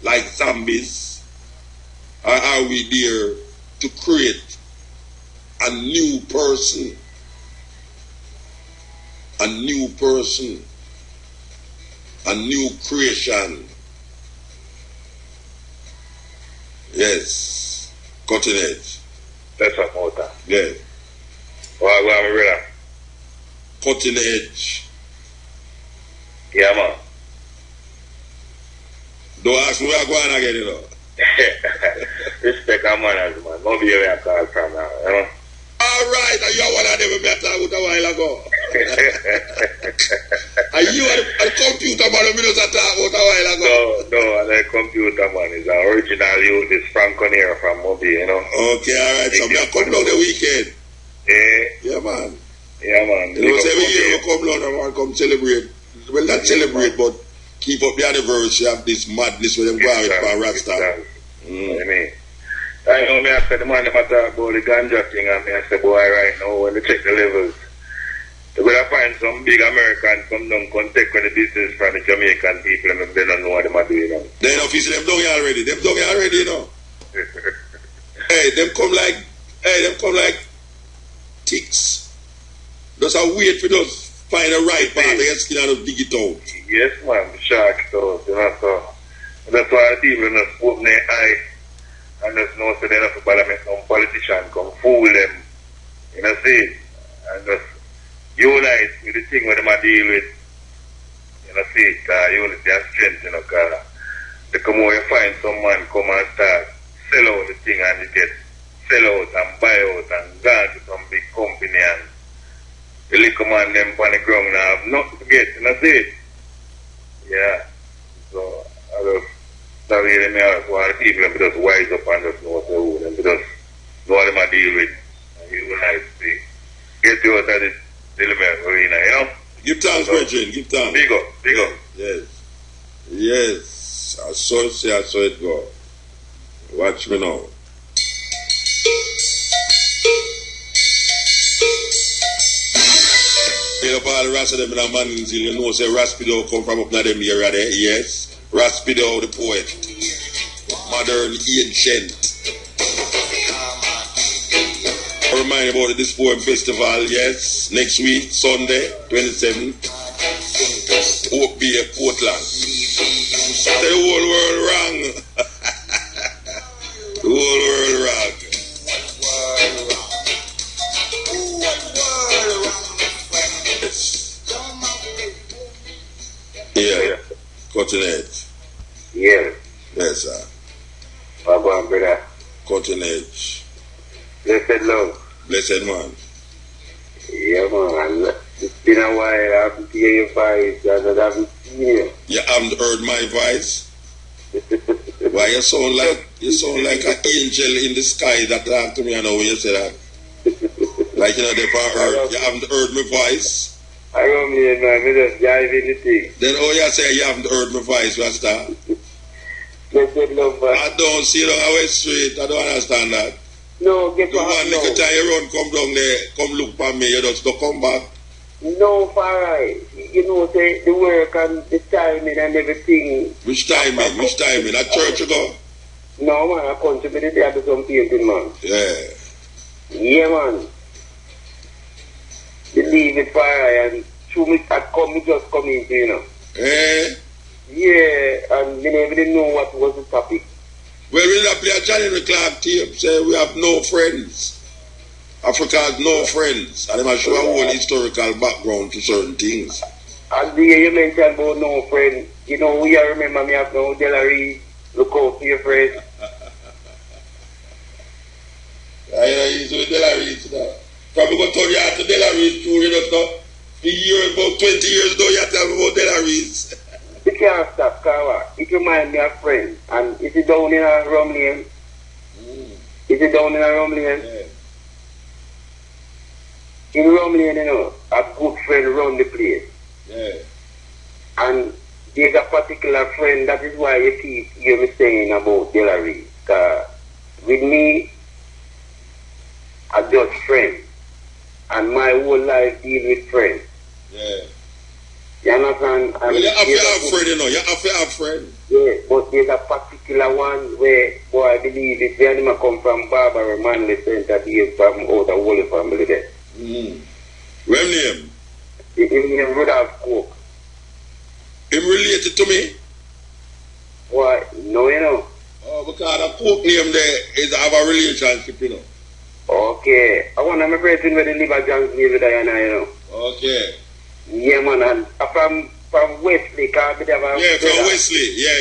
like zombies, or are we there to create a new person, a new person, a new creation? Yes, cutting edge. That's a motor. Yeah. Well, cutting edge. Yeah, man. Don't ask me where I'm going again, you know. Respect our manners, man. Not be where I call from now, you know. All right, and you're one of them we met a while ago. And you are the computer man we just talked about a while ago. No, the computer man is an original youth. It's Frank Conner from Moby, you know. Okay, all right. So we are coming on the weekend. Yeah, man. Yeah, man. You know, every year we come down and come celebrate. Well, not celebrate, but keep up the anniversary of this madness with them going for Rasta. I mean, I know me, I said the man that talk about the ganja thing, and I said, boy, right now, when they check the levels, they're going to find some big Americans come down, come take the business from the Jamaican people, and they don't know what they're doing now. They don't feel them down here already. Them down here already, you know. Them come like ticks. Just a wait for us find the right part of your skin and dig it out. Yes, man, shark so, you know, so that's why people just open their eye and just know so they don't have to make some politician come fool them, you know, see, and just unite with the thing where they might deal with, you know, see, unity and strength, you know, because the more you find someone come and start sell out the thing and you get sell out and buy out and gone to some big company and the little man them on the ground now have nothing to get, you know, see. Yeah. So I just that really me also want the people to just wise up and just know what they do and just know what they might deal with. And you nice to get you out of the dilemma arena, you know? Give thanks, Brethren, give thanks. Big up. Yes. I saw it go. Watch me now. You know, all the rest of them in a man, you know, say Raspido come from up in them area there, yes. Raspido, the poet. Modern, ancient. I remind you about this poem festival, yes. Next week, Sunday, 27th. Hope Bay, Portland. The whole world wrong. The whole world wrong. Yeah, cutting edge. Yeah. Yes, sir. Baba, brother. Cutting edge. Blessed love. Blessed man. Yeah, man. It's been a while. I haven't heard your voice and I haven't seen you. You haven't heard my voice? Why you sound like an angel in the sky that talk to me, I know when you say that. Like, you know, they heard. You haven't heard my voice? I don't mean, man, I just jive anything. Then all you say you haven't heard my voice, Rasta. Blessed love, man. I don't see it on our street. I don't understand that. No, get the one little time you run, come down there, come look for me, you just don't come back. No, Farai. You know, the work and the timing and everything. Which timing? Which timing? At church you go? No, man, I contributed there to some painting, man. Yeah. Yeah, man. They leave it fire and through me, me just come in, you know. Eh? Yeah, and they never didn't know what was the topic. Well, we not play a Henrik Clarke tape, say we have no friends. Africa has no friends. And I'm sure a whole historical background to certain things. And you mentioned about no friend. You know, we remember me have no Delary. Look out for your friend. He's with Delary now. Probably going to turn you out to Delary too, you know. About 20 years ago, you have to tell me about Delary's. You can't stop, Kawa. It reminds me of friends. And is it down in a rum lane? Is it down in a rum lane? Yeah. In rum lane, you know, a good friend run the place. Yeah. And there's a particular friend, that is why you keep hear me saying about Delary. With me, I just friends. And my whole life deal with friends. Yeah. You understand? Well, you have to have friends, you know. You have to have friends. Yeah, but there's a particular one where, boy, I believe it, the animal come from Barbara Manley Center, he is from out the whole family there. What name? His name Rudolph Cook. Him related to me? Why? No, you know. Oh, because the Cook name there is have a relationship, you know. Okay. I want to my brethren where they live at John's Navy Diana, you know. Okay. Yeah, man, and from Wesley, because I have a yeah, from Wesley, yeah.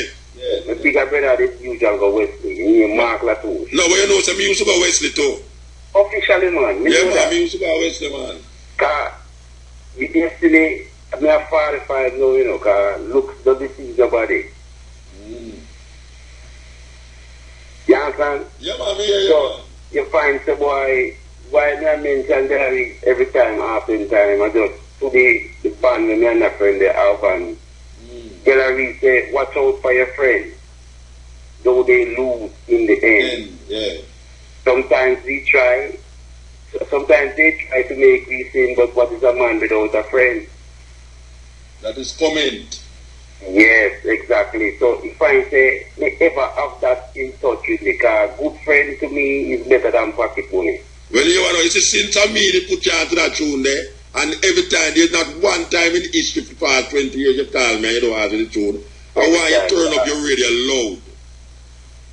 My bigger brother is usual go Wesley. He named Mark Latouche. No, but you know, some used to go Wesley too. Officially, man. Yeah, man, I used to go Wesley, man. Because yesterday, I have 45 now, you know, because look, the disease your body. You understand? Yeah, man, yeah. You find the boy, why I mention Derek every time, often time, I just, today, the band with me and a friend, they have, and Derek say, watch out for your friends, though they lose in the end. Yeah. Sometimes they try to make me sin, but what is a man without a friend? That is comment. Yes, exactly. So if I say, never have that in touch with me, because good friend to me is better than pocket money. Well, you know, it's a sin to me, they put you onto that tune there, and every time, there's not one time in history for the past 20 years you call me, you don't answer the tune. I want you to turn up your radio loud.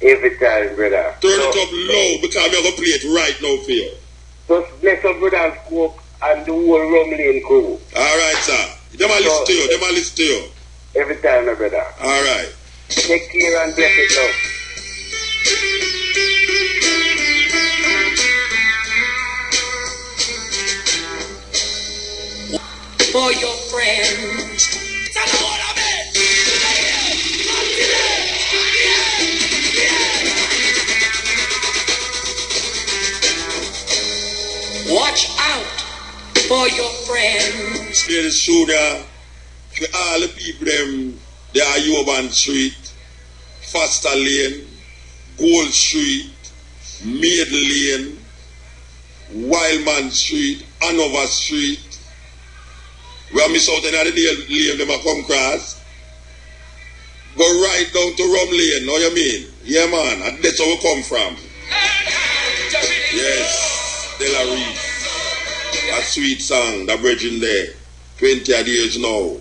Every time, brother. Turn it up loud, because I'm going to play it right now for you. Just bless up brother Cook and the whole rumbling crew. Alright, sir. Them a listen to you. Every time, my brother. Alright. Take care and bless it now. For your friends. Tell all of it. Watch out for your friends. Play the shooter. For all the people them, they are Yoban Street, Foster Lane, Gold Street, Maid Lane, Wildman Street, Hanover Street. Where I miss out another lane them a come cross. Go right down to Rum Lane, know you mean? Yeah man, and that's where we come from. Yes, Della Reese. A sweet song, the bridging there. 20 odd years now.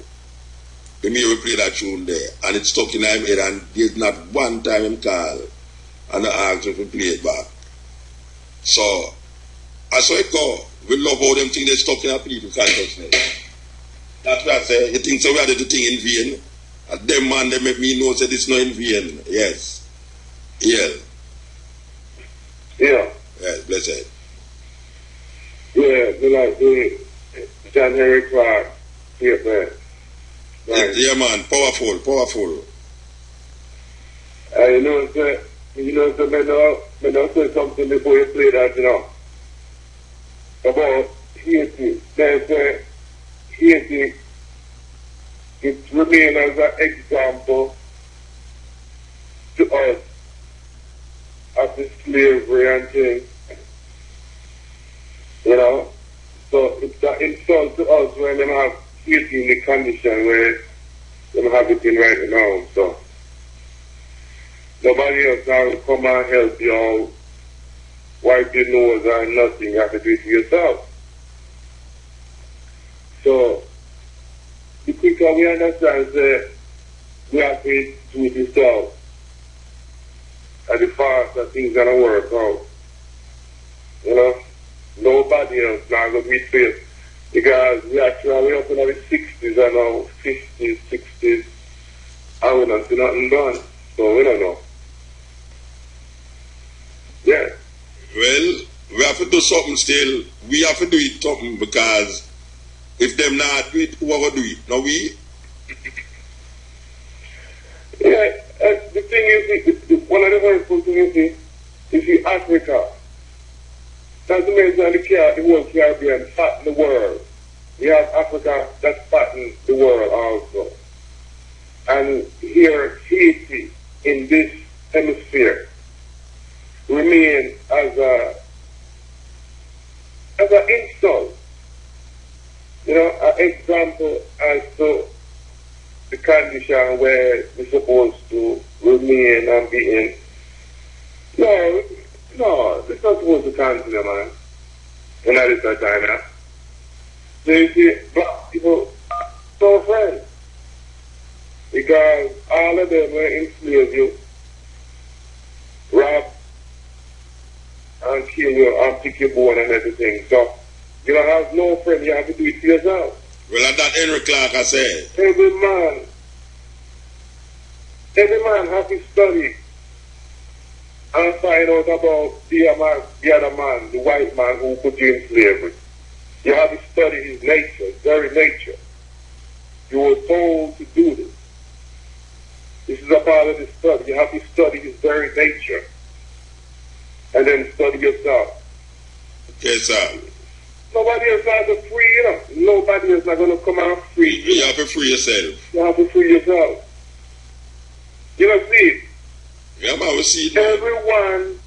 We may play that tune there, and it's stuck in my head, and there's not one time him call and I ask him to play it back. So, I saw it go. We love how them things they stuck in our people consciousness. That's what I say. You think so we are the thing in vain? And them man, they make me know that it's not in vain. Yes. Yeah. Yeah. Yes, blessed. Yeah, they like the Henrik Clarke. Yeah, man. Right. Yeah, man, powerful. You know, may not say something before you play that, you know. About Haiti. There's Haiti, it remains as an example to us of the slavery and things. You know? So it's an insult to us when they have Haiti in the condition where they have it in right now. So Nobody else now will come and help you out, wipe your nose or nothing. You have to do it for yourself. So, the quicker we understand that we have to do it yourself, and the faster things are going to work out. You know, nobody else now going to be fair. Because we actually up in the 60s and now 50s, 60s, and we don't see nothing done. So we don't know. Yeah. Well, we have to do something still. We have to do it something because if them not do it, who are going to do it? Now we? Yeah, the thing is, one of the very important things is in Africa. That's the reason the whole Caribbean fatten the world. We have Africa that's fatten the world also. And here, Haiti, in this hemisphere, remain as an insult. You know, an example as to the condition where we're supposed to remain and be in. No, it's not supposed to continue, man. And that is that time now. So you see, black people are so friends. Because all of them will enslave you, rob, and kill you, and pick your bone and everything. So, you don't have no friend, you have to do it for yourself. Well, like that Henrik Clarke I said. Every man has to study and find out about the other man, the white man who put you in slavery. You have to study his nature, his very nature. You were told to do this. This is a part of the study. You have to study his very nature. And then study yourself. Yes, sir. Nobody else has to free, you know. Nobody else is going to come out free. You have to free yourself. You have to free yourself. You know, see, yeah, man, we see everyone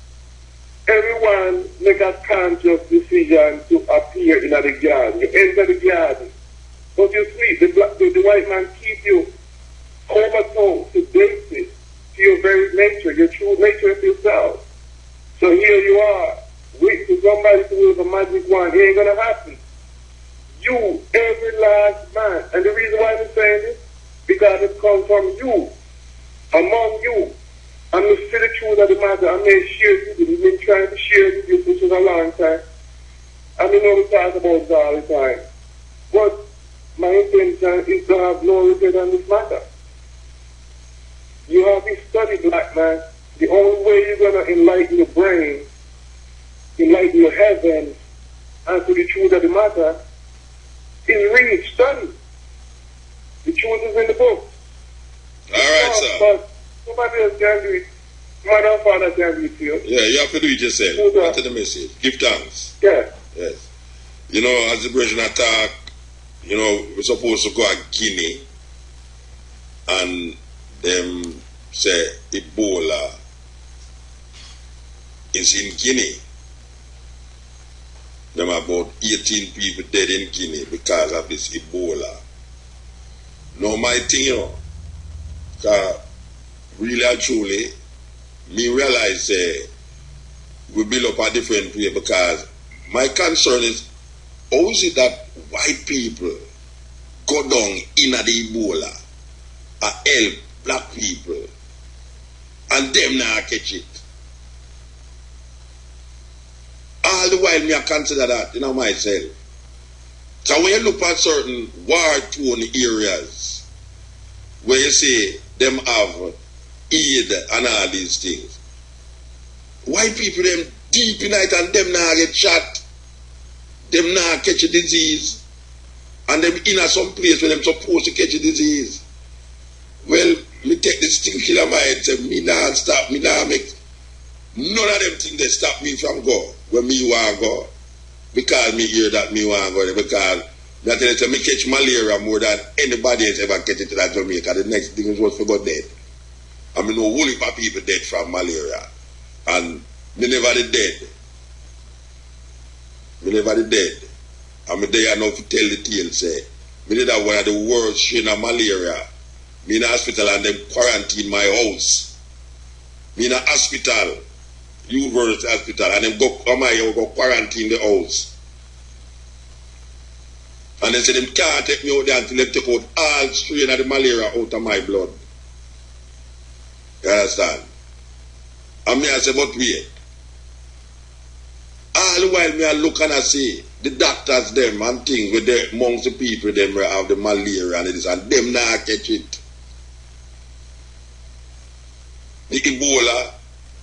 make a conscious decision to appear in the garden. You enter the garden, but you sleep. The white man keep you comatose, sedated to your very nature, your true nature of yourself. So here you are, waiting for somebody to wave a magic wand. It ain't gonna happen. You, every last man, and the reason why I'm saying this, because it comes from you, among you. I'm the still the truth of the matter. I may share with you. We've been trying to share with you for a long time. I mean, we talk about this all the time. But my intention is to have no regret on this matter. You have to study, black man. The only way you're going to enlighten your brain, enlighten your heaven, and to the truth of the matter, is read, study. The truth is in the book. All right, sir. But nobody else can do it. Mother and father can do it to you. Yeah, you have to do it yourself. What is the message? Give thanks. Yeah. Yes. You know, as the British attack, you know, we're supposed to go to Guinea and them say Ebola is in Guinea. There are about 18 people dead in Guinea because of this Ebola. No, my thing, you know, really and truly, me realize we build up a different way because my concern is how is it that white people go down in the Ebola and help black people and them not catch it? All the while me I consider that, you know, myself. So when you look at certain war-torn areas where you see them have aid and all these things, white people them deep in it and them not get shot, them not catch a disease, and them in some place where them supposed to catch a disease. Well, me take this thing killer my head, say me not stop, me not make none of them things they stop me from go where me want go. Because me hear that me want go there, because me tell you say me catch malaria more than anybody else ever catch it in that Jamaica. The next thing is what for go dead. I mean, no whole heap of people dead from malaria. And me never dead. Me never dead. And me there enough to tell the tale, say, me did that one of the worst strain of malaria. Me in the hospital and them quarantine my house. Me in a hospital, university hospital, and them go come here, go quarantine the house. And they say them can't take me out there until they take out all strain of the malaria out of my blood. You understand? And me I say, but wait. All the while me I look and I see the doctors them and things with the amongst the people them where have the malaria and this and them not catch it. The Ebola,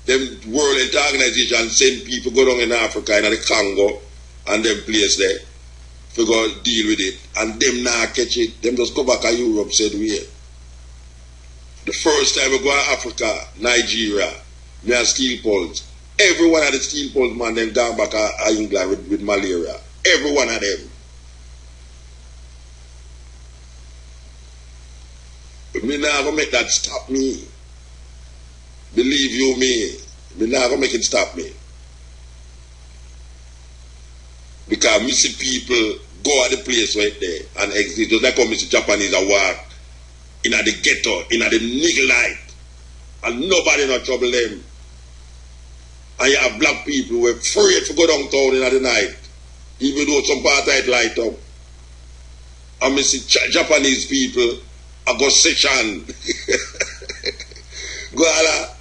them World Health Organization send people go down in Africa in the Congo and them place there to go deal with it and them not catch it. Them just go back to Europe said we. The first time we go to Africa, Nigeria, me have steel pulse. Every one of the steel pulse man then gone back to England with malaria. Every one of them. But me not gonna make that stop me. Believe you me. Me not gonna make it stop me. Because me see people go at the place right there and exist. Just like how me see Japanese a walk in the ghetto, in the niggle light. And nobody not trouble them. And you have black people who are afraid to go downtown in the night. Even though some part of it light up. And me see Japanese people a go session. Go ala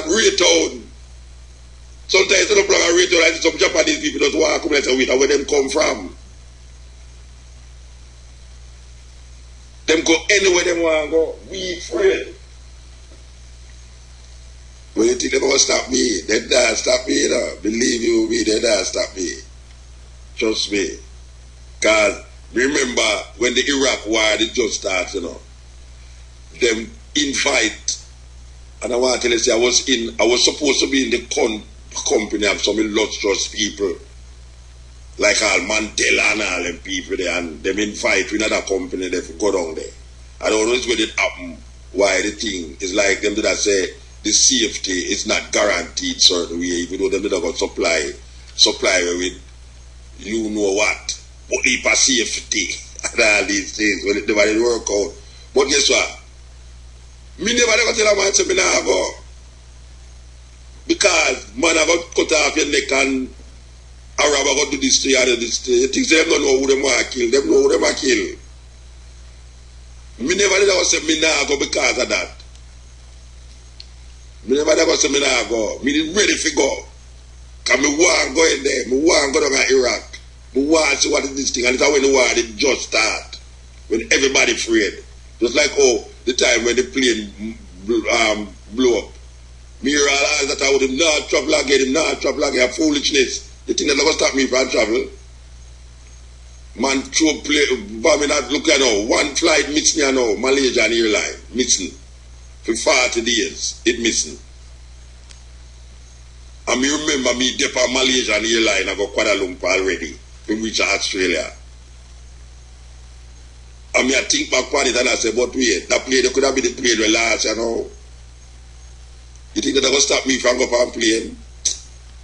Raytown. Sometimes you don't plug a Raytown and some Japanese people just walk up and say, wait, where them come from? Them go anywhere them want to go. We afraid. But you think they're going to stop me? They don't stop me, you know. Believe you me, they don't stop me. Trust me. Because remember when the Iraq war it just started, you know. Them invite, and I want to tell you, I was supposed to be in the company of some illustrious people, like all Mandela and all them people there, and them invite with another company they go down there. I don't know when it happen, why the thing is like them that say the safety is not guaranteed certain way, even though them that got supply with you know what, but heap of safety and all these things when it never work out. But guess what? Me never tell a man say me nah go. Because man I got cut off your neck and Arab I got do this to you and this to you. Things them don't know who them want to kill. Them know who them want to kill. Me never say me nah go because of that. Me never say me nah go. Me didn't ready to go. Because me want to go in there. Me want to go down to Iraq. Me want to see what is this thing. And it's when the war it just start. When everybody afraid. Just like the time when the plane blew up. Me realize that I would have not travel again, foolishness. The thing that never stop me from travel. Man throw bomb in that look at now. One flight missing now, Malaysian airline, missing. For 40 days, it missing. And me remember me depart Malaysian airline, I got Kuala Lumpur already. We reach Australia. And me I think back on it and I say, but wait, that plane, they could have been the plane where last, you know. You think that they're going to stop me from going on plane?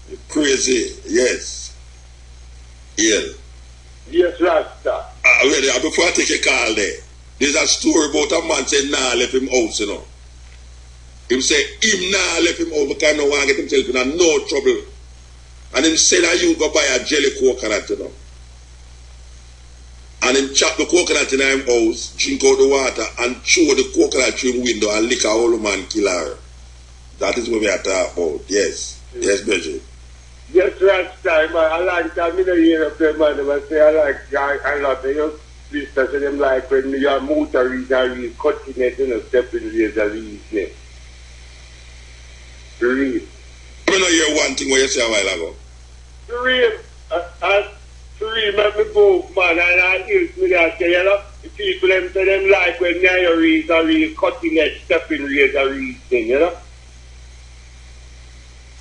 You're crazy, yes. Yeah. Yes, Rasta. Before I take a call there, there's a story about a man saying, nah, left him out, you know. Him say, him nah, left him out because no one get himself in no trouble. And him say that you go buy a jelly coconut, you know. And him chop the coconut in him house, drink out the water, and throw the coconut through him window and lick a whole man kill her. That is what we are talking about. Yes. Yes, Bridget. Yes, Rasta, man. I like that. I don't hear up there, man. I say I like a lot of your sisters and them like when you are Mutabaruka cutting it, you know, stepping razor reason. Real. I don't hear one thing what you say a while ago. Real. Real, let me go, man, and I hear me that say, you know, the people them say them like when you are real cutting it, stepping razor reason, you know.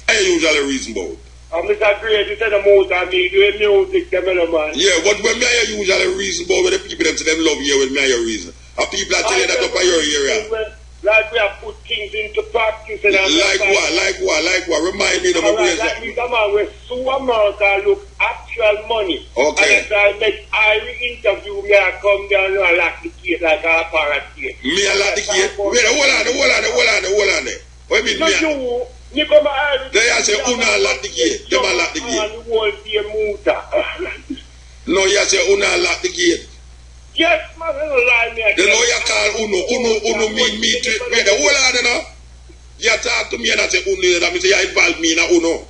I usually reason about. I'm Mr. Great, you said the most I mean, doing music, them, you know, man. Yeah, but when me I usually reason about when the people them say them love you when me I reason. And people are telling that up in your area. Like we have put things into practice and like what? Remind me of my like the man with America look at actual money. Okay. And I make I interview me, I come down and lock the gate like a parrot gate. Me a lock the gate? Wait, hold on. What do you mean? No, you come out. They say, Una lock the gate. Them a lock the gate. No, you say, Una lock the gate. Yes, man, don't lie me. The lawyer call Uno mean me to it. Wait, hold on, you know. You talk to me and I say, Uno, that means you involve me in a Uno.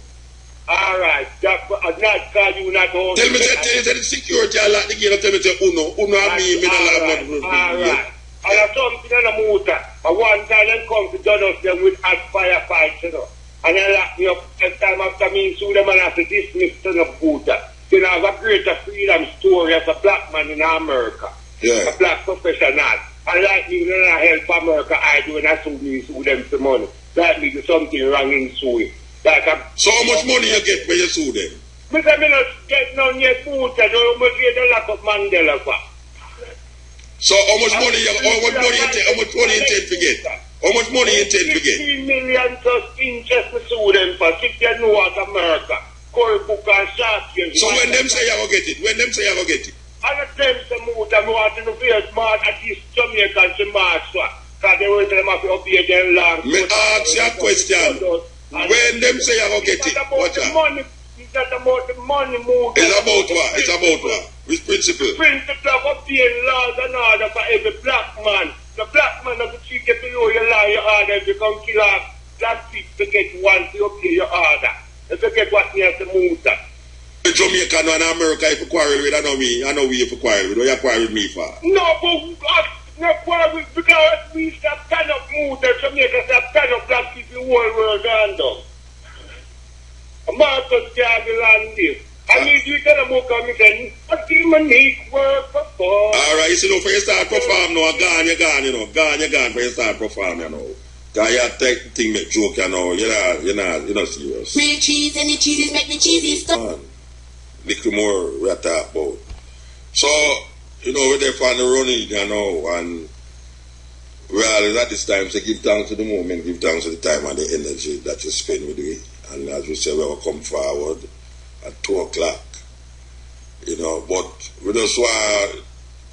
Alright, not call you not home. Tell me, say the security I lock the gate, tell me, say, Uno and me, me don't like that. Alright. And I something on the motor. But one time I come to Donos them with hot firefights, you know. And I lock me up the time after me sue them and I have to dismiss to the Buddha. You know, I have a greater freedom story as a black man in America. Yeah. A black professional. And like me, when I help America, I do and I sue them for money. Like me do something wrong in suing. Like so how much money you get when you sue them? Because I not get none yet Buddha, so how much get the lack of Mandela for? So how much money you intend to get? How much money you intend to get? 15 million plus interest to sue them for 6 years North America. Coral Garden Atrocity. So when them say you go get it? And the them say move them want to be smart at least Jamaican to march for. Because they will tell them have to obey their land. Me ask you a question. When them say you go get it, what's that? It's not about the money move. It's about what? It's about what? Which principle? Principle of obeying laws and order for every black man. The black man doesn't treat you to your law, your order, if you come kill off black people to get one to obey your order. If you get what near to move that. The Jamaica and America, if you quarrel with, I know we if you quarrel with. What you quarrel with me for? No, but not quarrel with, because we stop kind of move that Jamaica stop kind of black people the whole world and down. Marcus Garland this. I need you to tell them what I'm saying. What do you need work for? Alright, you see, no, for you start perform now, gone, you know. Gone, for you start perform, you know. Because you take thing make joke, you know. You're not serious. Real cheese and the cheeses make the cheesy stuff. Little more we are talking about. So, you know, we're there for the running, you know, and we always at this time say give thanks to the moment, give thanks to the time and the energy that you spend with it. And as we say, we will come forward at 2 o'clock. You know, but we just want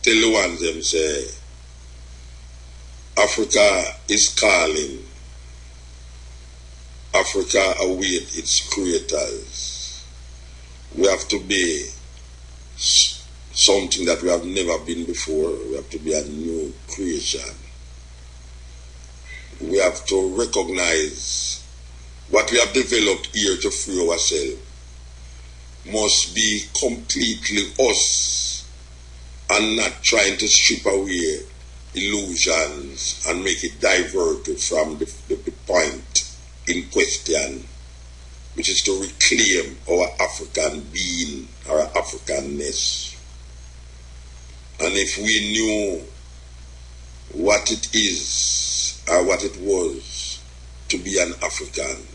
to tell the ones them say Africa is calling. Africa await its creators. We have to be something that we have never been before. We have to be a new creation. We have to recognize what we have developed here to free ourselves must be completely us and not trying to strip away illusions and make it diverted from the point in question, which is to reclaim our African being, our Africanness. And if we knew what it is or what it was to be an African,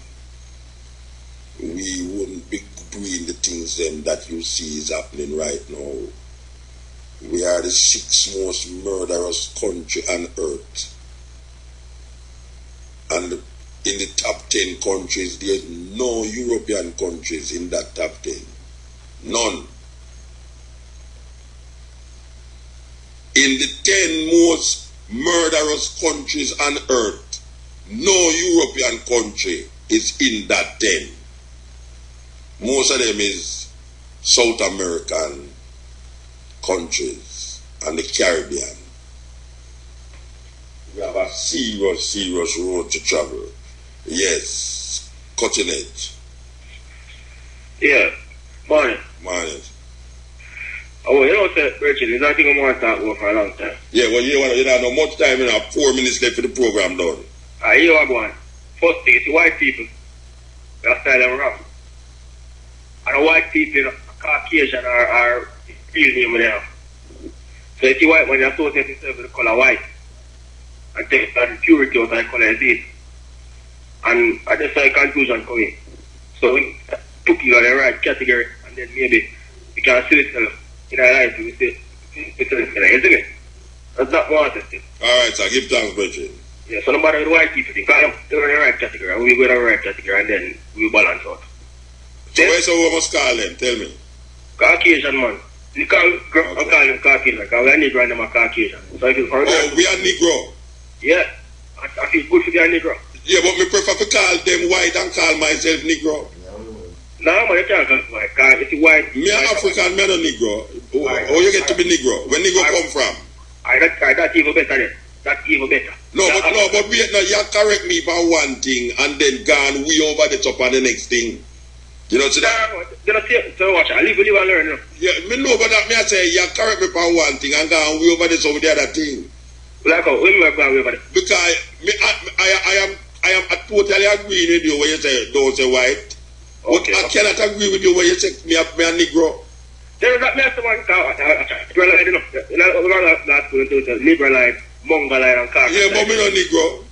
we wouldn't be doing the things then that you see is happening right now. We are the 6th most murderous country on earth. And in the top 10 countries, there's no European countries in that top 10. None. In the 10 most murderous countries on earth, no European country is in that 10. Most of them is South American countries and the Caribbean. We have a serious road to travel. Yes, cutting edge. Yeah, morning. Oh, you know, sir, Richard, is that thing I want to talk about for a long time. Yeah, well, you don't know much time, you have 4 minutes left for the program done. You are going. First thing, it's the white people. That's style them wrong. And the white people, you know, Caucasian are real name with them. So if you white man, you associate yourself with the color white. And take the purity out of the color is it. And I just saw a confusion coming. So we took you on the right category, and then maybe we can see it in our life, we say, isn't it? That's not what I said. Alright, so give thanks, Bridget. Yeah, so no matter with white people, they're in the right category, and we go in the right category, and then we balance out. So where's our must call them? Tell me. Caucasian man. I'm calling him Caucasian because we are Negro and them are Caucasian. So if it's for we are Negro? Yeah. I feel good to be a Negro. Yeah, but me prefer to call them white and call myself Negro. No, man, you can't call white. Because it's white. Me an African, me no Negro. How you get to be Negro? Where Negro come from? That's even better then. That's even better. No, but wait, no, you correct me about one thing and then gone way over the top on the next thing. You know, so that... So watch, I live and learn. Yeah, me know about that. Me I say, you correct me about one thing and gone way over the top with the other thing. Like how? When we are going over there? Because I totally agree with you when you say, don't say white. Okay, but I cannot agree with you when you say, me a Negro. Then that makes someone liberalize, mongolize, and cast. Yeah, but me no Negro.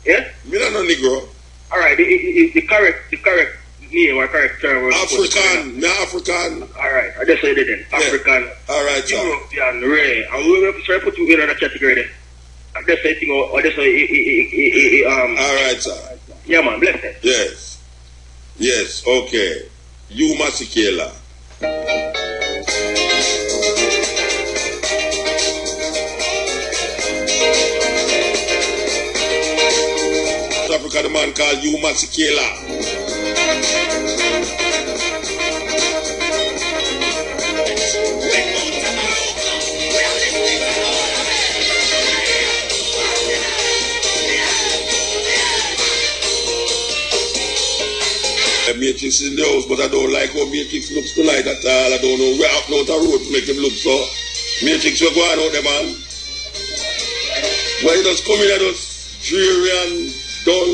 Yeah? Me no Negro. Alright, the correct name or correct term. African, me African. Alright, I just said it then. African. Alright, European, Ray. And we will put you in another category then. I just say thing or just say alright, sir. Yeah, man, bless it. Yes. Yes, okay. You Masikela. South Africa, the man called you Masikela. Matrix in the house, but I don't like how Matrix looks tonight at all. I don't know where up now the road to make him look so. Matrix, we're going out there, man. Why you just come in and just dreary and dull?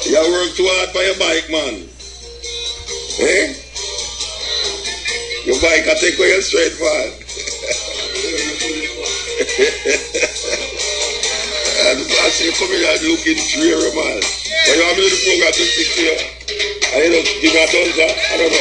You work too hard for your bike, man. Eh? Your bike can take away your straight man. And I see you coming and looking dreary, man. But you want me to do the program to 6 here? And you don't give me a thumbs up? I don't know.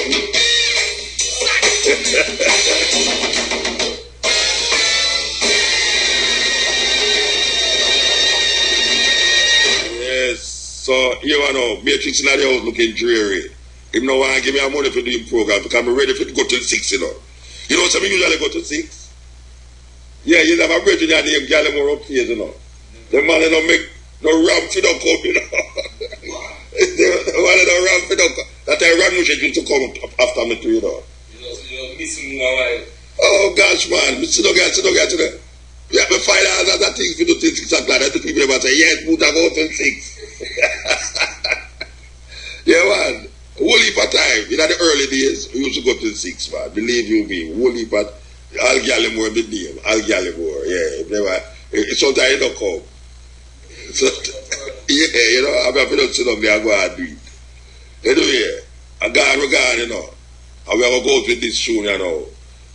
Yes. So, you know, Matrix in the house looking dreary. Him no want to give me a money for doing program because I'm ready for to go to 6, you know. You know, some usually go to 6. Yeah, you have a bridge in your name, girl, more upstairs, you know. The man don't make no ramp for the come, you know. The one don't ramp for the come. That I ran much to come after me too, you know. You're missing my wife. Oh gosh, man. Sit down today. Yeah, me find out other things for do till 6 o'clock. That the people about say, yes, put a go till 6. Yeah, man. Whole heap of time. In the early days, we used to go till 6, man. Believe you me. Whole heap of I'll get more the name. I'll get more. Yeah. Never. Sometimes you don't come. So, yeah, you know, I'm going to sit down there and go and do it. Anyway, I'm going, you know. And we're going to go out with this tune, you know.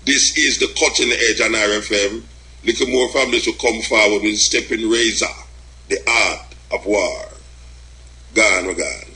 This is the cutting edge on RFM. Little more families will come forward with Stepping Razor, the art of war. Gone, we're gone.